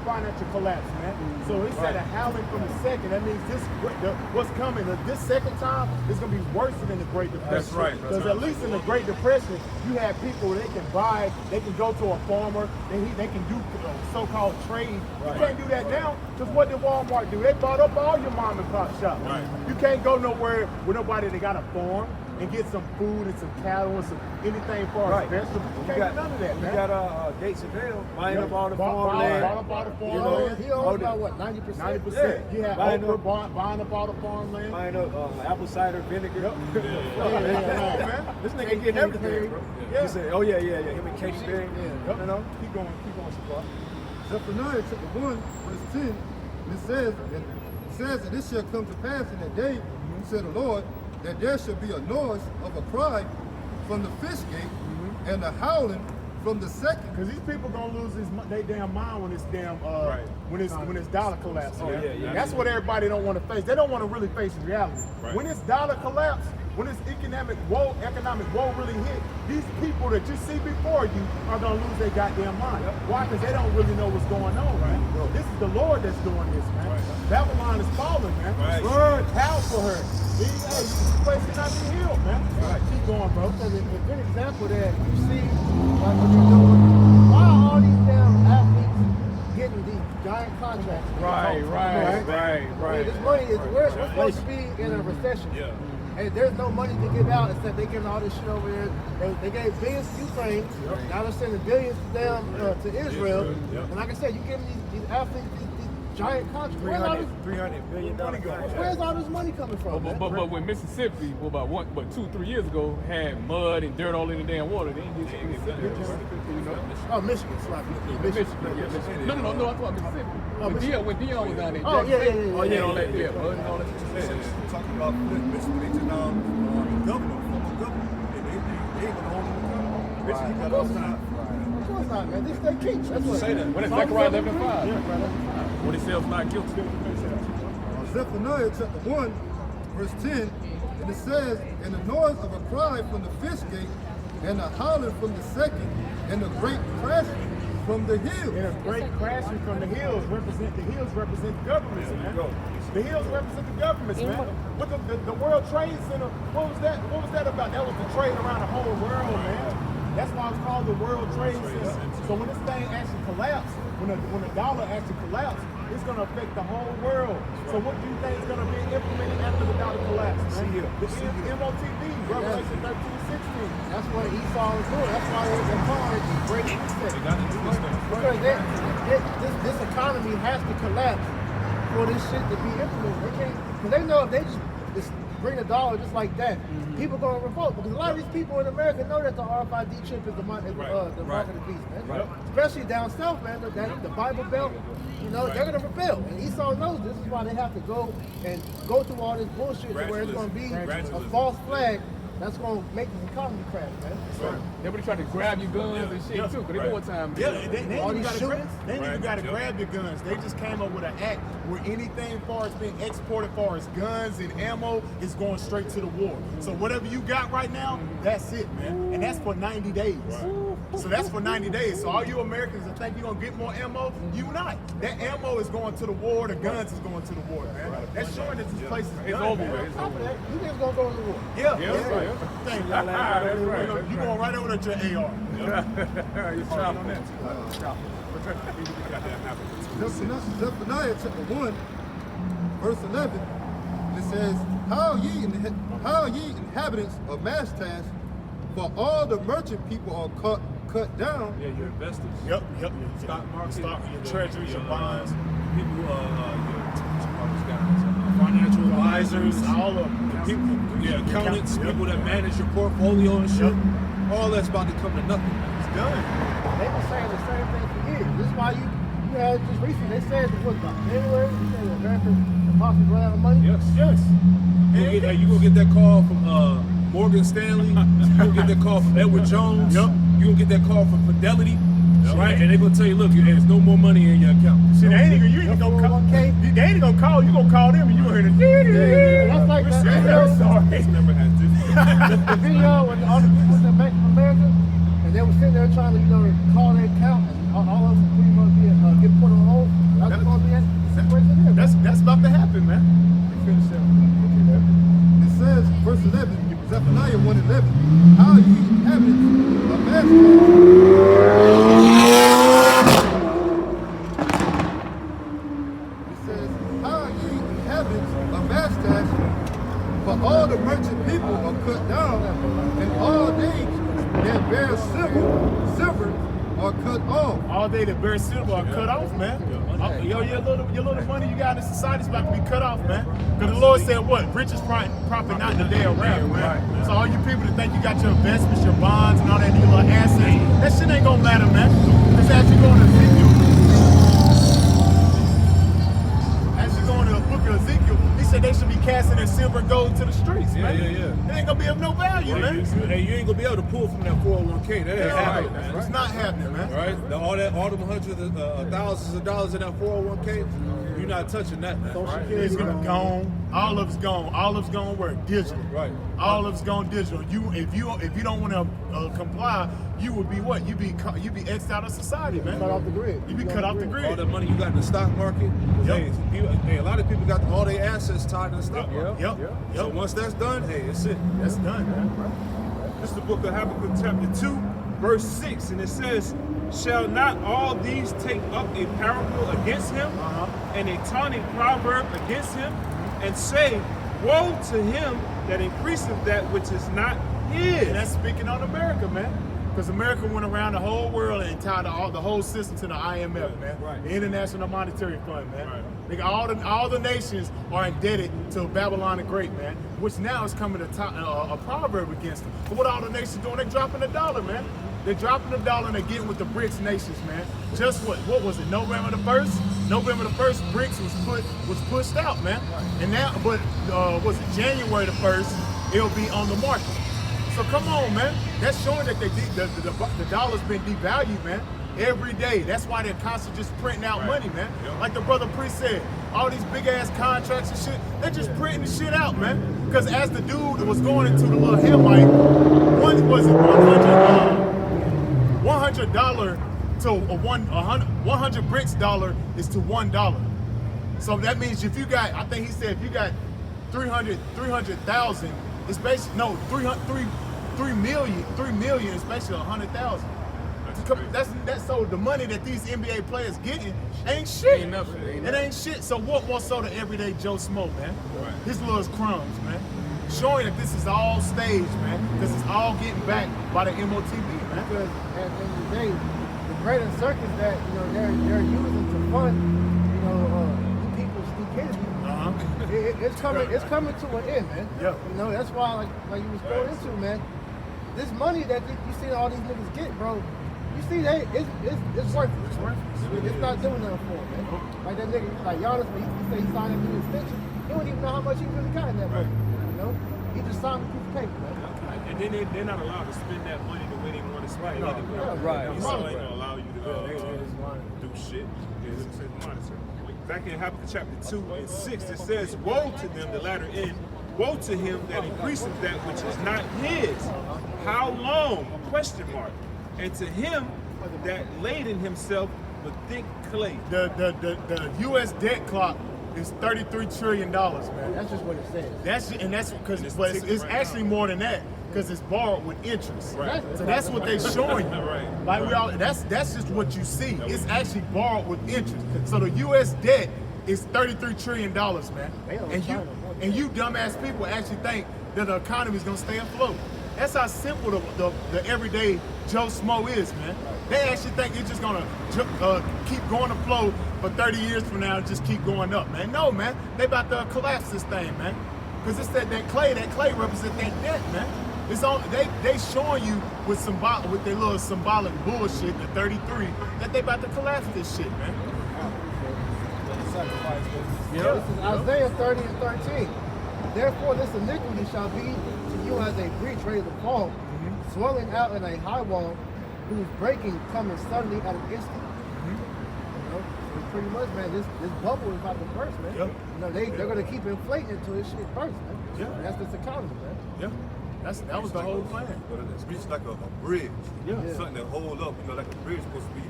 financial collapse, man. So he said a howling from the second. That means what's coming. This second time is going to be worse than the Great Depression. That's right. Because at least in the Great Depression, you had people they can buy, they can go to a farmer, they can do so-called trade. You can't do that now. Because what did Walmart do? They bought up all your mom and pop shops. Right. You can't go nowhere with nobody that got a farm and get some food and some cattle and some anything for us vegetables. You can't do none of that, man. You got Gates of Hell buying up all the Bought farmland. up all the farmland. He owns about what, 90%? 90%. You have Buying Oprah buying up all the farmland. Buying up apple cider vinegar. Man. This nigga getting everything, bro. Yeah. He said, oh yeah. Him and Katy Perry. You know, keep going, Supply. Zephaniah chapter 1, verse 10, and it says that this shall come to pass in that day, said the Lord, that there shall be a noise of a cry from the fish gate and a howling from the second. Because these people gonna lose their damn mind when it's when it's dollar collapse. That's what everybody don't want to face. They don't want to really face reality. Right. When it's dollar collapse, when this economic woe really hit, these people that you see before you are gonna lose their goddamn mind. Why? Because they don't really know what's going on, right? This is the Lord that's doing this, man. Babylon is falling, man. Right. Lord, how for her. Hey, this place cannot be healed, man. Keep going, bro. Because a good example that you see, like what they're doing, why are all these damn athletes getting these giant contracts? Right. I mean, this money is, we're supposed to be in a recession. Yeah. And there's no money to give out except they giving all this shit over there. They gave billions to Ukraine. Now they're sending billions to them to Israel. And like I said, you giving these athletes these giant contracts. $300 billion contract. Where's all this money coming from? But when Mississippi, about 2-3 years ago, had mud and dirt all in the damn water, they didn't get Oh, Michigan, Michigan. No, I'm talking about Mississippi. When Dion was down there. Oh, yeah. All that, mud and all that. Talking about Michigan, they just governor, former governor, and they ain't gonna hold him accountable. Michigan got all time. Of course not, man. This they keep. That's what. Say that. When it's Zechariah 11:5. Yeah, When it sells not guilty. Zephaniah chapter 1, verse 10, and it says, and the noise of a cry from the fish gate, and a howling from the second, and a great crashing from the hills. And a great crashing from the hills represent the governments, man. The hills represent the governments, man. With the World Trade Center, what was that? What was that about? That was the trade around the whole world, man. That's why it's called the World Trade Center. So when this thing actually collapsed, when the dollar actually collapsed, it's going to affect the whole world. So what do you think is going to be implemented after the dollar collapse, man? The MOTV, Revelation 13:16. That's what Esau is doing. That's why they're calling it the Great Reset. They got to do this thing. Because this economy has to collapse for this shit to be implemented. They can't, because they know if they just bring the dollar just like that, people gonna revolt. Because a lot of these people in America know that the RFID chip is the mark of the beast, man. Especially down south, man. The Bible Belt, you know, they're gonna rebel. And Esau knows this is why they have to go through all this bullshit to where it's gonna be a false flag that's gonna make the economy crash, man. They would try to grab your guns and shit too, because they know what time it is. Yeah, they ain't even got to grab your guns. They just came up with an act where anything far as being exported, far as guns and ammo, is going straight to the war. So whatever you got right now, that's it, man. And that's for 90 days. So that's for 90 days. So all you Americans that think you're gonna get more ammo, you not. That ammo is going to the war. The guns is going to the war, man. That's showing that this place is done, over man. with. It's over with. You niggas gonna go to the war. Yeah, that's right. Thank you. That's right. You going right over to your AR. You're chopping on that. Zephaniah chapter 1, verse 11, it says, How ye inhabitants of Mashtash, for all the merchant people are cut down. Yeah, your investors. Yep. Your stock market, your treasuries, your bonds, People, financial advisors, all of them. People, accountants, people that manage your portfolio and shit. All that's about to come to nothing. It's done. They've been saying the same thing for years. This is why you had just recently, they said it was about January, you said America could possibly run out of money. Yes. You gonna get that call from Morgan Stanley. You gonna get that call from Edward Jones. Yep. You gonna get that call from Fidelity. Right? And they're gonna tell you, look, there's no more money in your account. Shit, they ain't even, you ain't gonna call. They ain't gonna call. You gonna call them and you gonna hear the. That's like that. This number has this. The video when all the people in Bank of America, and they were sitting there trying to, call their account, and all of them pretty much get put on hold. That's supposed to be the situation there. That's about to happen, man. Finish that. It says, verse 11, Zephaniah 1:11, how ye inhabitants of It says, how ye inhabitants of Ashtash, for all the merchant people are cut down, and all they that bear silver are cut off. All day that bear silver are cut off, man. Your little money you got in society is about to be cut off, man. Because the Lord said what? Riches profit not in the day of wrath, man. So all you people that think you got your investments, your bonds, and all that little assets, that shit ain't gonna matter, man. Because as you go into Ezekiel, the book of Ezekiel, he said they should be casting their silver and gold to the streets, man. It ain't gonna be of no value, man. Hey, you ain't gonna be able to pull from that 401k. That ain't happening, man. It's not happening, man. Right? All them hundreds of thousands of dollars in that 401k, you're not touching that, man. It's gone. All of it's gone. All of it's gonna work digital. Right. All of it's gone digital. If you don't want to comply, you would be what? You be X'd out of society, man. Cut off the grid. You be cut off the All grid. that money you got in the stock market. Hey, a lot of people got all their assets tied in the stock market. Yep. So once that's done, hey, it's it. That's done, man. This is the book of Habakkuk chapter 2, verse 6, and it says, shall not all these take up a parable against him, and a taunting proverb against him, and say, woe to him that increaseth that which is not his. And that's speaking on America, man. Because America went around the whole world and tied the whole system to the IMF, man. Right. The International Monetary Fund, man. Right. Nigga, all the nations are indebted to Babylon the Great, man. Which now is coming a proverb against them. But what all the nations doing? They dropping the dollar, man. They're dropping the dollar and they're getting with the BRICS nations, man. Just what was it? November the 1st, BRICS was pushed out, man. And now, but was it January the 1st? It'll be on the market. So come on, man. That's showing that the dollar's been devalued, man. Every day. That's why they're constantly just printing out money, man. Like the brother Priest said, all these big ass contracts and shit, they're just printing the shit out, man. Because as the dude was going into the little Hamite, $100 to 100 BRICS dollar is to $1. So that means if you got, I think he said if you got 300,000, it's basically, no, 3 million is basically 100,000. That's so the money that these NBA players getting ain't shit. Ain't nothing. It ain't shit. So what more so the everyday Joe Smo, man? Right. His little crumbs, man. Showing that this is all staged, man. Because it's all getting back by the MOTB, man. Because at the end of the day, the greater circus that they're using to fund people's stupidity. It's coming to an end, man. Yeah. That's why like you was going into, man. This money that you see all these niggas get, bro. You see that it's worthless. It's not doing nothing for him, man. Like that nigga, like Giannis, when he say he signed him to the extension, he don't even know how much he really got in that money. He just signed a piece of paper, man. And then they're not allowed to spend that money the way they want to spend it. Right. So they don't allow you to do shit. It's monetary. Back in Habakkuk chapter 2 and 6, it says, woe to them, the latter end, woe to him that increaseth that which is not his. How long? Question mark. And to him that laden himself with thick clay. The U.S. debt clock is $33 trillion, man. That's just what it says. That's because it's actually more than that because it's borrowed with interest. Right. So that's what they're showing you. Right. Like that's just what you see. It's actually borrowed with interest. So the U.S. debt is $33 trillion, man. And you dumbass people actually think that the economy is gonna stay afloat. That's how simple the everyday Joe Smo is, man. They actually think it's just gonna keep going afloat for 30 years from now and just keep going up, man. No, man. They about to collapse this thing, man. Because it's that clay represents that debt, man. It's on. They showing you with their little symbolic bullshit, the 33, that they about to collapse this shit, man. This is Isaiah 30 and 13. Therefore, this iniquity shall be to you as a breach ready to fall, swelling out in a high wall, whose breaking coming suddenly at an instant. You know, so pretty much, man, this bubble is about to burst, man. Yep. You know, they're gonna keep inflating until this shit bursts, man. Yeah. And that's this economy, man. Yeah. That was the whole plan. But it's reached like a bridge. Yeah. Something that hold up, like a bridge supposed to be,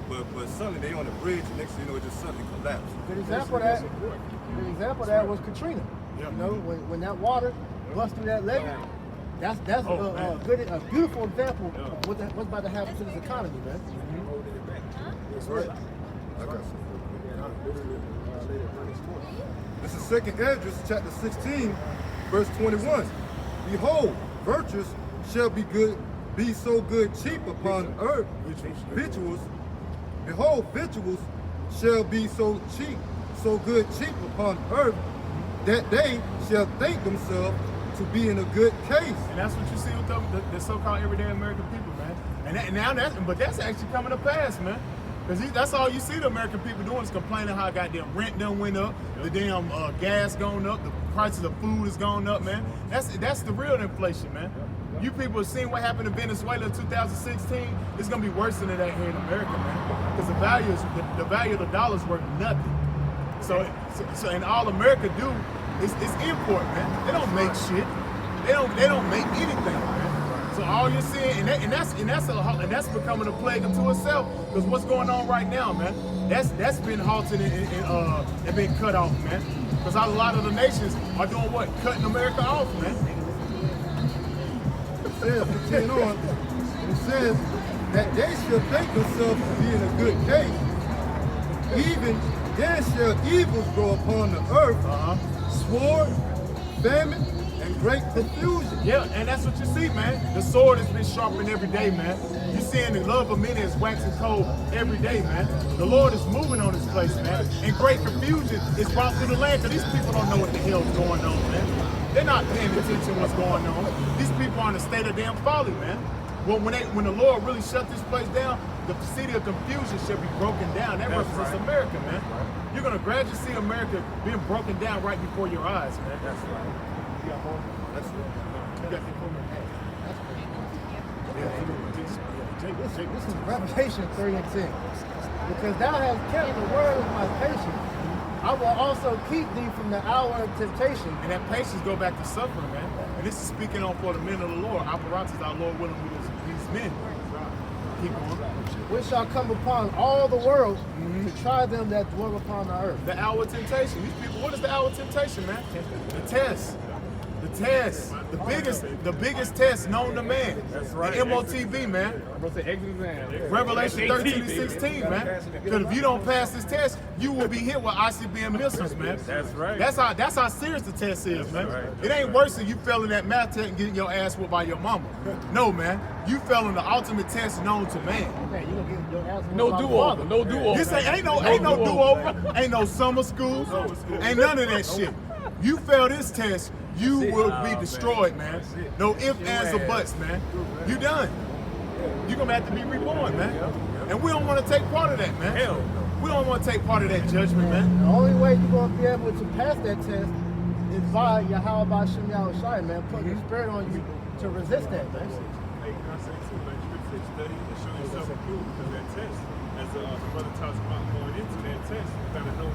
but suddenly they on the bridge, and next thing you know, it just suddenly collapsed. Good example of that was Katrina. Yeah. You know, when that water bust through that levee, that's a beautiful example of what's about to happen to this economy, man. That's right. I got This is 2nd Esdras, chapter 16, verse 21. Behold, virtues shall be so good cheap upon earth. Victuals. Behold, victuals shall be so good cheap upon earth, that they shall think themselves to be in a good case. And that's what you see with the so-called everyday American people, man. But that's actually coming to pass, man. Because that's all you see the American people doing is complaining how goddamn rent done went up, the damn gas going up, the prices of food is going up, man. That's the real inflation, man. You people have seen what happened in Venezuela in 2016. It's gonna be worse than that here in America, man. Because the value of the dollar is worth nothing. So and all America do is import, man. They don't make shit. They don't make anything, man. So all you're seeing, and that's becoming a plague unto itself. Because what's going on right now, man, that's been halted and been cut off, man. Because a lot of the nations are doing what? Cutting America off, man. It says, continuing on, it says that they shall think themselves to be in a good case. Even then shall evils grow upon the earth, sword, famine, and great confusion. Yeah, and that's what you see, man. The sword has been sharpened every day, man. You're seeing the love of many is waxing cold every day, man. The Lord is moving on this place, man. And great confusion is brought through the land because these people don't know what the hell's going on, man. They're not paying attention to what's going on. These people are in a state of damn folly, man. Well, when the Lord really shut this place down, the city of confusion should be broken down. That represents America, man. You're gonna gradually see America being broken down right before your eyes, man. That's right. You got more? That's right. You got the This is Revelation 3 and 10. Because thou hast kept the word of my patience, I will also keep thee from the hour of temptation. And that patience go back to suffering, man. And this is speaking on for the men of the Lord. Apparatus, our Lord willing, these men. Keep on. Which shall come upon all the world to try them that dwell upon the earth. The hour of temptation. These people, what is the hour of temptation, man? The test. The test. The biggest test known to man. That's right. The MOTB, man. Revelation 13 and 16, man. Because if you don't pass this test, you will be hit with ICBM missiles, man. That's right. That's how serious the test is, man. It ain't worse than you failing that math test and getting your ass whooped by your mama. No, man. You failing the ultimate test known to man. Man, you gonna get your ass whooped No by the do-over. Father. No do-over. This ain't no do-over. Ain't no summer school. Ain't none of that shit. You fail this test, you will be destroyed, man. No ifs, ands, or buts, man. You done. You're gonna have to be reborn, man. And we don't want to take part of that, man. Hell, we don't want to take part of that judgment, man. The only way you're gonna be able to pass that test is by Yahweh Shem Yahushai, man, putting the spirit on you to resist that, man. Hey, can I say too, man, scripture study and show yourself approved because that test, as the brother talks about going into that test, you gotta know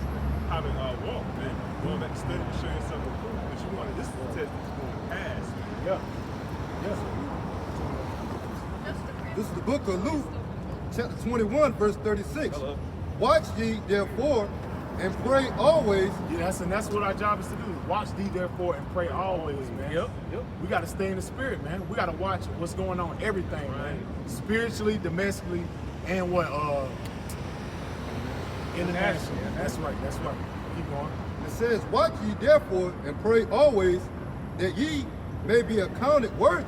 how to walk, man. Going back to study and show yourself approved. But you want this test that you're going to pass, man. Yeah. This is the book of Luke, chapter 21, verse 36. Watch ye therefore and pray always. Yeah, that's what our job is to do. Watch thee therefore and pray always, man. Yep. We got to stay in the spirit, man. We got to watch what's going on, everything, man. Spiritually, domestically, and internationally. That's right. Keep going. It says, watch ye therefore and pray always, that ye may be accounted worthy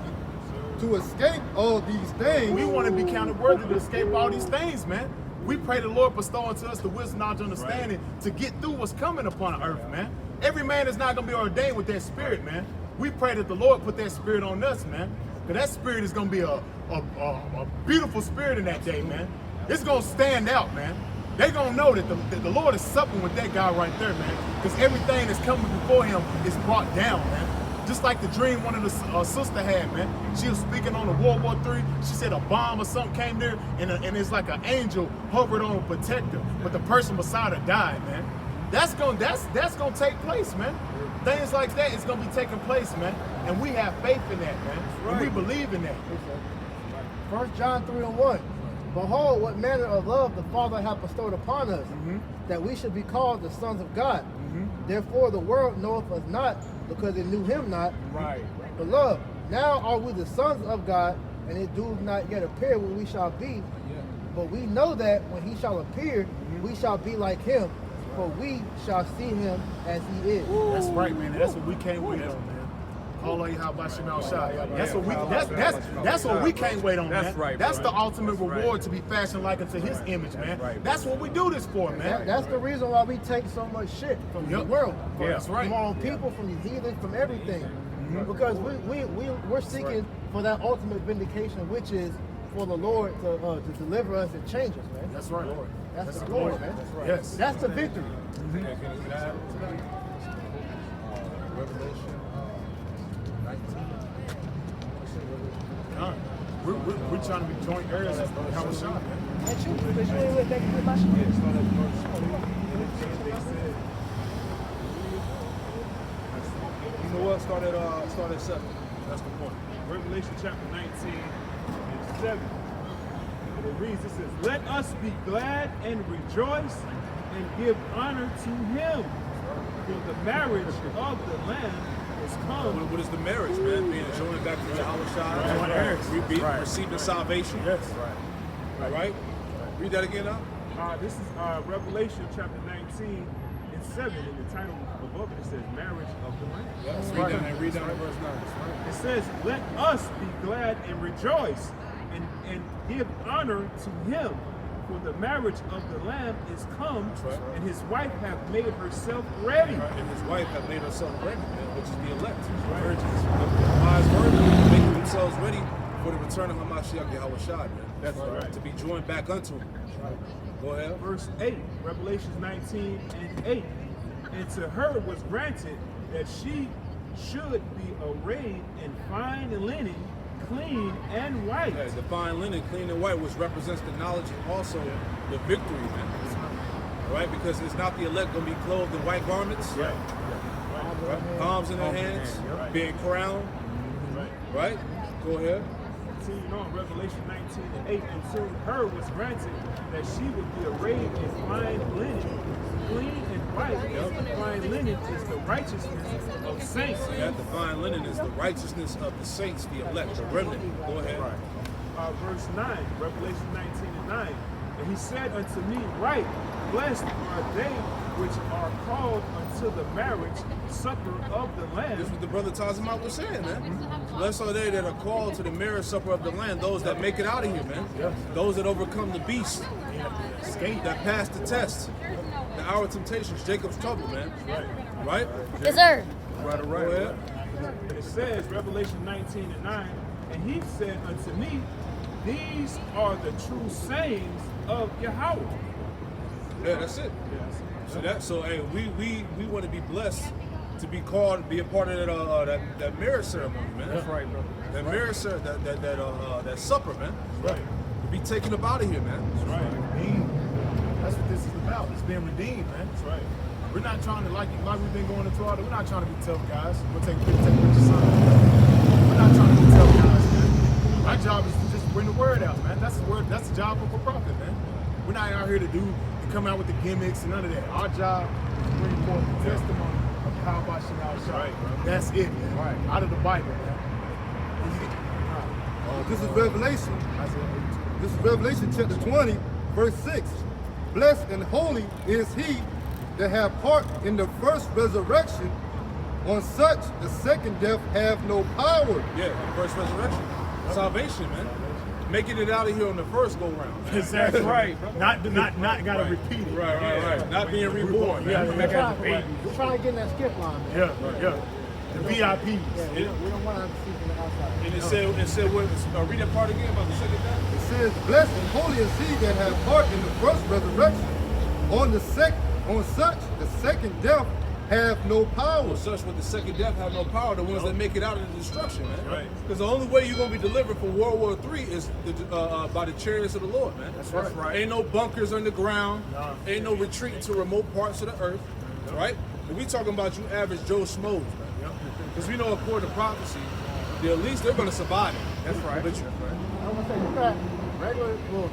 to escape all these things. We want to be counted worthy to escape all these things, man. We pray the Lord bestow unto us the wisdom, knowledge, understanding to get through what's coming upon earth, man. Every man is not going to be ordained with that spirit, man. We pray that the Lord put that spirit on us, man. Because that spirit is going to be a beautiful spirit in that day, man. It's going to stand out, man. They're going to know that the Lord is supping with that guy right there, man. Because everything that's coming before him is brought down, man. Just like the dream one of the sister had, man. She was speaking on the World War III. She said a bomb or something came there, and it's like an angel hovered on a protector, but the person beside her died, man. That's gonna take place, man. Things like that is gonna be taking place, man. And we have faith in that, man. And we believe in that. 1 John 3:1. Behold, what manner of love the Father hath bestowed upon us, that we should be called the sons of God. Therefore the world knoweth us not, because it knew him not. Right. Beloved, now are we the sons of God, and it doeth not yet appear what we shall be. But we know that when he shall appear, we shall be like him, for we shall see him as he is. That's right, man. That's what we can't wait on, man. Allah Yahabashim al-Shai. That's what we can't wait on, man. That's right, That's bro. the ultimate reward, to be fashioned like unto his image, man. That's what we do this for, man. That's the reason why we take so much shit from the world. Yeah, that's right. From our own people, from the heathens, from everything. Because we're seeking for that ultimate vindication, which is for the Lord to deliver us and change us, man. That's right. That's the glory, man. That's right. Yes. That's the victory. Revelation 19. We're trying to be joint heirs of Yahushua, man. Ain't you? Because you ain't with that good my shit. You know what? Start at 7. That's the point. Revelation chapter 19 and 7. And it reads, it says, let us be glad and rejoice and give honor to him, for the marriage of the Lamb is come. What is the marriage, man? Being joined back to Yahushua, receiving salvation. Yes. All right. Read that again now. This is Revelation chapter 19 and 7. And the title above it says, marriage of the Lamb. Yes. Read down in verse 9. It says, let us be glad and rejoice and give honor to him, for the marriage of the Lamb is come, and his wife hath made herself ready. And his wife hath made herself ready, man, which is the elect, virgins. The wise virgins making themselves ready for the return of Hamashiach Yahushua, man. That's right. To be joined back unto him. Go ahead. Verse 8, Revelation 19 and 8. And to her was granted that she should be arrayed in fine linen, clean and white. Yeah, the fine linen, clean and white, which represents the knowledge and also the victory, man. All right, because it's not the elect going to be clothed in white garments, right? Palms in their hands, being crowned, right? Go ahead. Continuing on, Revelation 19 and 8. And to her was granted that she would be arrayed in fine linen, clean and white. The fine linen is the righteousness of saints. Yeah, the fine linen is the righteousness of the saints, the elect, the remnant. Go ahead. Verse 9, Revelation 19 and 9. And he said unto me, right, blessed are they which are called unto the marriage supper of the Lamb. This is what the brother Tazimat was saying, man. Blessed are they that are called to the marriage supper of the Lamb, those that make it out of here, man. Those that overcome the beast, that pass the test, the hour of temptations, Jacob's trouble, man. Right? Yes, sir. Right, go ahead. And it says, Revelation 19 and 9, and he said unto me, these are the true sayings of Yahweh. Yeah, that's it. So hey, we want to be blessed to be called, be a part of that marriage ceremony, man. That's right, bro. That marriage ceremony, that supper, man. That's right. To be taken up out of here, man. That's right. Redeemed. That's what this is about. It's being redeemed, man. That's right. We're not trying to, like we've been going into all that, we're not trying to be tough guys. We'll take pictures, son. We're not trying to be tough guys, man. Our job is to just bring the word out, man. That's the word. That's the job of a prophet, man. We're not out here to come out with the gimmicks and none of that. Our job is to bring forth the testimony of how about Shemal. Right, that's it, man. Right. Out of the Bible, man. This is Revelation. This is Revelation chapter 20, verse 6. Blessed and holy is he that have part in the first resurrection. On such the second death have no power. Yeah, the first resurrection. Salvation, man. Making it out of here on the first go round. Exactly right. Not gotta repeat it. Right. Not being reborn. Yeah, We're trying to get in that skip line, man. Yeah. The VIPs. Yeah, we don't want to see from the outside. And it said what? Read that part again about the second death. It says, blessed and holy is he that have part in the first resurrection. On such the second death have no power. Such with the second death have no power, the ones that make it out of the destruction, man. Right. Because the only way you're going to be delivered from World War III is by the chariots of the Lord, man. That's right. Ain't no bunkers underground. Ain't no retreat to remote parts of the earth, right? And we talking about you average Joe Schmoes, man. Because we know according to prophecy, the elites, they're going to survive it. That's right. But I'm gonna say you got regular, well,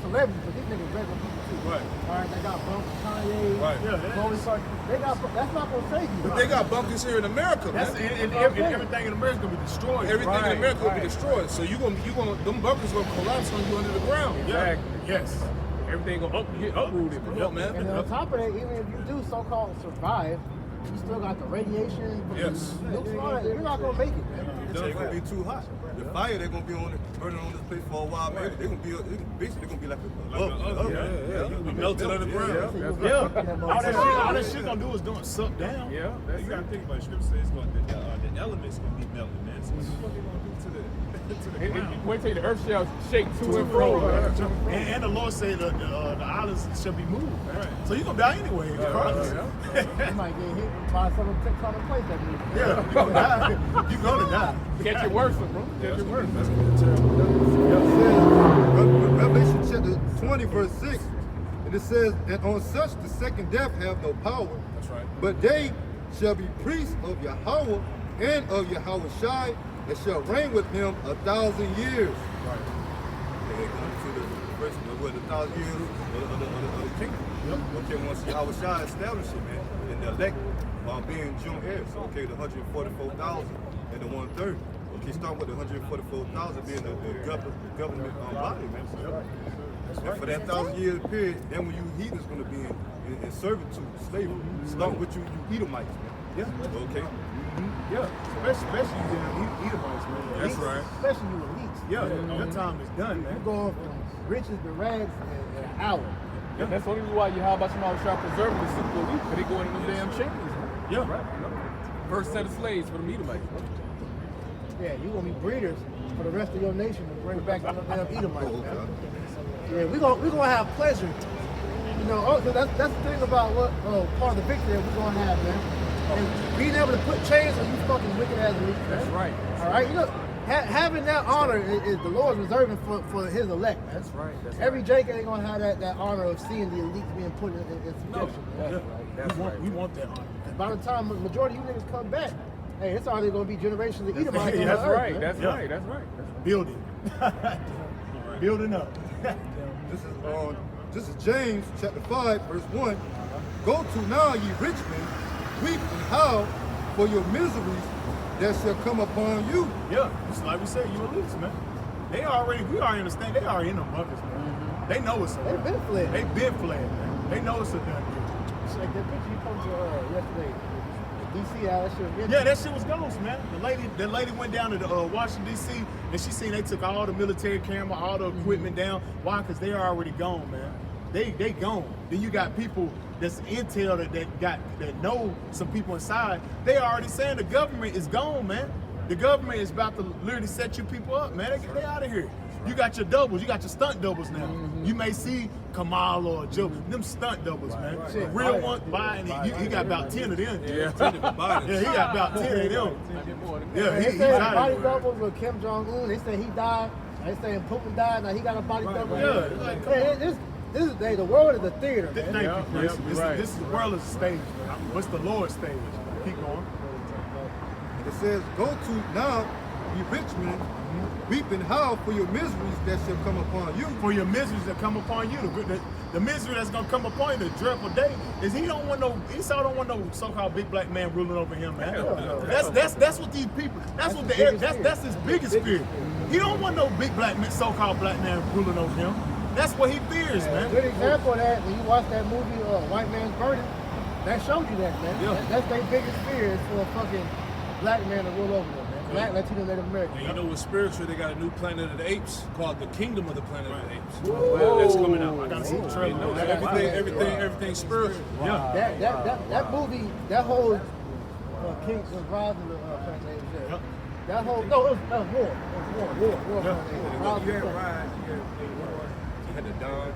celebrities, but these niggas regular people too. Right. All right, they got bunkers, Kanye, Right. Chloe Clark. They got, that's not gonna save you. But they got bunkers here in America, man. That's and everything in America gonna be destroyed. Everything in America will be destroyed. So you gonna them bunkers gonna collapse on you under the ground. Exactly. Yes. Everything gonna get uprooted. Yeah, man. And on top of that, even if you do so-called survive, you still got the radiation, Yes. nukes and all that. You're not gonna make it, man. It's gonna be too hot. The fire they're gonna be on it, burning on this place for a while, man. They're gonna be basically gonna be like a oven. Yeah. You'll be melted underground. All that shit gonna do is gonna suck down. Yeah, You gotta think about it. Scripture says the elements gonna be melted, man. So what the fuck they gonna do to the ground? Wait till the earth shall shake to and fro. And the Lord said the islands shall be moved. Right. So you're gonna die anyway, regardless. You might get hit by some of the tectonic plates that move. Yeah, you're gonna die. You're gonna die. Catch it worse, bro. Catch it worse. Revelation chapter 20, verse 6, and it says, and on such the second death have no power. That's right. But they shall be priests of Yahweh and of Yahweh Shai, and shall reign with him 1,000 years. Right. And they go to the first, what, 1,000 years of the kingdom. Okay, once Yahweh Shai established it, man, and the elect being joint heirs. Okay, the 144,000 and the 1/3. Okay, start with the 144,000 being the government body, man. And for that 1,000-year period, then when you heathens going to be in servitude, slavery. Start with you Edomites, man. Yeah. Okay. Yeah. Especially you Edomites, man. That's right. Especially you elites. Yeah. Your time is done, You're man. going from riches to rags in an hour. And that's the only reason why you have about somebody try to preserve the super elite, because they go in them damn chains. Yeah. Right. First set of slaves for the Edomites. Yeah, you're gonna be breeders for the rest of your nation to bring back all the damn Edomites, man. Yeah, we're gonna have pleasure. You know, so that's the thing about what part of the victory that we're gonna have, man. And being able to put chains on you fucking wicked ass elites. That's right. All right, you know, having that honor is the Lord's reserving for His elect, man. That's right. That's Every Jake ain't gonna have that honor of seeing the elites being put in subjection. Yeah. That's right. We want that honor. And by the time the majority of you niggas come back, hey, it's already gonna be generations of Edomites. on That's the earth, right. man. That's right. That's right. Building. Building up. This is James chapter 5, verse 1. Go to now, ye rich men, weep and howl for your miseries that shall come upon you. Yeah. Just like we said, you elites, man. We already understand. They already in the buckets, man. They know it's a They've been fled. They've been fled, man. They know it's a done deal. It's like that picture you posted yesterday. DC, how that shit. Yeah, that shit was ghost, man. The lady went down to the Washington D.C. and she seen they took all the military camera, all the equipment down. Why? Because they are already gone, man. They gone. Then you got people that's intel that know some people inside. They already saying the government is gone, man. The government is about to literally set you people up, man. They out of here. You got your doubles. You got your stunt doubles now. You may see Kamal or Joe. Them stunt doubles, man. Real one, Biden, he got about 10 of them. Yeah, he got about 10 of them. Yeah, They he's say out body of here. doubles with Kim Jong-un. They say he died. They say Putin died. Now he got a body double. Yeah. Hey, this is the world is a theater, man. Thank you, Chris. This is the world is a stage, man. What's the Lord's stage? Keep going. It says, go to now, ye rich men, weep and howl for your miseries that shall come upon you. For your miseries that come upon you, the misery that's gonna come upon you, the dreadful day, is Esau don't want no so-called big black man ruling over him, man. That's what these people. That's his biggest fear. He don't want no big black man, so-called black man ruling over him. That's what he fears, man. Good example of that when you watch that movie White Man's Burden. That showed you that, man. Yeah. That's their biggest fear is for a fucking black man to rule over them, man. Black, Latino, Native American. And you know what's spiritual? They got a new Planet of the Apes called the Kingdom of the Planet of the Apes. That's coming out. I gotta see the trailer. Everything's spiritual. Yeah. That movie, that whole King was Rise of the Planet of the Apes. Yeah. That whole it was war. Planet of the Apes. Rise of the Planet. You had the Don.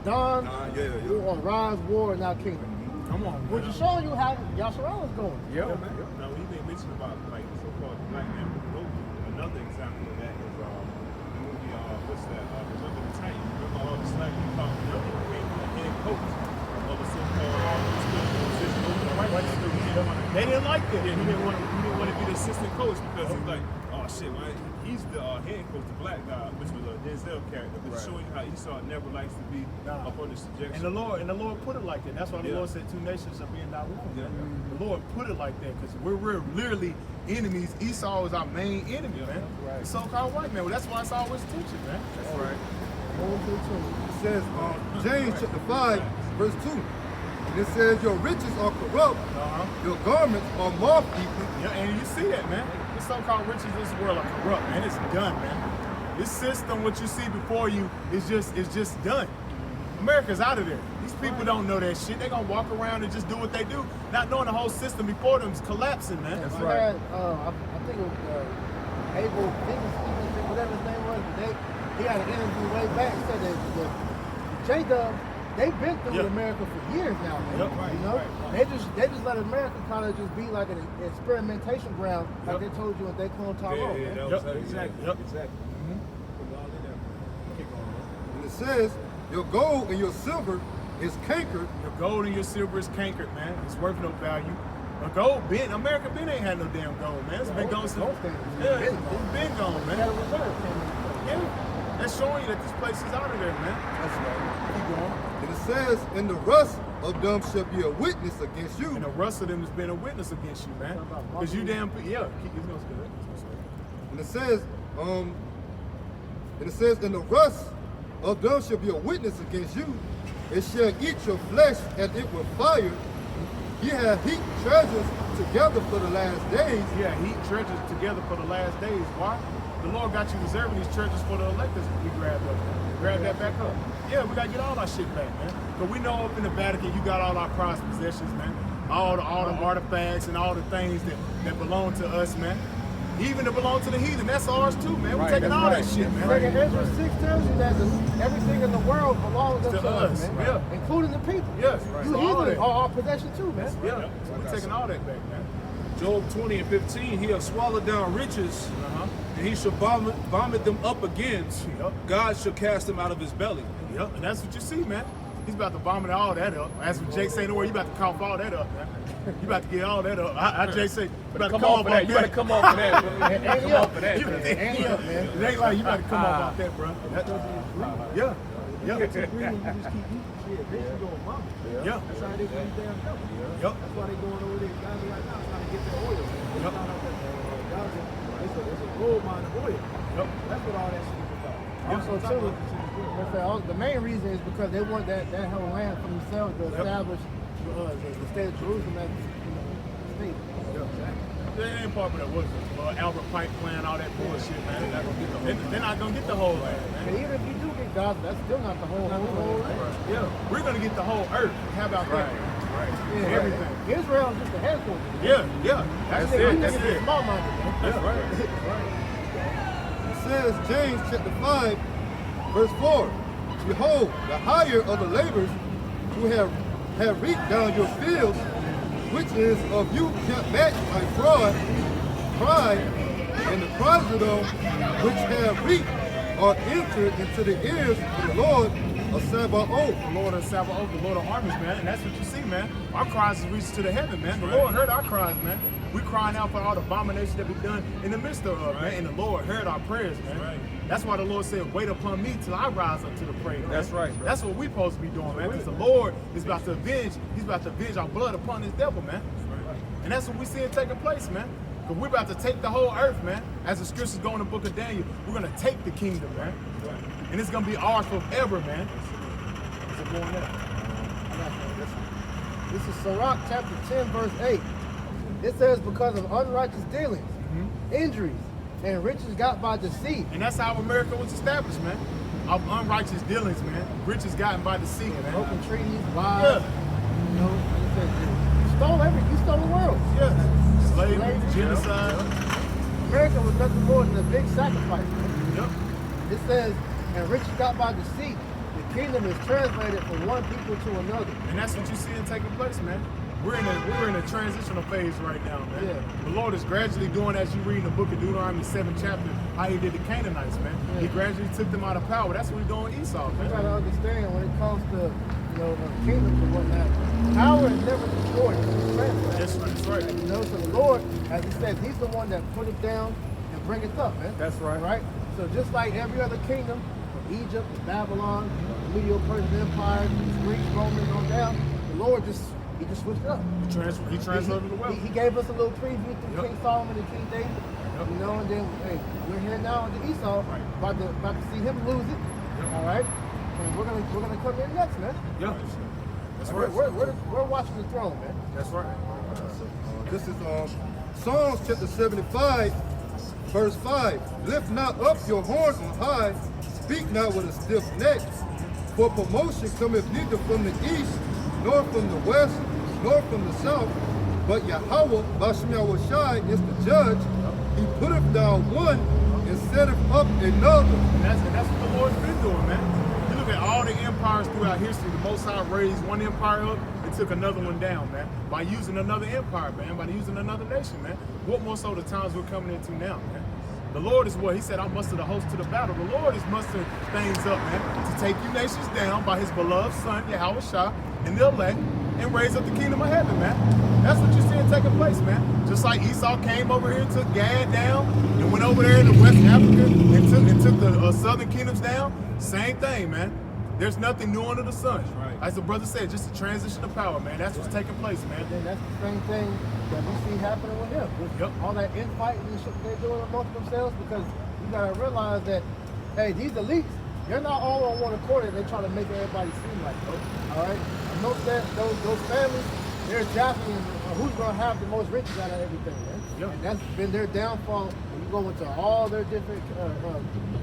Dawn, yeah. War, Rise, War, and now Kingdom. Come on, We're just showing you how Yashara was going. Yeah, man. Now, when you mentioned about like so-called black man with no view, another example of that is the movie, what's that? Remember the Titan? Remember all the slack you caught? Remember he came from the head coach of a so-called position over the white student. They didn't like that. Yeah, he didn't want to be the assistant coach because he's like, oh shit, man, he's the head coach, the black guy, which was a Denzel character, but showing you how Esau never likes to be up on the subjection. And the Lord put it like that. That's why the Lord said 2 nations are being not one. Yeah. The Lord put it like that because we're literally enemies. Esau is our main enemy, man. Right. The so-called white man. Well, that's why it's always teaching, man. That's right. It says, James chapter 5, verse 2. And it says, your riches are corrupt, your garments are moth-eaten. Yeah, and you see that, man. The so-called riches of this world are corrupt, man. It's done, man. This system, what you see before you, is just done. America's out of there. These people don't know that shit. They're gonna walk around and just do what they do, not knowing the whole system before them is collapsing, man. That's right. I think it was Abel Stevens, whatever his name was. He had an interview way back. He said that the J-Dub, they've been through America for years now, man. You know, they just let America kind of just be like an experimentation ground, like they told you in Daycon Tyrone. Exactly. And it says, your gold and your silver is cankered. Your gold and your silver is cankered, man. It's worth no value. But gold, America ain't had no damn gold, man. It's been gone since. It's been gone, man. Yeah. That's showing you that this place is out of there, man. That's right. Keep going. And it says, and the rust of them shall be a witness against you. And the rest of them has been a witness against you, man. Because you damn, keep this good. And it says, and the rust of them shall be a witness against you. It shall eat your flesh as it with fire. Ye have heaped treasures together for the last days. Yeah, heap treasures together for the last days. Why? The Lord got you reserving these treasures for the electors we grabbed up. Grab that back up. Yeah, we gotta get all our shit back, man. But we know up in the Vatican, you got all our prized possessions, man. All the artifacts and all the things that belong to us, man. Even that belong to the heathen, that's ours too, man. We're taking all that shit, man. Ezra 6 tells you that everything in the world belongs to us, man. Yeah. Including the people. Yes, You so all heathen that. are our possession too, man. Yeah, so we're taking all that back, man. Job 20 and 15, he have swallowed down riches, and he shall vomit them up again. God shall cast them out of his belly. Yep, and that's what you see, man. He's about to vomit all that up. That's what Jake say, no way, you about to cough all that up, man. You about to get all that up. I Jake say, you about to come off that. You better come off of that, bro. Come off of that. It ain't like you about to come off off that, bro. Yeah. Yeah. It's agree when you just keep eating shit. Bitch, you going mama. Yeah. That's how they do these damn companies. Yep. That's why they going over there, guys right now, trying to get their oil. They found out that it's a gold mine of oil. Yep. That's what all that shit is about. Also, too, the main reason is because they want that whole land for themselves to establish the state of Jerusalem as the state. They ain't part of that, was it? Albert Pike plan, all that bullshit, man. They're not gonna get the whole land, man. And even if you do get Gaza, that's still not the whole land. Yeah, we're gonna get the whole earth. How about that? Yeah, Everything. Israel is just the headquarters. Yeah. That's it. That's it. Small minded, man. That's right. It says, James chapter 5, verse 4. Behold, the hire of the laborers who have reaped down your fields, which is of you kept back by fraud, pride, and the cries of them which have reaped are entered into the ears of the Lord of Sabaoth. The Lord of Sabaoth, the Lord of armies, man. And that's what you see, man. Our cries is reached to the heaven, man. The Lord heard our cries, man. We crying out for all the abominations that be done in the midst of us, man. And the Lord heard our prayers, man. That's why the Lord said, wait upon me till I rise up to the praise. That's right, bro. That's what we supposed to be doing, man. Because the Lord is about to avenge, he's about to avenge our blood upon this devil, man. And that's what we see it taking place, man. Because we're about to take the whole earth, man. As the scriptures go in the book of Daniel, we're going to take the kingdom, man. And it's going to be ours forever, man. So going up. This is Sirach chapter 10, verse 8. It says, because of unrighteous dealings, injuries, and riches got by deceit. And that's how America was established, man. Of unrighteous dealings, man. Riches gotten by deceit, man. Broken treaties, lies. You know, like I said, you stole the world. Yeah. Slavery, genocide. America was nothing more than a big sacrifice, man. Yep. It says, and riches got by deceit, the kingdom is translated from one people to another. And that's what you're seeing taking place, man. We're in a transitional phase right now, man. Yeah. The Lord is gradually doing, as you read in the book of Deuteronomy 7th chapter, how he did the Canaanites, man. Yeah. He gradually took them out of power. That's what he's doing with Esau, You man. gotta understand when it comes to kingdoms and whatnot, power is never destroyed. It's transferred. That's right. And, so the Lord, as he says, he's the one that put it down and bring it up, man. That's right. Right? So just like every other kingdom, from Egypt to Babylon, the Medo-Persian Empire, the Greeks, Romans on down, the Lord just switched it up. He translated the wealth. He gave us a little preview through Yep. King Solomon and King David. Yep. And then we're here now into Esau, about to see him lose it. Yep. All right? And we're gonna come in next, man. Yeah. That's We're, right. we're watching the throne, man. That's right. This is Psalms chapter 75, verse 5. Lift not up your horn on high, speak not with a stiff neck. For promotion cometh neither from the east, nor from the west, nor from the south. But Yahweh, Bashem Yahushai, is the judge. He putteth down one and setteth up another. And that's what the Lord's been doing, man. You look at all the empires throughout history, the Most High raised one empire up and took another one down, man. By using another empire, man. By using another nation, man. What more so the times we're coming into now, man? The Lord is what? He said, I'll muster the host to the battle. The Lord is mustering things up, man, to take you nations down by his beloved son, Yahweh Shah, and the elect, and raise up the kingdom of heaven, man. That's what you're seeing taking place, man. Just like Esau came over here and took Gad down, and went over there to West Africa and took the southern kingdoms down. Same thing, man. There's nothing new under the sun. Right. As the brother said, just a transition of power, man. That's what's taking place, man. And then that's the same thing that we see happening with him. With all that infighting and shit they're doing amongst themselves, because you gotta realize that, hey, these elites, they're not all on one accord, and they're trying to make everybody seem like it. All right? And those families, they're jacking who's gonna have the most riches out of everything, man. Yep. And that's been their downfall when you go into all their different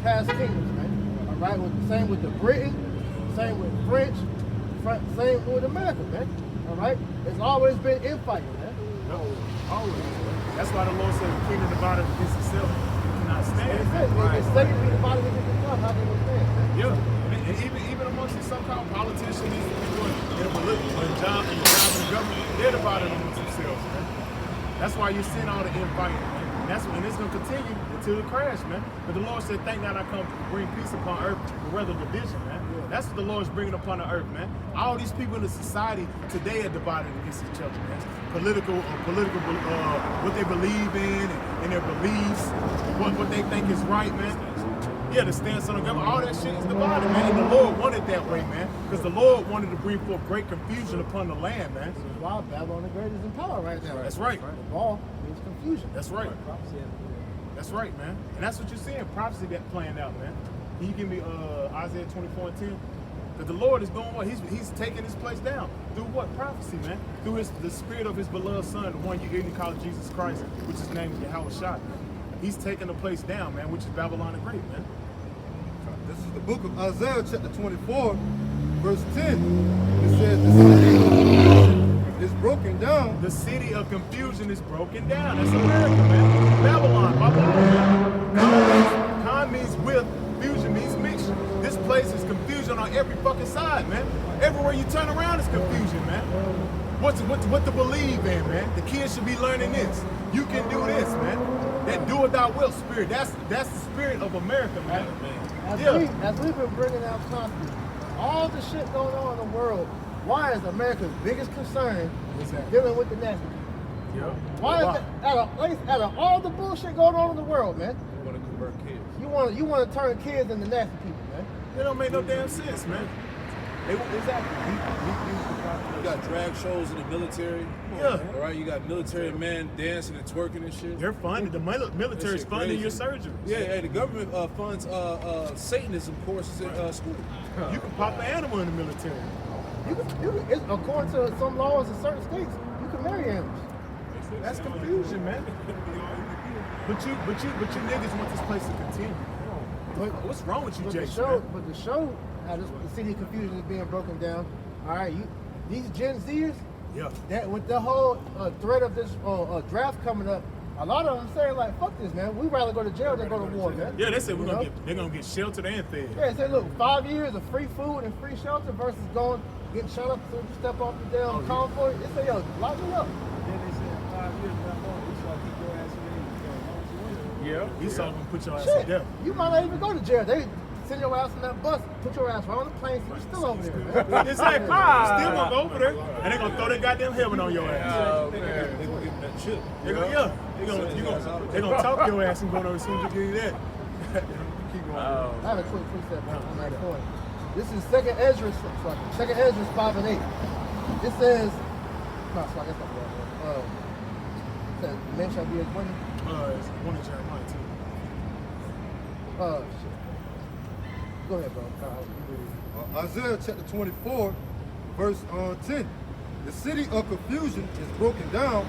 past kingdoms, man. All right? Same with the Britain, same with French, same with America, man. All right? There's always been infighting, man. No, always. That's why the Lord said the kingdom divided against itself cannot stand. It's Satan be divided against itself, how they will stand, man. Yeah, and even amongst the so-called politicians, these people in the political job and the government, they're divided amongst themselves, man. That's why you're seeing all the infighting, man. And it's going to continue until the crash, man. But the Lord said, thank God I come to bring peace upon earth, but rather division, man. Yeah. That's what the Lord's bringing upon the earth, man. All these people in the society today are divided against each other, man. Political, what they believe in and their beliefs, what they think is right, man. Yeah, the stance on the government, all that shit is divided, man. And the Lord wanted that way, man. Because the Lord wanted to bring forth great confusion upon the land, man. This is why Babylon the Great is in power right now. That's right. The ball means confusion. That's right. That's right, man. And that's what you're seeing, prophecy that playing out, man. Can you give me Isaiah 24:10? That the Lord is doing what? He's taking his place down. Through what? Prophecy, man. Through the spirit of his beloved son, the one you hear you call Jesus Christ, which his name is Yahweh Shah. He's taking the place down, man, which is Babylon the Great, man. This is the book of Isaiah, chapter 24, verse 10. It says, the city is broken down. The city of confusion is broken down. That's America, man. Babylon, man. Con means with, fusion means mixture. This place is confusion on every fucking side, man. Everywhere you turn around is confusion, man. What to believe in, man. The kids should be learning this. You can do this, man. That do or thou will spirit. That's the spirit of America, man. As we've been bringing out constantly, all the shit going on in the world, why is America's biggest concern dealing with the nasty people? Yeah. Why is it, out of all the bullshit going on in the world, man? You want to convert kids. You want to turn kids into nasty people, man. It don't make no damn sense, man. Exactly. You got drag shows in the military. Yeah. All right. You got military men dancing and twerking and shit. They're funding. The military's funding your surgery. Yeah. The government funds Satanism courses in school. You can pop an animal in the military. According to some laws in certain states, you can marry animals. That's confusion, man. But you niggas want this place to continue. What's wrong with you, Jason? But to show how the city of confusion is being broken down, all right, these Gen Zers, yeah, that with the whole threat of this draft coming up, A lot of them saying like, fuck this, man. We'd rather go to jail than go to war, man. Yeah, they said they're gonna get sheltered and fed. Yeah, they said, look, 5 years of free food and free shelter versus getting shot up as soon as you step off the damn convoy. They say, yo, lock me up. Then they said 5 years not long. Esau keep your ass in there. Yeah, Esau gonna put your ass Shit, in death. you might not even go to jail. They send your ass on that bus, put your ass right on the plane, so you're still over there, man. Exactly. Still gonna go over there, and they gonna throw their goddamn helmet on your ass. Oh, man. They gonna give him that chip. They gonna talk your ass and go over as soon as you get that. Keep going. I have a quick precept on that point. This is Second Ezra 5 and 8. It says, no, sorry, that's not the right one. It says, men shall be as one. It's one in Jeremiah too. Shit. Go ahead, bro. Isaiah chapter 24, verse 10. The city of confusion is broken down,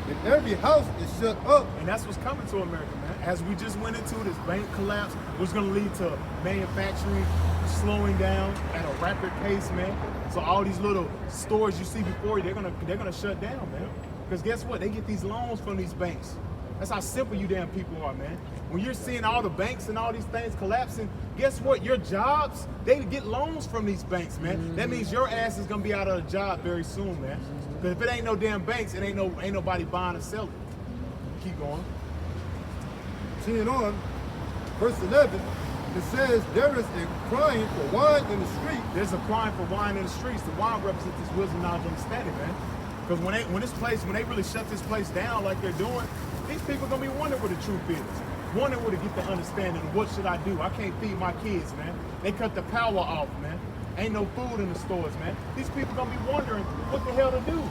and every house is shut up. And that's what's coming to America, man. As we just went into this bank collapse, which is going to lead to manufacturing slowing down at a rapid pace, man. So all these little stores you see before you, they're gonna shut down, man. Because guess what? They get these loans from these banks. That's how simple you damn people are, man. When you're seeing all the banks and all these things collapsing, guess what? Your jobs, they get loans from these banks, man. That means your ass is gonna be out of a job very soon, man. Because if it ain't no damn banks, it ain't nobody buying or selling. Keep going. 10 on, verse 11, it says, there is a crying for wine in the street. There's a crying for wine in the streets. The wine represents this wisdom, knowledge, and understanding, man. Because when they really shut this place down like they're doing, these people gonna be wondering what the truth is. Wondering where to get the understanding of what should I do. I can't feed my kids, man. They cut the power off, man. Ain't no food in the stores, man. These people gonna be wondering what the hell to do.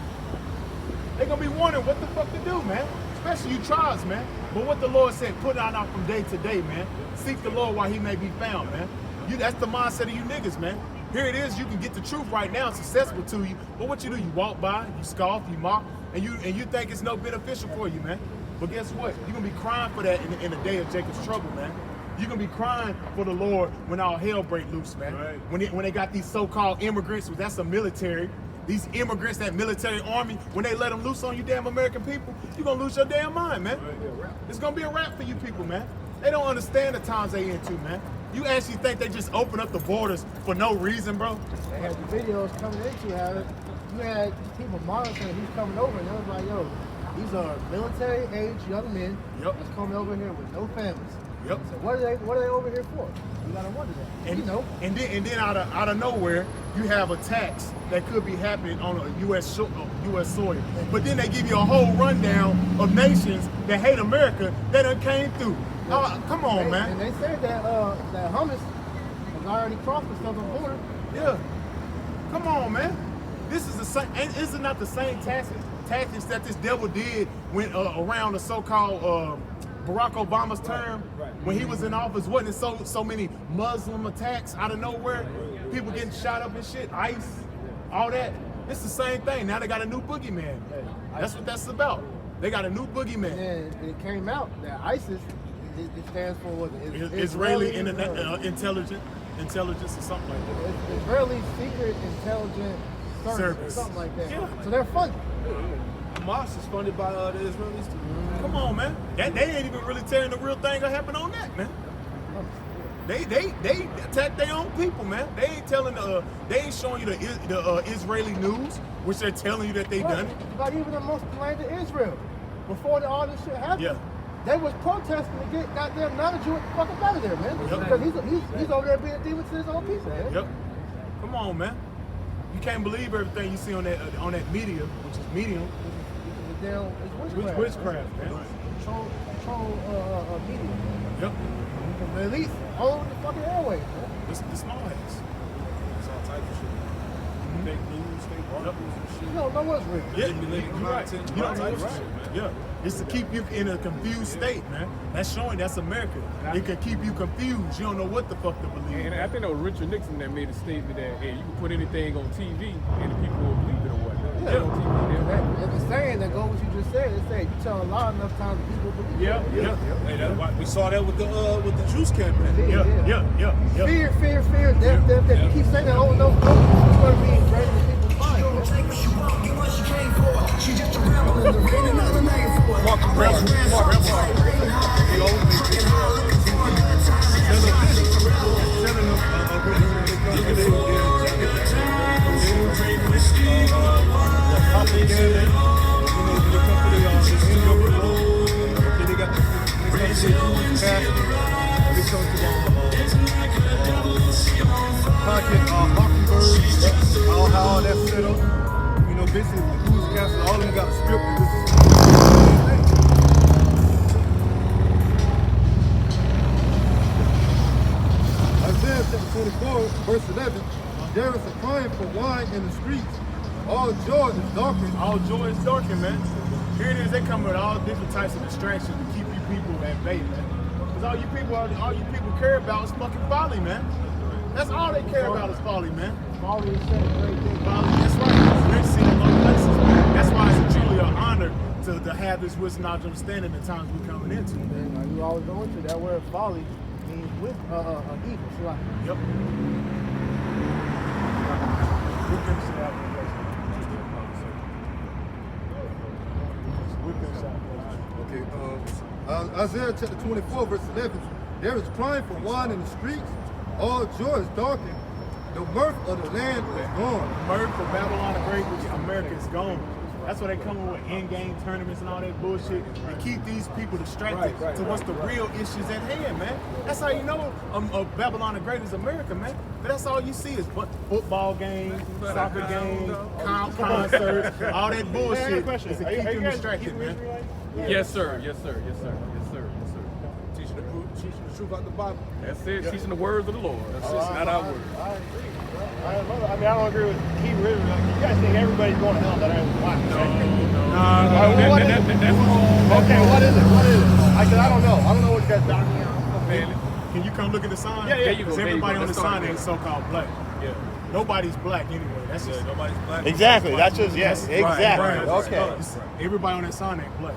They gonna be wondering what the fuck to do, man. Especially you tribes, man. But what the Lord said, put out from day to day, man. Seek the Lord while he may be found, man. That's the mindset of you niggas, man. Here it is, you can get the truth right now, it's accessible to you. But what you do, you walk by, you scoff, you mock, and you think it's no beneficial for you, man. But guess what? You're gonna be crying for that in the day of Jacob's trouble, man. You're gonna be crying for the Lord when all hell break loose, man. Right. When they got these so-called immigrants, well, that's the military. These immigrants, that military army, when they let them loose on you damn American people, you're gonna lose your damn mind, man. Right. It's gonna be a wrap for you people, man. They don't understand the times they into, man. You actually think they just open up the borders for no reason, bro? They had the videos coming into how you had people monitoring who's coming over, and they was like, yo, these are military-age young men that's coming over here with no families. Yep. So what are they over here for? You gotta wonder that. And you know. And then out of nowhere, you have attacks that could be happening on a U.S. soil. But then they give you a whole rundown of nations that hate America that done came through. Come on, man. And they said that that Hummus has already crossed the southern border. Yeah. Come on, man. This is the same. Is it not the same tactics that this devil did when around the so-called Barack Obama's term, when he was in office? Wasn't it so many Muslim attacks out of nowhere? People getting shot up and shit, ICE, all that. It's the same thing. Now they got a new boogeyman. That's what that's about. They got a new boogeyman. And it came out that ISIS, it stands for what? Israeli intelligence or something like that. Israeli Secret Intelligence Service. Something like that. Yeah. So they're funded. Hamas is funded by the Israelis too. Come on, man. They ain't even really telling the real thing that happened on that, man. They attack their own people, man. They ain't telling they ain't showing you the Israeli news, which they're telling you that they done it. But even the Muslim land of Israel, before all this shit happened, they was protesting to get goddamn non-Jew the fuck out of there, man. Because he's over there being a demon to his own people, man. Yep. Come on, man. You can't believe everything you see on that media, which is medium. It's witchcraft, man. Control media. Yep. At least own the fucking airways, man. The small ass. It's all types of shit. Fake news, fake articles and shit. You don't know what's real. Yeah, you're right. You don't know what's real, man. Yeah. It's to keep you in a confused state, man. That's showing that's America. It can keep you confused. You don't know what the fuck to believe. And I think that was Richard Nixon that made a statement that, hey, you can put anything on TV and the people will believe it or whatnot. Yeah. It's the saying that goes what you just said. It said you tell a lie enough times people believe it. Yeah. Hey, that's why we saw that with the juice campaign. Yeah. Fear, death. You keep saying that over and over. It's going to be ingrained in people's minds. She just a rebel in the rain, another name for it. wine in the streets. All joy is darkened. All joy is darkened, man. Here it is, they come with all different types of distractions to keep you people at bay, man. Because all you people care about is fucking folly, man. That's all they care about is folly, man. Folly is said a great thing. Folly, that's right. We've seen a lot of places, man. That's why it's truly an honor to have this wisdom, knowledge, understanding the times we're coming into. And like we always go into that word folly means with evil. So like, Yep. We can see that one. Okay, Isaiah chapter 24, verse 11. There is crying for wine in the streets. All joy is darkened. The mirth of the land is gone. Mirth for Babylon the Great, which America is gone. That's why they come up with in-game tournaments and all that bullshit to keep these people distracted to what's the real issues at hand, man. That's how you know Babylon the Great is America, man. But that's all you see is football games, soccer games, concerts, all that bullshit is to keep them distracted, man. Yes, sir. Yes, sir. Yes, sir. Yes, sir. Yes, sir. Teaching the truth out the Bible. That's it. Teaching the words of the Lord. That's it. Not our words. I agree. I mean, I don't agree with Hebrew Israelite. You guys think everybody's going to hell that ain't why? Okay, what is it? What is it? I don't know. I don't know what you guys talking. Can you come look at the sign? Yeah, yeah. Because everybody on the sign ain't so-called black. Yeah. Nobody's black anyway. That's just Nobody's black. Exactly. That's just yes. Exactly. Right. Okay. Everybody on that sign ain't black.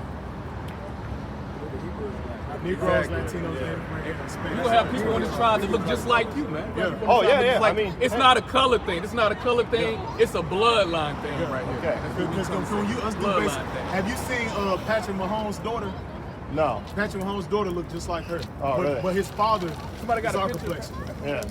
Negroes, Latinos, and Hispanics. You will have people on this tribe that look just like you, man. Yeah. Oh, yeah, yeah. Like, I mean, it's not a color thing. It's not a color thing. It's a bloodline thing right here. Okay. Because when you us do Bloodline basic, thing. have you seen Patrick Mahomes' daughter? No. Patrick Mahomes' daughter looked just like her. Oh, but, really? but his father Somebody got is a our picture? complexion. Yeah.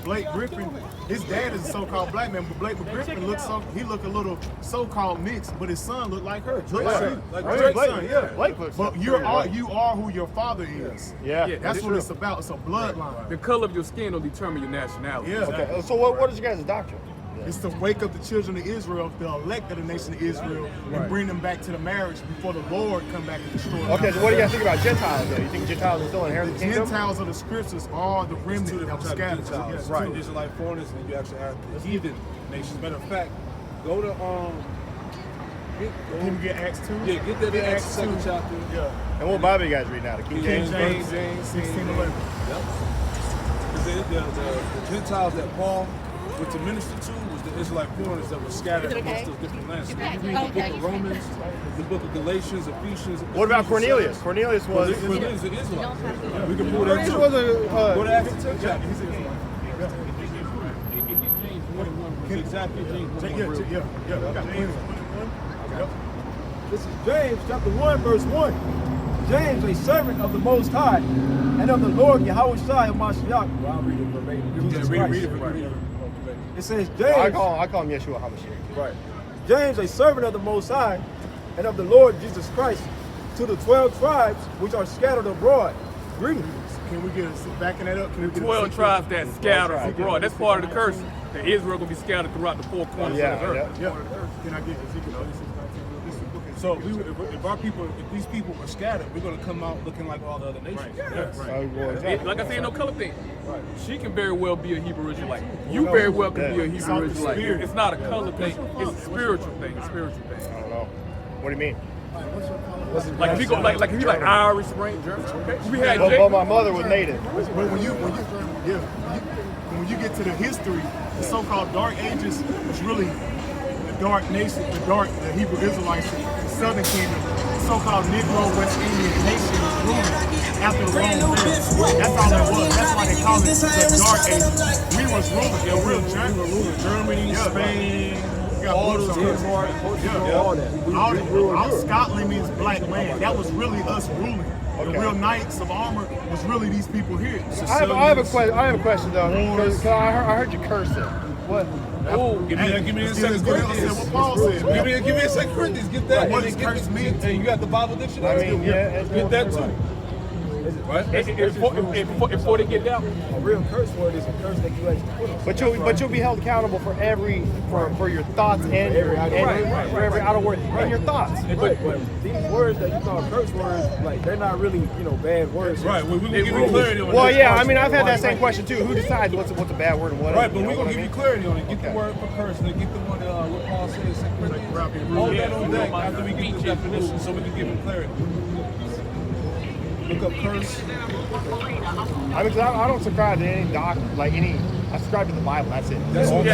Blake Griffin, his dad is a so-called black man, but Blake Griffin looks a little so-called mixed, but his son looked like her. Drake's son, Drake's son, yeah. Blake looks But you are who your father is. Yeah. That's what it's about. It's a bloodline. The color of your skin will determine your nationality. Yeah. Okay. So what is your guys' doctrine? It's to wake up the children of Israel, the elect of the nation of Israel, and bring them back to the marriage before the Lord come back and destroy them. Okay, so what do you guys think about Gentiles, though? You think Gentiles will still inherit the kingdom? Gentiles of the scriptures are the remnant that was scattered. Yes, Right. Two Israelite foreigners, and you actually have the heathen nations. Matter of fact, go to Can we get Acts 2? yeah, get that in Acts 2nd chapter. Yeah. And what Bible you guys read now? The King James? James 16:11. Yep. Because the Gentiles that Paul was to minister to was the Israelite foreigners that were scattered amongst those different lands. So you read the book of Romans, the book of Galatians, Ephesians. What about Cornelius? Cornelius was... Cornelius is an Israelite. We can pull that Cornelius too. was a... Go to Acts 10th chapter. He's an Israelite. James 1:1. Exactly James 1:1. Yeah. We got James 1:1. This is James chapter 1, verse 1. James, a servant of the Most High, and of the Lord Yahweh Shai Mashiach. Well, I'll read it verbatim. Jesus Christ. Read it. It says, James... I call him Yeshua HaMashiach. Right. James, a servant of the Most High, and of the Lord Jesus Christ, to the 12 tribes which are scattered abroad. Greetings. Can we get backing that up? Can we get 12 tribes that scattered abroad. That's part of the curse. That Israel gonna be scattered throughout the four corners of the earth. Yeah. Can I get Ezekiel 36:19? So if these people were scattered, we're gonna come out looking like all the other nations. Like I said, no color thing. She can very well be a Hebrew Israelite. You very well can be a Hebrew Israelite. It's not a color thing. It's a spiritual thing. I don't know. What do you mean? Like if you go like if you like Irish, right? German. We had Well, my mother was native. But when you get to the history, the so-called Dark Ages was really the dark nation, the Hebrew Israelites, the Southern Kingdom, the so-called Negro West Indian nation was ruling after the Roman fell. That's all it was. That's why they call it the Dark Ages. We was ruling. We were ruling Germany, Spain. All Scotland means black land. That was really us ruling. The real knights of armor was really these people here. I have a question though. Because I heard you curse it. What? Oh, give me a second Corinthians. What Paul said. Give me a second Corinthians. Get that. What does curse mean? And you got the Bible dictionary. I mean, yeah. Get that too. Right? Before they get down. A real curse word is a curse that you actually put on. But you'll be held accountable for for your thoughts and for every outer word and your thoughts. But these words that you call curse words, like they're not really, bad words. Right. We're gonna give you clarity on Well, this. yeah, I mean, I've had that same question too. Who decides what's a bad word and what? Right, but we're gonna give you clarity on it. Get the word for curse, and then get the one what Paul says. All that on deck after we get the definition, so we can give him clarity. Look up curse. I mean, 'cause I don't subscribe to any I subscribe to the Bible. That's it. That's what we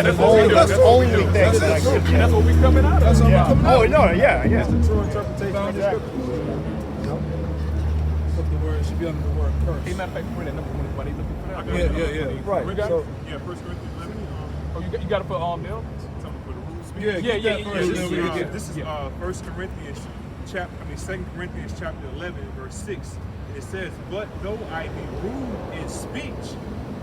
do. That's the only thing that I give. And that's what we coming out of. That's what we're coming out. Oh no, yeah. That's the true interpretation of the scripture. Look, the word should be under the word curse. Hey, matter of fact, we're in number 20. Yeah. Right. We got So, it. Yeah, 1 Corinthians 11. Oh, you got it for Bill? Something for the rules. Yeah. This is 1 Corinthians 2 Corinthians chapter 11, verse 6. And it says, "But though I be rude in speech,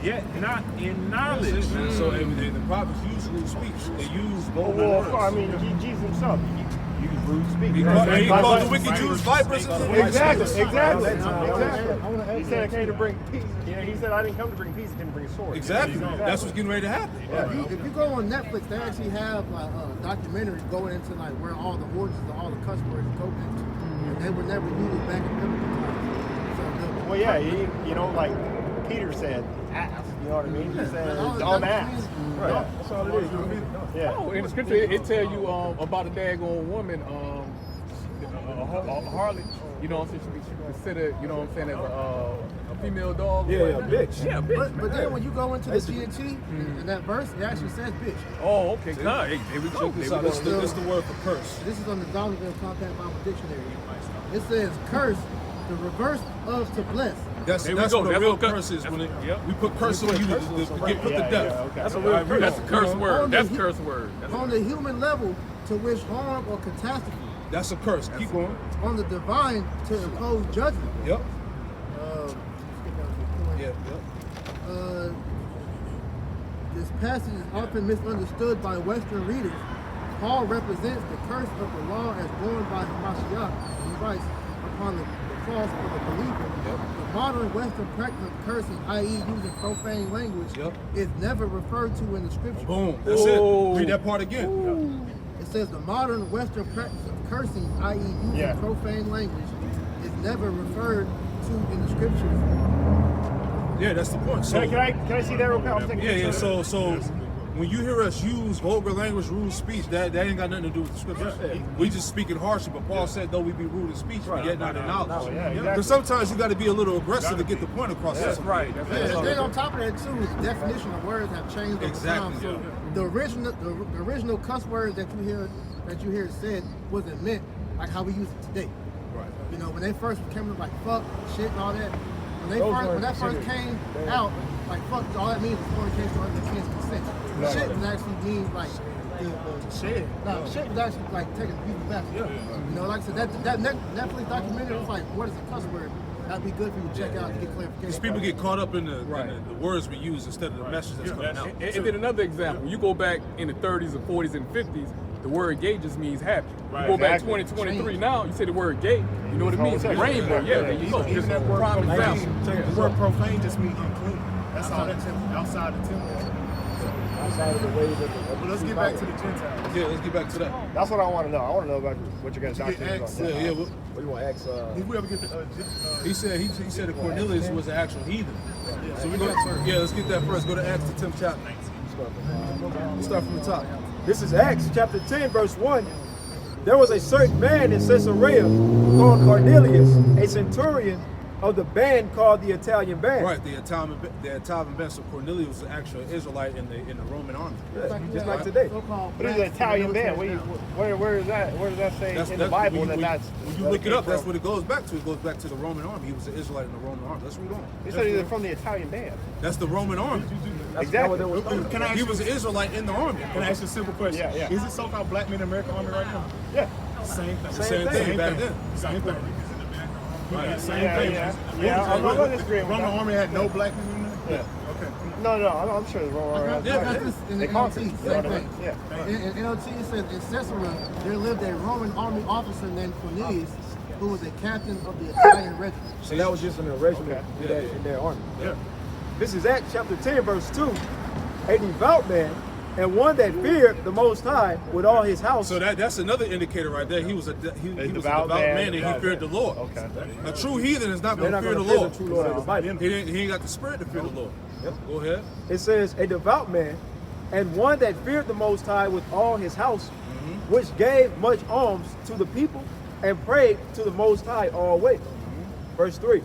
yet not in knowledge." So the prophets use rude speech. They use vulgar Well, words. I mean, Jesus himself, he used rude speech. He called the wicked Jews vipers. Exactly. He He said I came to bring peace. He said I didn't come to bring peace. I came to bring a sword. Exactly. That's what's getting ready to happen. If you go on Netflix, they actually have like documentaries going into like where all the origins of all the cuss words go back to, and they were never used back in biblical times. So Well, yeah, like Peter said, ass. You know what I mean? He said dumb ass. right. That's all it is. Yeah. Oh, in the scripture, it tell you about a daggone woman, a harlot. You know what I'm saying? She be considered, you know what I'm saying, as a female dog. Yeah, bitch. Yeah, bitch. but then when you go into the GNT in that verse, it actually says bitch. Oh, okay. Nah, here we go. Check this out. This is the word for curse. This is on the Donovan Compact Bible Dictionary. It says curse, the reverse of to bless. That's There we what go. the That's real what cur- curse is. When Yep. we put curse on you to get put to death. That's a real curse. That's a curse word. On That's the a curse word. On the human level, to wish harm or catastrophe. That's a curse. Keep going. On the divine, to impose judgment. Yep. Let's get down to the point. Yep. This passage is often misunderstood by Western readers. Paul represents the curse of the law as borne by Hamashiach, Christ, upon the cross for the believer. The modern Western practice of cursing, i.e. using profane language, is never referred to in the scripture. Boom. That's it. Read that part again. It says the modern Western practice of cursing, i.e. using profane language, is never referred to in the scriptures. Yeah, that's the point. So, Can I see that real quick? Yeah. So when you hear us use vulgar language, rude speech, that ain't got nothing to do with the scriptures. We just speaking harshly, but Paul said, though we be rude in speech, we yet not in knowledge. Because sometimes you got to be a little aggressive to get the point across. That's right. And then on top of that too, the definition of words have changed over time. So the original cuss words that you hear said wasn't meant like how we use it today. Right. You know, when they first came up like fuck, shit, and all that. When that first came out, like fuck, all that means is fornication under the kid's consent. Shit was actually means like shit. No, shit was actually like taking people back. You know, like I said, that Netflix documentary was like, what is a cuss word? That'd be good for you to check out to get clarification. Because people get caught up in the words we use instead of the message that's coming out. And then another example, you go back in the 30s and 40s and 50s, the word gay just means happy. You go back 2023 now, you say the word gay, you know what it means? Rainbow, there you go. Just that word prime profane, example. the word profane just means unclean. That's all that's outside the temple. Outside of the ways of the. But let's get back to the Gentiles. Yeah, let's get back to that. That's what I want to know. I want to know about what you guys doctrine is. Yeah. What do you want to ask? If we ever get to He said that Cornelius was an actual heathen. So we go. Let's get that first. Go to Acts, the 10th chapter. Let's start from the top. This is Acts chapter 10, verse 1. There was a certain man in Caesarea called Cornelius, a centurion of the band called the Italian band. Right, the Italian band. So Cornelius was an actual Israelite in the Roman army. Just like today. What is the Italian band? Where is that? Where does that say in the Bible when that's? When you look it up, that's what it goes back to. It goes back to the Roman army. He was an Israelite in the Roman army. Let's read on. He said he's from the Italian band. That's the Roman army. Exactly. He was an Israelite in the army. Can I ask you a simple question? Yeah. Is it so-called black men in the American army right now? Yeah. Same thing. Same thing back then. Same thing. Right. Same thing. I'm not disagreeing with Roman that. army had no black men in there? Yeah. Okay. No, I'm sure the Roman army. I got this in the NLT, same thing. Yeah. In NLT it says in Caesarea there lived a Roman army officer named Cornelius, who was a captain of the Italian regiment. So that was just an regiment in their army. Yeah. This is Acts chapter 10, verse 2. A devout man and one that feared the Most High with all his house. So that's another indicator right there. He was a devout man and he feared the Lord. Okay. A true heathen is not going to fear the Lord. He ain't got the spirit to fear the Lord. Yep. Go ahead. It says, a devout man and one that feared the Most High with all his house, which gave much alms to the people and prayed to the Most High always. Verse 3.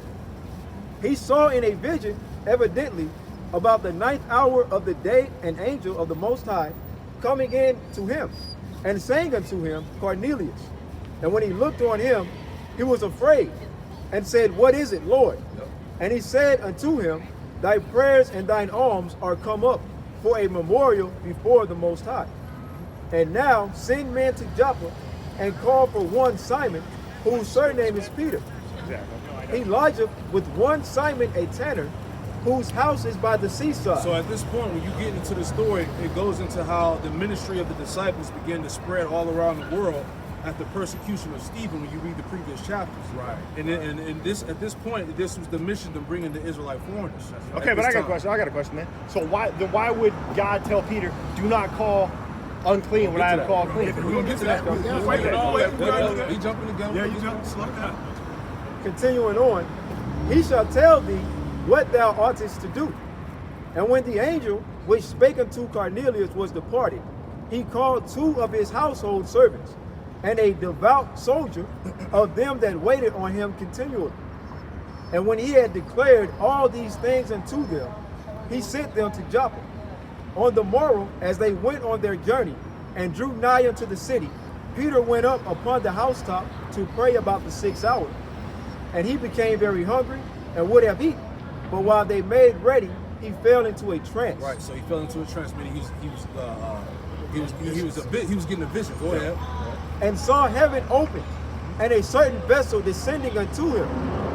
He saw in a vision, evidently, about the 9th hour of the day, an angel of the Most High coming in to him and saying unto him, Cornelius. And when he looked on him, he was afraid and said, What is it, Lord? And he said unto him, Thy prayers and thine alms are come up for a memorial before the Most High. And now send men to Joppa and call for one Simon, whose surname is Peter. He lodgeth with one Simon a tanner, whose house is by the seaside. So at this point, when you get into the story, it goes into how the ministry of the disciples began to spread all around the world at the persecution of Stephen when you read the previous chapters. Right. And this at this point, this was the mission to bring in the Israelite foreigners. Okay, but I got a question, man. So why would God tell Peter, do not call unclean what I have called clean? We're going to get to that. We jumping the gun. Yeah, you jump, slow down. Continuing on, he shall tell thee what thou oughtest to do. And when the angel which spake unto Cornelius was departed, he called 2 of his household servants, and a devout soldier of them that waited on him continually. And when he had declared all these things unto them, he sent them to Joppa. On the morrow, as they went on their journey and drew nigh unto the city, Peter went up upon the housetop to pray about the 6th hour. And he became very hungry and would have eaten. But while they made ready, he fell into a trance. Right, so he fell into a trance, meaning he was getting a vision. Go ahead. And saw heaven open, and a certain vessel descending unto him,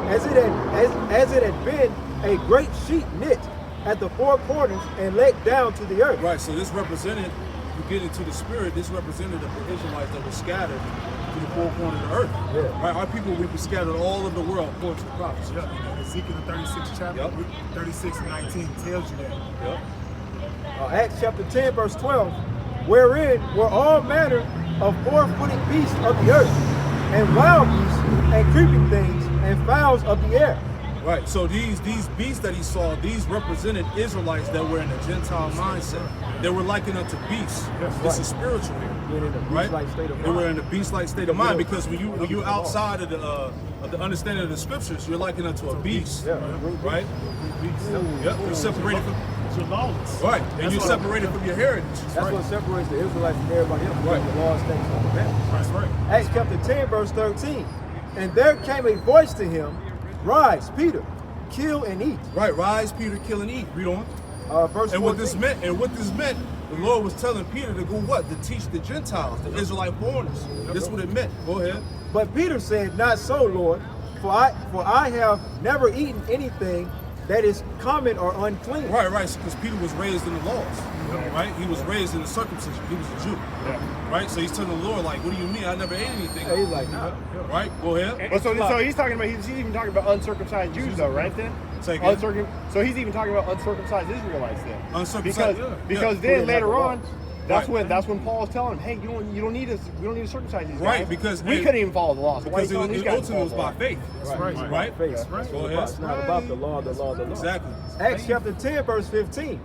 as it had been a great sheet knit at the 4 corners and let down to the earth. Right, so this represented, you get into the spirit, this represented the Israelites that were scattered to the 4 corners of the earth. Yeah. Right, our people will be scattered all over the world according to the prophets. Yeah, Ezekiel the 36th chapter, 36 and 19 tells you that. Yep. Acts chapter 10, verse 12, wherein were all manner of 4-footed beasts of the earth, and wild beasts, and creeping things, and fowls of the air. Right, so these beasts that he saw, these represented Israelites that were in a Gentile mindset. They were likened unto beasts. This is spiritual here, right? They were in a beast-like state of mind, because when you outside of the understanding of the scriptures, you're likened unto a beast, right? Yep, you're separated from. You're lawless. Right, and you're separated from your heritage. That's what separates the Israelites from everybody else. Right, the law, statutes, and commandments. That's right. Acts chapter 10, verse 13. And there came a voice to him, Rise, Peter, kill and eat. Right, rise, Peter, kill and eat. Read on. Verse 14. What this meant, the Lord was telling Peter to go what? To teach the Gentiles, the Israelite foreigners. This is what it meant. Go ahead. But Peter said, Not so, Lord, for I have never eaten anything that is common or unclean. Right, because Peter was raised in the laws, right? He was raised in the circumcision. He was a Jew, right? So he's telling the Lord, like, what do you mean? I never ate anything. He's like, nah. Right? Go ahead. Well, so he's talking about, he's even talking about uncircumcised Jews, though, right? Then. Say again. So he's even talking about uncircumcised Israelites then. Uncircumcised, because then later on, that's when Paul's telling him, hey, you don't need to circumcise these guys. Right, because we couldn't even follow the law. So because it ultimately was by faith. Right? Faith. That's right. Go ahead. It's not about the law. Exactly. Acts chapter 10, verse 15.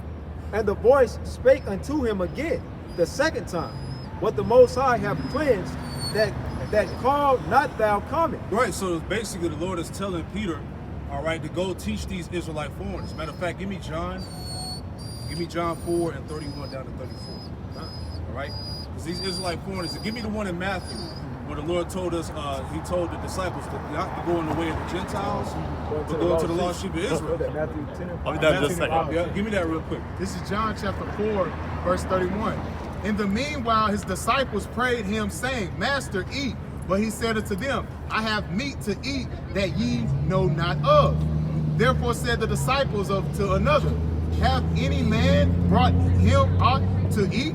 And the voice spake unto him again the second time, what the Most High have cleansed, that call not thou common. Right, so basically the Lord is telling Peter, all right, to go teach these Israelite foreigners. Matter of fact, give me John 4 and 31 down to 34. All right? Because these Israelite foreigners, give me the one in Matthew, where the Lord told us, he told the disciples to not to go in the way of the Gentiles, but go into the lost sheep of Israel. Matthew 10. Give me that real quick. This is John chapter 4, verse 31. In the meanwhile, his disciples prayed him, saying, Master, eat. But he said unto them, I have meat to eat that ye know not of. Therefore said the disciples to another, Hath any man brought him aught to eat?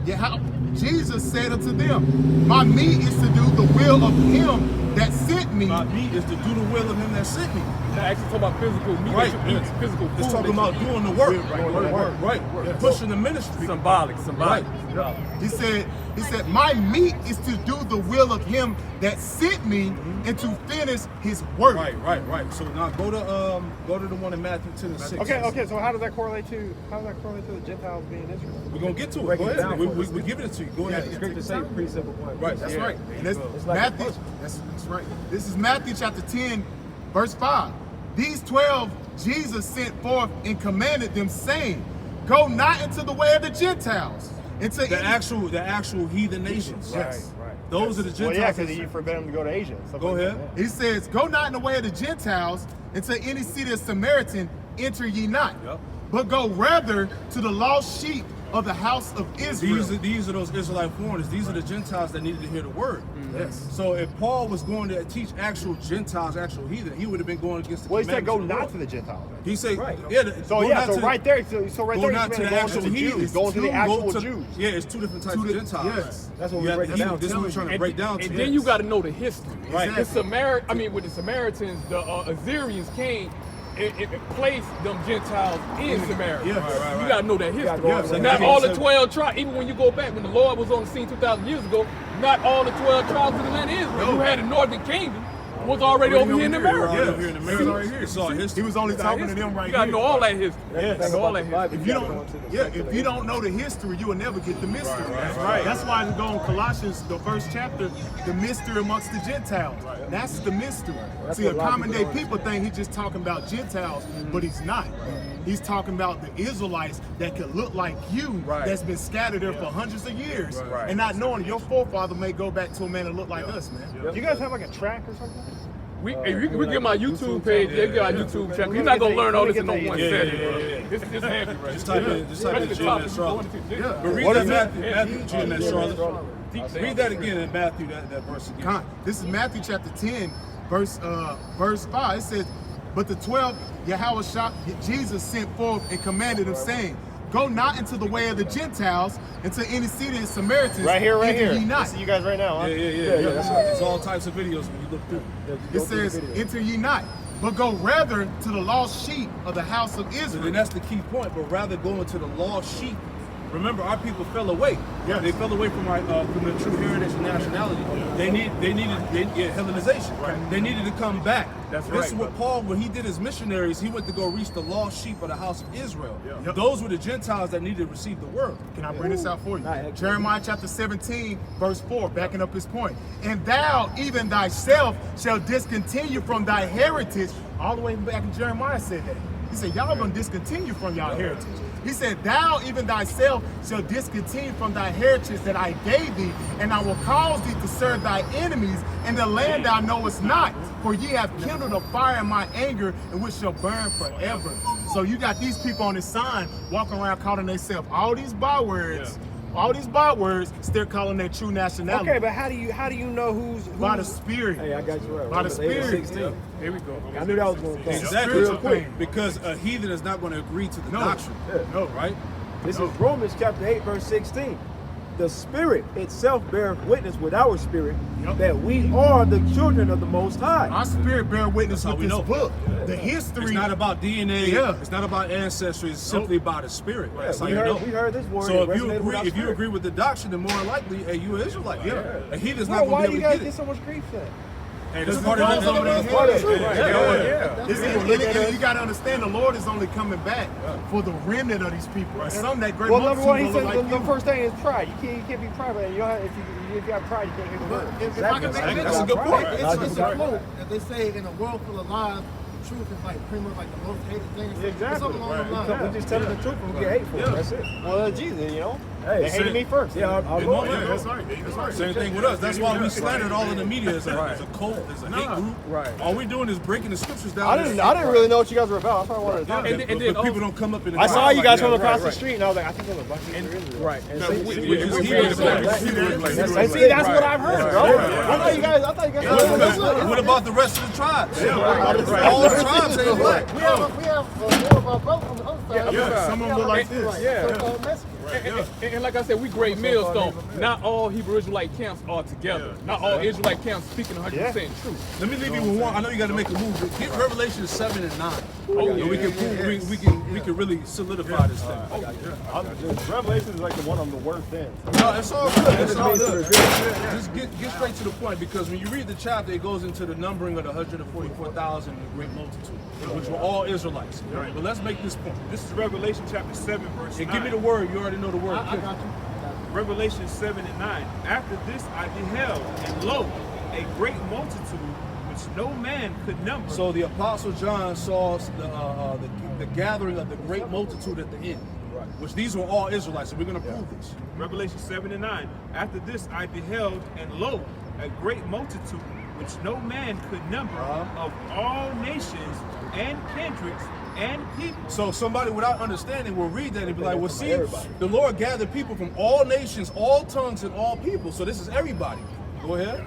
Yet how Jesus said unto them, My meat is to do the will of him that sent me. My meat is to do the will of him that sent me. Not actually talking about physical meat, Right. that you eat, physical food. It's talking that about you eat. doing the work. Right. Right. Pushing the ministry. Symbolic. Right. He said, my meat is to do the will of him that sent me and to finish his work. Right. So now go to the one in Matthew 10 and 6. Okay. So how does that correlate to the Gentiles being Israel? We're gonna get to it. Break Go it ahead. down We're for us. giving it to you. Go ahead. The scripture say precept upon Right. That's Yeah. right. And that's like Matthew. a That's right. This is Matthew chapter 10, verse 5. These 12 Jesus sent forth and commanded them, saying, "Go not into the way of the Gentiles, into The actual heathen nations. Yes. Those are the Well, Gentiles. yeah, because he forbid them to go to Asia. and stuff Go like ahead. that. He says, "Go not in the way of the Gentiles, into any city of Samaritan enter ye not, Yep. but go rather to the lost sheep of the house of Israel." These are those Israelite foreigners. These are the Gentiles that needed to hear the word. Yes. So if Paul was going to teach actual Gentiles, actual heathen, he would have been going against the Well, he said, "Go commandments of the not Lord. to the Gentiles." He said, Right. yeah. So yeah, so right there, so right Go there, not to the going actual to the Jews, heathens. going to the actual Jews. Yeah, it's two different types of Gentiles. Yes. That's what You we have break the it heathen. down. This is what we're trying to break down to. And then you got to know the history. Right. The with the Samaritans, the Assyrians came and placed them Gentiles in Samaria. Yeah. Right. You got to know that history. Yeah. Not all the 12 tribes, even when you go back, when the Lord was on the scene 2,000 years ago, not all the 12 tribes of the land of Israel. You had the northern kingdom was already over here in America. Yeah, over here in America. It's all history. He was only talking to them right You got to here. know all that history. Yes. Know all that history. If you don't know the history, you will never get the mystery. That's right. That's why we go in Colossians, the first chapter, the mystery amongst the Gentiles. That's the mystery. See, a common day people think he's just talking about Gentiles, but he's not. He's talking about the Israelites that could look like you, that's been scattered there for hundreds of years, and not knowing your forefather may go back to a man that look like us, man. Do you guys have like a track or something? We get my YouTube page. They got our YouTube channel. You're not gonna learn all this in no one setting. It's heavy, right? Just type in GMS Charlotte. But read What that is Matthew GMS Charlotte. Read that again in Matthew, that verse again. This is Matthew chapter 10, verse 5. It says, "But the 12 Yahweh Jesus sent forth and commanded them, saying, Go not into the way of the Gentiles, into any city of Samaritans. Right here. enter ye I not." see you guys right now, huh? Yeah. There's all types of videos when you look through. It says, "Enter ye not, but go rather to the lost sheep of the house of So Israel." then that's the key point. But rather going to the lost sheep. Remember, our people fell away. Yes. They fell away from the true heritage and nationality. They needed Hellenization. Right. They needed to come back. That's This right. is what Paul, when he did his missionaries, he went to go reach the lost sheep of the house of Israel. Yep. Those were the Gentiles that needed to receive the word. Can I bring this out for you? Jeremiah chapter 17, verse 4, backing up his point. "And thou, even thyself, shall discontinue from thy heritage." All the way back in Jeremiah said that. He said, y'all gonna discontinue from y'all heritage. He said, "Thou, even thyself, shall discontinue from thy heritage that I gave thee, and I will cause thee to serve thy enemies in the land thou knowest not. For ye have kindled a fire in my anger, and which shall burn forever." So you got these people on this sign walking around calling themselves all these bywords, still calling their true nationality. Okay, but how do you know who's By the Spirit. Hey, I got you right. By the Spirit. 16. Here we go. I knew that was going to come. Exactly. Real quick. Because a heathen is not going to agree to the No. doctrine. No. Right? This is Romans chapter 8, verse 16. The Spirit itself beareth witness with our spirit that we are the children of the Most High. Our spirit bear witness That's how with we this know. book. The history. It's not about DNA. Yeah. It's not about ancestry. It's simply about the spirit. That's how we you know. heard this word. So it if you resonated with our agree, spirit. with the doctrine, then more than likely, hey, you an Israelite. Yeah. A heathen's Bro, not why going do to you be able guys to get get so much grief for that? it. Hey, that's part of That's the part of the truth. Yeah. And you got to understand, the Lord is only coming back for the remnant of these people. And some that great Well, number one, he multitude said will look the like first thing is pride. You can't be prideful. You don't have, if you have pride, you can't hear the word. If I can make That's a good point. it's a quote that they say, "In a world full of lies, truth is like pretty much like the most hated thing." Exactly. Something along those lines. We're just telling the truth and we get hateful. That's it. Well, Jesus, you know, Hey, they hated me first. Yeah, our Yeah, Lord. yeah, that's right. That's right. Same thing with us. That's why we slandered all in the media as a cult, as a hate group. Right. All we're doing is breaking the scriptures down. I didn't really know what you guys were about. That's why I wanted to talk to you. And then people don't come up in the I saw you guys crowd from like that. across the street, and I was like, I think there's a bunch of Israel. Right. And And see, that's what I've heard, bro. I thought you guys. What about the rest of the tribes? All the tribes ain't black. We have more of our brothers on the other side. Yeah, some of them look like this. So-called Mexicans. And like I said, we great millstone. Not all Hebrew Israelite camps are together. Not all Israelite camps speaking 100% truth. Let me leave you with one. I know you got to make a move. But get Revelation 7 and 9. We can prove, we can really solidify this thing. Revelation is like one of the worst ends. No, it's all good. It's all good. Just get straight to the point, because when you read the chapter, it goes into the numbering of the 144,000 and the great multitude, which were all Israelites. Right. But let's make this point. This is Revelation chapter 7, verse 9. And give me the word. You already know the word. I got you. Revelation 7 and 9. After this I beheld, and lo, a great multitude which no man could number. So the Apostle John saw the gathering of the great multitude at the end, which these were all Israelites. So we're going to prove this. Revelation 7 and 9. After this I beheld, and lo, a great multitude which no man could number, of all nations and kindreds and people. So somebody without understanding will read that and be like, well, see, the Lord gathered people from all nations, all tongues, and all people. So this is everybody. Go ahead.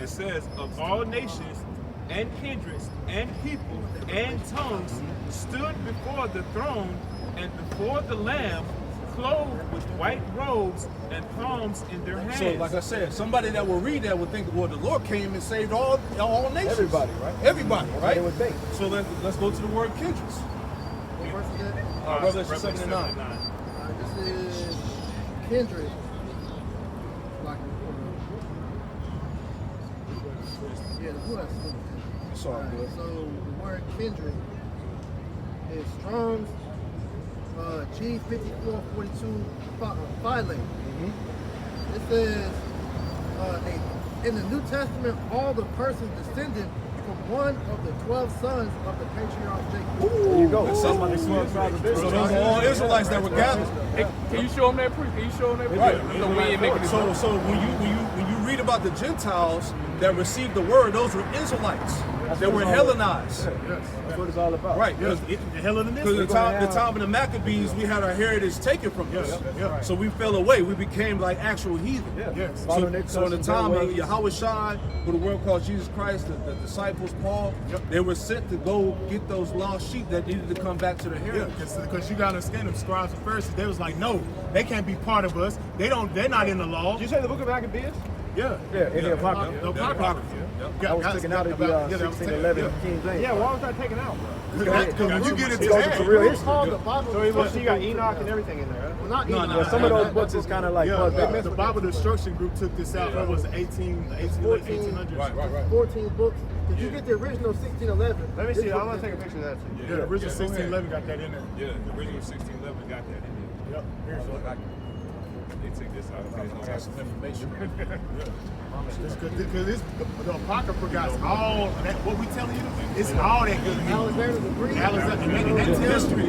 It says, of all nations and kindreds and people and tongues stood before the throne and before the Lamb, clothed with white robes and palms in their hands. So, like I said, somebody that will read that would think, well, the Lord came and saved all nations. Everybody, right? Everybody, right? They would think. So let's go to the word kindreds. What verse is that? Revelation 7 and 9. This is kindred. Like, yeah, the blue has Sorry, bro. So the word kindred is Strong's G5442 phylate. It says in the New Testament, all the persons descended from one of the 12 sons of the patriarch Jacob. There you go. So those are all Israelites that were gathered. Hey, can you show them that proof? Can you show them that proof? Right. So we ain't making this up. So when you read about the Gentiles that received the word, those were Israelites. They were Hellenized. That's what it's all about. Right. Because the time of the Maccabees, we had our heritage taken from us. So we fell away. We became like actual heathen. So in the time of Yahweh Shai, who the world called Jesus Christ, the disciples, Paul, they were sent to go get those lost sheep that needed to come back to the heritage. Because you got to understand them scribes and Pharisees, they was like, no, they can't be part of us. They're not in the law. Did you say the book of Maccabees? Yeah. In the Apocrypha. The Apocrypha. I was taken out of the 1611 King James. Yeah, why was that taken out? Because when you get into It's real history. So you got Enoch and everything in there. Well, not No, Enoch. Some of those books is kind of like the Bible Destruction Group took this out. That was 1800s. Right. 14 books. Did you get the original 1611? Let me see. I'm gonna take a picture of that too. Yeah, the original 1611 got that in there. Yeah, the original 1611 got that in there. Yep. Here's what They take this out. Got some information. Because the Apocrypha got all that. What we telling you, it's all that good. Alexander the Greek.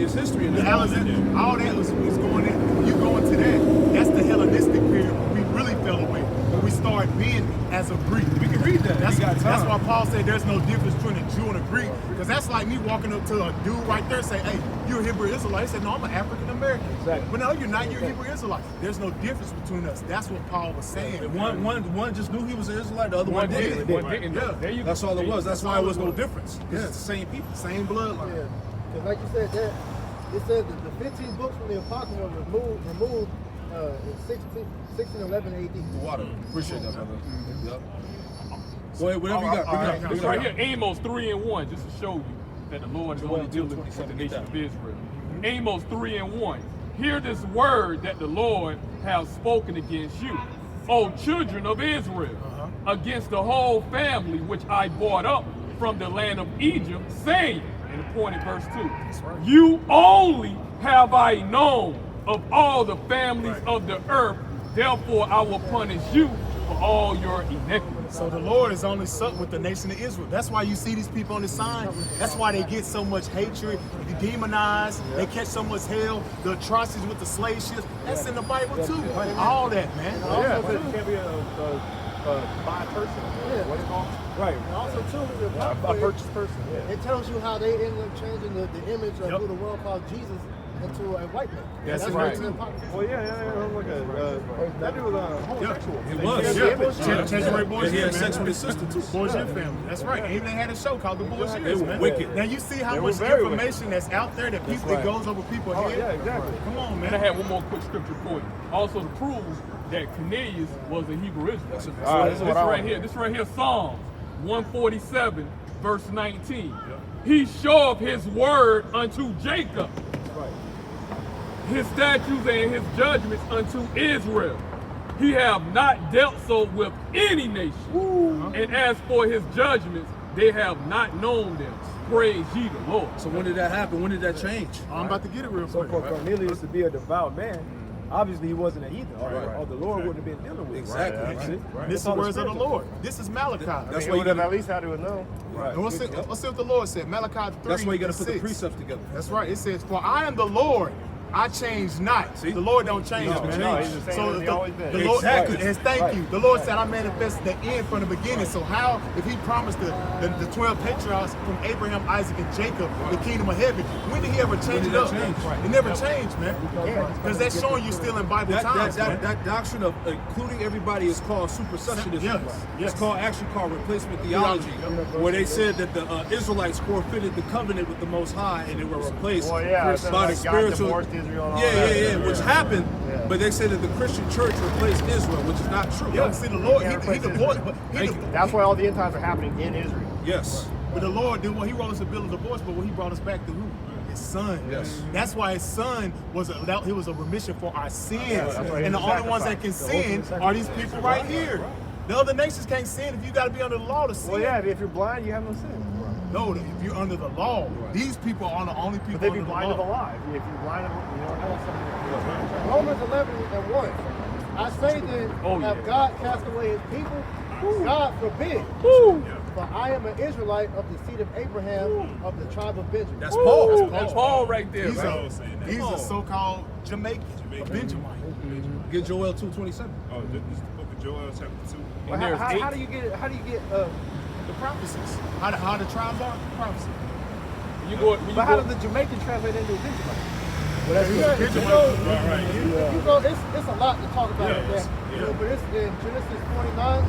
It's history. Alexander, all that was going in. When you go into that, that's the Hellenistic period when we really fell away. When we started being as a Greek. We can read that. That's why Paul said there's no difference between a Jew and a Greek. Because that's like me walking up to a dude right there and say, hey, you're a Hebrew Israelite. He said, no, I'm an African American. Exactly. But no, you're not. You're a Hebrew Israelite. There's no difference between us. That's what Paul was saying. One just knew he was an Israelite, the other one didn't. There you go. That's all it was. That's why it was no difference. It's the same people. Same bloodline. Yeah. Because like you said, it said that the 15 books from the Apocrypha were removed in 1611 AD. The water. Appreciate that, brother. Yep. Go ahead, whatever you got. It's right here, Amos 3 and 1, just to show you that the Lord is only dealing with the nation of Israel. Amos 3 and 1. Hear this word that the Lord has spoken against you, O children of Israel, against the whole family which I brought up from the land of Egypt, saying, in the point in verse 2, you only have I known of all the families of the earth, therefore I will punish you for all your iniquities. So the Lord is only sucked with the nation of Israel. That's why you see these people on the sign. That's why they get so much hatred, demonized, they catch so much hell, the atrocities with the slave ships. That's in the Bible too. All that, man. Yeah, but it can't be a by person. Yeah. What's it called? Right. And also too, the A purchased person. Yeah. it tells you how they ended up changing the image of who the world called Jesus into a white man. That's what right. it's hypocrisy. Well, that dude was homosexual. He was. Cesare And he had sex man. with his sister too. Bullshit family. That's right. And even they had a show called The Bullshit. They were wicked. Now you see how They were much very information that's out there that people that goes over people's head. Yeah, exactly. Come on, And I man. had one more quick scripture for you. Also to prove that Cornelius was a Hebrew Israelite. All right, this is what I want. This right here, Psalms 147, verse 19. He showeth his word unto Jacob, his statutes and his judgments unto Israel. He have not dealt so with any nation. And as for his judgments, they have not known them. Praise ye the Lord. So when did that happen? When did that change? I'm about to get it real So quick. for Cornelius to be a devout man, obviously he wasn't a heathen. Or the Lord wouldn't have been dealing with him. Exactly. This is the words of the Lord. This is Malachi. That's He why you would have gotta. at least had to have known. And let's see what the Lord said. Malachi 3. That's why you gotta put the 6. precepts together. That's right. It says, "For I am the Lord, I change not." See? The Lord don't change, No, man. no, he's the same as he always been. The Lord, Exactly. yes, thank you. The Lord said, "I manifest the end from the beginning." So how, if He promised the 12 patriarchs from Abraham, Isaac, and Jacob the kingdom of heaven, when did He ever change did it that up? change? It never changed, man. Because that's showing you still in Bible times. man. That doctrine of including everybody is called supersessionism. Yes, yes. It's actually called replacement theology, where they said that the Israelites forfeited the covenant with the Most High and they were replaced Well, yeah, it says by the like God spiritual. divorced Israel and all Yeah, that. which happened. But they said that the Christian church replaced Israel, which is not true. Yeah, see, the Lord, Yeah, He replace divorced, but Thank you. That's why all the end times are happening in Israel. Yes. But the Lord did what He wrote us a bill of divorce, but what He brought us back to who? His Son. Yes. That's why His Son was He was a remission for our sins. That's why he And the was only ones that can sin are these people right here. The other nations can't sin if you got to be under the law to sin. Well, yeah, if you're blind, you have no sin. No, if you're under the law, these people are the only people But they'd under be the blind to the law. lie. If you're blind to the Romans 11:1. I say then, have God cast away His people? God forbid. For I am an Israelite of the seed of Abraham, of the tribe of Benjamin. That's Paul. That's Paul right there. These Right? are so-called Jamaicans, Benjamite. Get Joel 2:27. Oh, this is the book of Joel, chapter 2. And there's eight. How do you get The prophecies. How the tribes are? Prophecy. You go. When you but how go does the Jamaican translate into Benjamin? You know, it's a lot to talk about in that. You know, but it's in Genesis 49.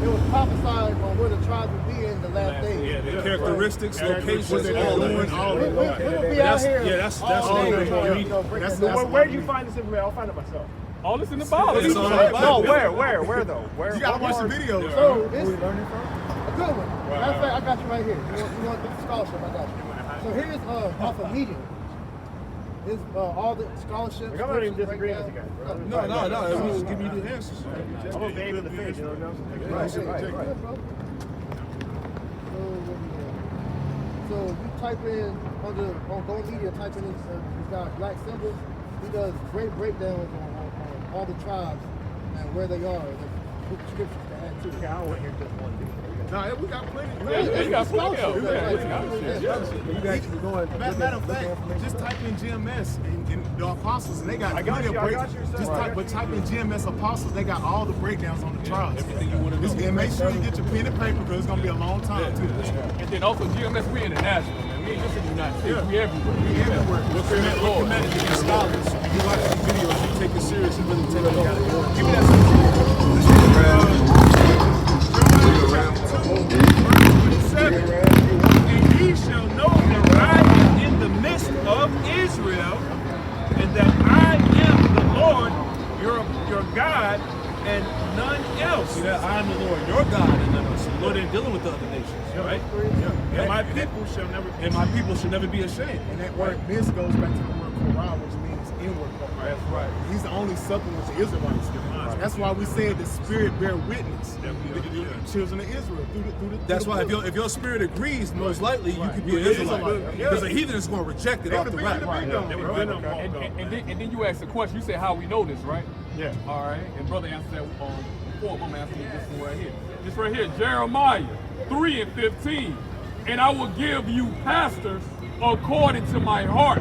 It was prophesied on where the tribes would be in the last days. The characteristics, locations, Was it all all that. all We will be out here. that's all all day the trying to, reading. break That's- that down. that's- Where do you find this information? I'll find it myself. all this in the Bible. It's all in the No, Bible. where though? Where? You gotta watch the what video. So this a good one. Matter of fact, I got you right here. You want the scholarship? I got you. So here's off of Medium. Is all the scholarships. I'm not even disagreeing with you guys, bro. No. We just give you the answers. I'm a babe in the face, you know what I'm saying? Right. So you type in on Go Media, type in this guy Black Symbols. He does great breakdowns on all the tribes and where they are and the scriptures to add to it. I don't want to hear just one dude. Nah, we got plenty. You got plenty of them. You actually going to Matter of fact, just type in GMS and the apostles, and they got I got plenty you, of I break. got you, sir. Just type in GMS apostles. They got all the breakdowns on the tribes. Everything you want to know. And make sure you get your pen and paper because it's gonna be a long time too. And then also GMS, we international, man. We ain't just in the United States. We everywhere. We everywhere. We're committed to being scholars. If you watch these videos, you take it serious and really take it over. Give me that. And ye shall know that I am in the midst of Israel, and that I am the Lord, your God, and none else. See that? I am the Lord, your God, and none else. The Lord ain't dealing with the other nations, right? And my people shall never be. And my people should never be ashamed. And that word "this" goes back to the word "korah," which means inward. That's right. He's the only supplement to Israelites. That's why we said the Spirit bear witness. The children of Israel through the That's why book. if your spirit agrees, most likely you could be an You're Israelite. Israelite. Because a heathen is going to reject it They off would the have bat. been in the big dome, bro. And then you asked the question. You said how we know this, right? Yeah. All right. And brother answered that before. I'm answering this one right here. This right here, Jeremiah 3:15. And I will give you pastors according to my heart,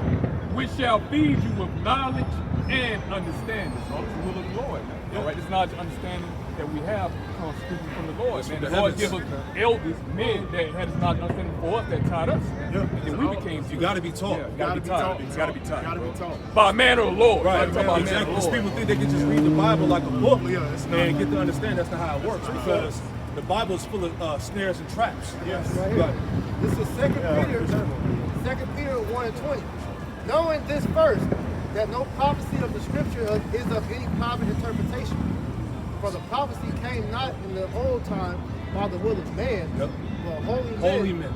which shall feed you with knowledge and understanding. So it's the will of the Lord. Man. All right. This knowledge and understanding that we have comes from the Lord, man. the The Lord heavens. give us elders, men that had not understanding for us that taught us. Yeah. And then we became You got to be taught. Yeah, gotta be taught. Gotta be taught. By a man of the Lord. Right, I'm talking about man exactly. of the Because Lord. people think they can just read the Bible like a book Yeah, it's not. and get to understand that's not how it works. Because the Bible is full of snares and traps. Yes. Right. This is 2 Peter 1 and 20. Knowing this first, that no prophecy of the scripture is of any private interpretation. For the prophecy came not in the old time by the will of man, Yep. but holy Men.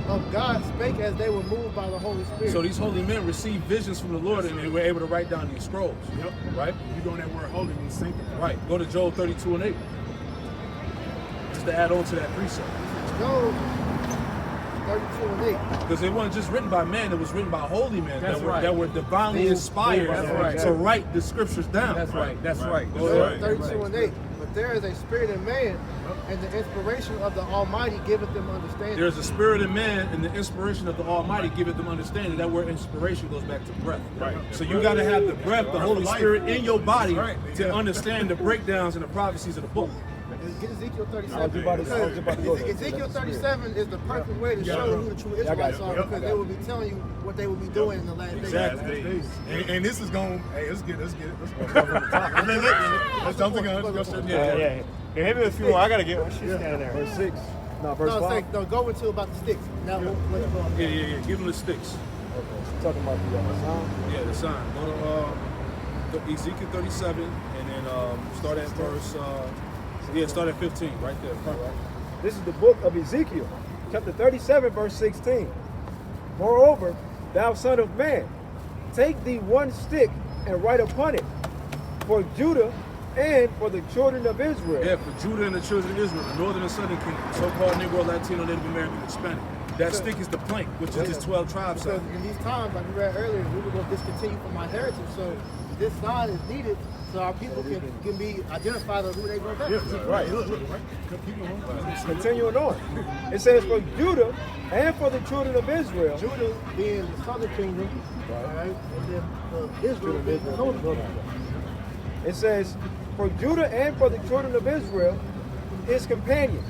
of God spake as they were moved by the Holy Spirit. So these holy men received visions from the Lord and they were able to write down these scrolls. Yep. Right? You go on that word holy means sanctified. Right. Go to Job 32 and 8. Just to add on to that precept. Job 32 and 8. Because it wasn't just written by men, it was written by holy men That's that were, right. that were divinely inspired That's right. to write the scriptures down. That's right. That's right. Go Job ahead. 32 and 8. But there is a spirit in man, and the inspiration of the Almighty giveth them understanding. There's a spirit in man, and the inspiration of the Almighty giveth them understanding. That word inspiration goes back to breath. Right. So you got to have the breath, the Holy life. Spirit in your body Right. to Yeah. understand the breakdowns and the prophecies of the book. Get Ezekiel I was 37. about to go there. Ezekiel 37 is the perfect way to show who the true Israelites are, because they will be telling you what they will be doing in the last days. Exactly. And this is going. Hey, let's get it. Let's go from the top. Let's jump together. Let's go. Yeah. Hit me with a few more. I gotta get one. She's standing there. Verse 6. No, verse No, 5. say, no, go into about the sticks. Now, let's go on. Yeah. Give them the sticks. Okay. Talking about the sign. Yeah, the sign. Go to Ezekiel 37, and then start at verse. Start at 15, right there. This is the book of Ezekiel, chapter 37, verse 16. Moreover, thou son of man, take thee one stick and write upon it for Judah and for the children of Israel. Yeah, for Judah and the children of Israel, the northern and southern kingdom, so-called Negro, Latino, Native American, Hispanic. That stick is the plank, which is this 12 tribes. Because in these times, like we read earlier, we were going to discontinue from our heritage. So this sign is needed so our people can be identified of who they go back to. Right. Continuing on. It says, for Judah and for the children of Israel. Judah being the southern kingdom, right? And then Israel being the northern kingdom. It says, for Judah and for the children of Israel, his companions.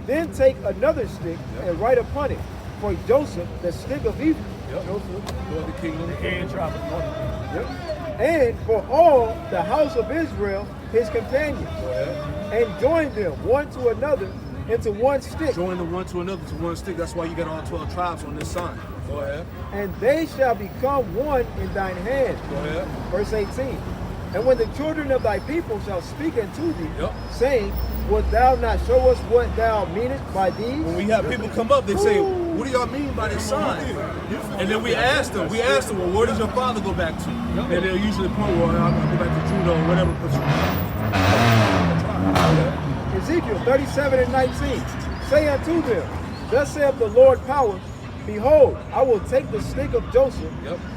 Then take another stick and write upon it for Joseph, the stick of Ephraim. Joseph, northern kingdom, and tribe of northern. And for all the house of Israel, his companions. And join them one to another into one stick. Join the one to another to one stick. That's why you got all 12 tribes on this sign. Go ahead. And they shall become one in thine hand. Go ahead. Verse 18. And when the children of thy people shall speak unto thee, saying, wilt thou not show us what thou meanest by these? When we have people come up, they say, what do y'all mean by this sign? And then we ask them, well, where does your father go back to? And they'll usually point, well, I'll go back to Judah or whatever. Ezekiel 37 and 19. Say unto them, thus saith the Lord power, behold, I will take the stick of Joseph,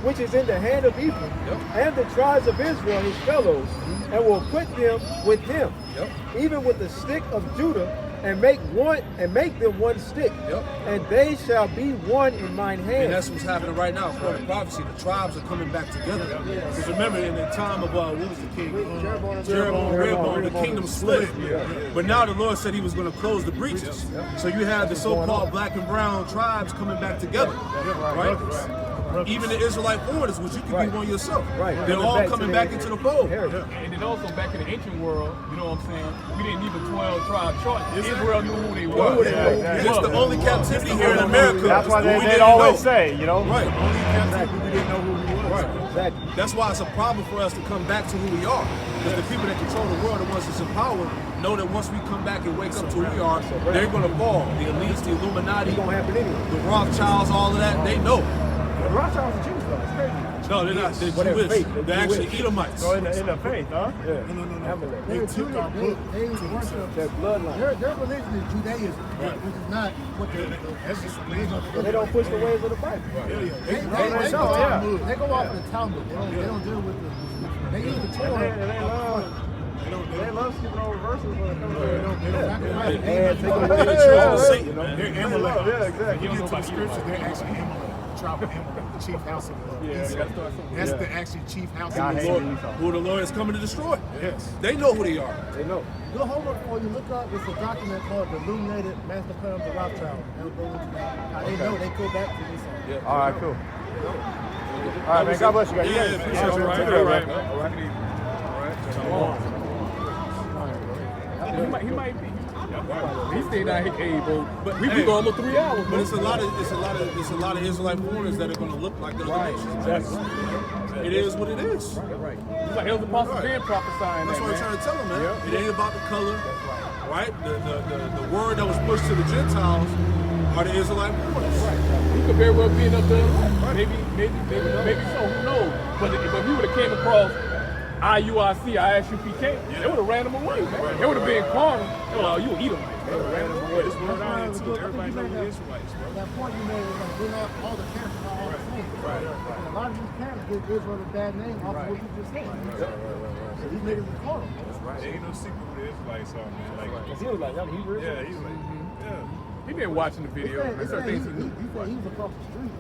which is in the hand of Ephraim, and the tribes of Israel, his fellows, and will put them with him, even with the stick of Judah, and make them one stick, and they shall be one in mine hand. And that's what's happening right now. According to prophecy, the tribes are coming back together. Because remember, in the time of what was the king? Jeroboam, the kingdom split. But now the Lord said He was going to close the breaches. So you have the so-called black and brown tribes coming back together, right? Even the Israelite foreigners, which you can be one yourself. They're all coming back into the fold. And then also back in the ancient world, you know what I'm saying? We didn't need the 12 tribe chart. Israel knew who they were. It's the only captivity here in America. That's why we they'd always say, you know? Right. Only captivity, we didn't know who we were. Right. That's why it's a problem for us to come back to who we are. Because the people that control the world, the ones that's in power, know that once we come back and wake up to who we are, they're going to fall. The elites, the Illuminati, the Rothschilds, all of that, they know. The Rothschilds are Jews, though. It's crazy. No, they're not. They're Jewish. They're actually Edomites. So in the faith, huh? Yeah. No. They took our book to themselves. Their bloodline. Their religion is Judaism, which is not what That's just amazing. They don't push the ways of the Bible. They go off the Talmud. They don't deal with the. They use the Torah. They love skipping over verses when it comes to They're Satan, They're Amalek. Yeah, exactly. You get to the scriptures, they're actually Amalek. tribe of Amalek, the chief house of Yeah, Esau. gotta start somewhere. That's Yeah. the actually chief house God of hated Esau. Esau. Who the Lord is coming to destroy. Yes. They know who they are. They know. Good homework for you. Look up. It's a document called the Illuminated Master Plan of the Rothschild. They'll go into that. How they know they go back to Esau. All right, cool. All right, man. God bless you guys. Yeah, Yeah, appreciate all you. right, Take all care, right, man. all right. He might be. He stayed out here, hey, bro. But we go almost 3 hours, But bro. it's a lot of Israelite foreigners that are going to look like the other nations. Exactly. It is what it is. Right. It's like Elder Apostle Right. Ben prophesying That's that, what I'm man. trying to tell them, man. Yeah. It ain't about the color, right? The word that was pushed to the Gentiles are the Israelite foreigners. He could very well be in up there. Maybe so. Who knows? But he would have came across IUIC, ISUPK, they would have ran him away, man. They would have been carnal. You would eat them. They ran them away. It's one down here too. Everybody know the Israelites, bro. That point you made is like bring out all the camps are all the same. And a lot of these camps give Israel a bad name off of what you just said. So these niggas are carnal. There ain't no secret who the Israelites are, man. Like, He was like, he was. yeah, he's like, yeah. He been watching the video. He There's said certain things he knew. he said he was across the street.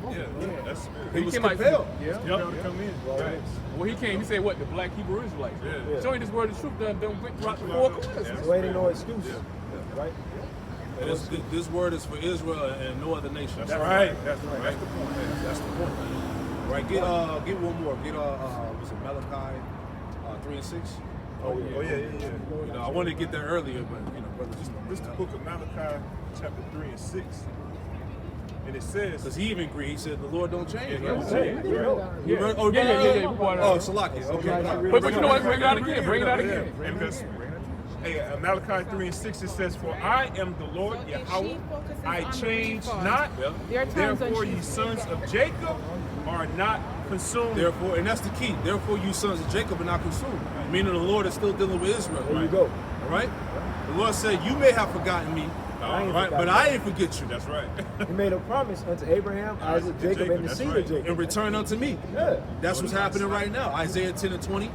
Yeah, that's spirit. He was came out- compelled. Yeah. Compelled to come in. Right. Well, he came. He said, "What? The black Hebrew Israelites? Yeah. Showing this word of truth done went throughout the 4 corners." So ain't no excuse, right? And this word is for Israel and no other nation. That's right. That's right. That's the point. That's the point. Right. Get one more. Get was it Malachi 3 and 6? Oh yeah. You know, I wanted to get there earlier, but you know, brothers just don't. This is the book of Malachi, chapter 3 and 6. And it says, Because he even agreed. He said the Lord don't change. Yeah, right? he said, You read- Oh, Yeah. We brought it Oh, out. Salakia. Okay. But you know what? Bring it out again. Bring it out again. and because Malachi 3 and 6, it says, "For I am the Lord Yahweh, I change not. Therefore, ye sons of Jacob are not consumed." Therefore, and that's the key. Therefore, you sons of Jacob are not consumed. Meaning the Lord is still dealing with Israel. There you go. All right? The Lord said, you may have forgotten me, right? But I ain't forget you. That's right. He made a promise unto Abraham, Isaac, Jacob, and the that's seed right. of Jacob. And return unto me. Yeah. That's what's happening right now. Isaiah 10 and 20.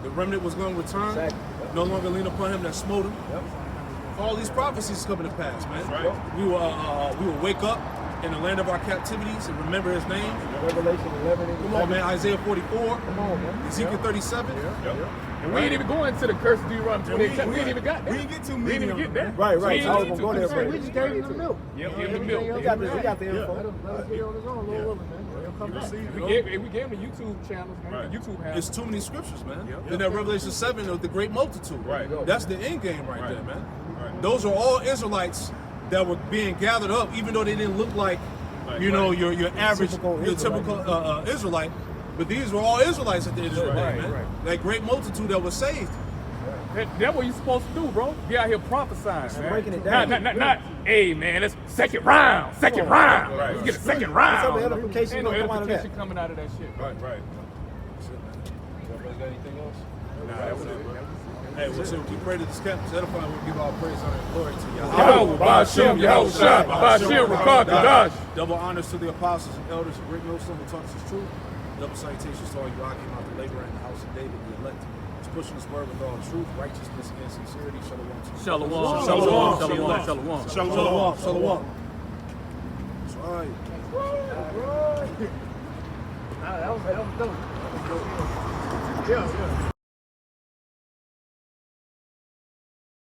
The remnant was going to return. Exactly. No longer lean upon him that smote him. Yep. All these prophecies coming to pass, man. That's right. We will wake up in the land of our captivities and remember his name. Revelation 11 and Come on, man. Isaiah 44. Come on, man. Ezekiel 37. And we ain't even going to the curse of Deuteronomy 28. We ain't even got that. We didn't get too We many didn't on even that. get that. Right, We right. ain't I was get gonna go to there, it. We just gave him the milk. Yep, give him the Everything milk. else We got is this. We got the right. info. Let us get on his own, Lord willing, man. He'll come back. We gave him the YouTube channels, man. Right. The YouTube has. It's too many scriptures, man. Yep. Then that Revelation 7 of the great multitude. Right. That's the end game right Right. there, man. Right. Those are all Israelites that were being gathered up, even though they didn't look like, you know, your average, your typical Israelite. But these were all Israelites at the end of the day, Right, man. right. That great multitude that was saved. That's what you're supposed to do, bro. Be out here prophesying, man. breaking it down. Not, hey, man, it's second round. Second round. Right. Let's get a second Some round. edification Ain't no gonna come out of that. edification coming out of that shit, bro. Right. Y'all got anything else? Nah, that's it, bro. Hey, we'll say we pray to this camp, edify, we'll give all praise, honor, and glory to Yahweh, Ba'ashem, Yahushua, Ba'ashem, Rakah, Kadash. Double honors to the apostles and elders of Great Millstone who taught us the truth. Double salutations to all you I came out to labor in the house of David, the elect. Is pushing this word with all truth, righteousness, and sincerity. Shalom. Shalom. Shalom. Shalom. Shalom. Shalom. Shalom. That's right. That was dope. Yeah.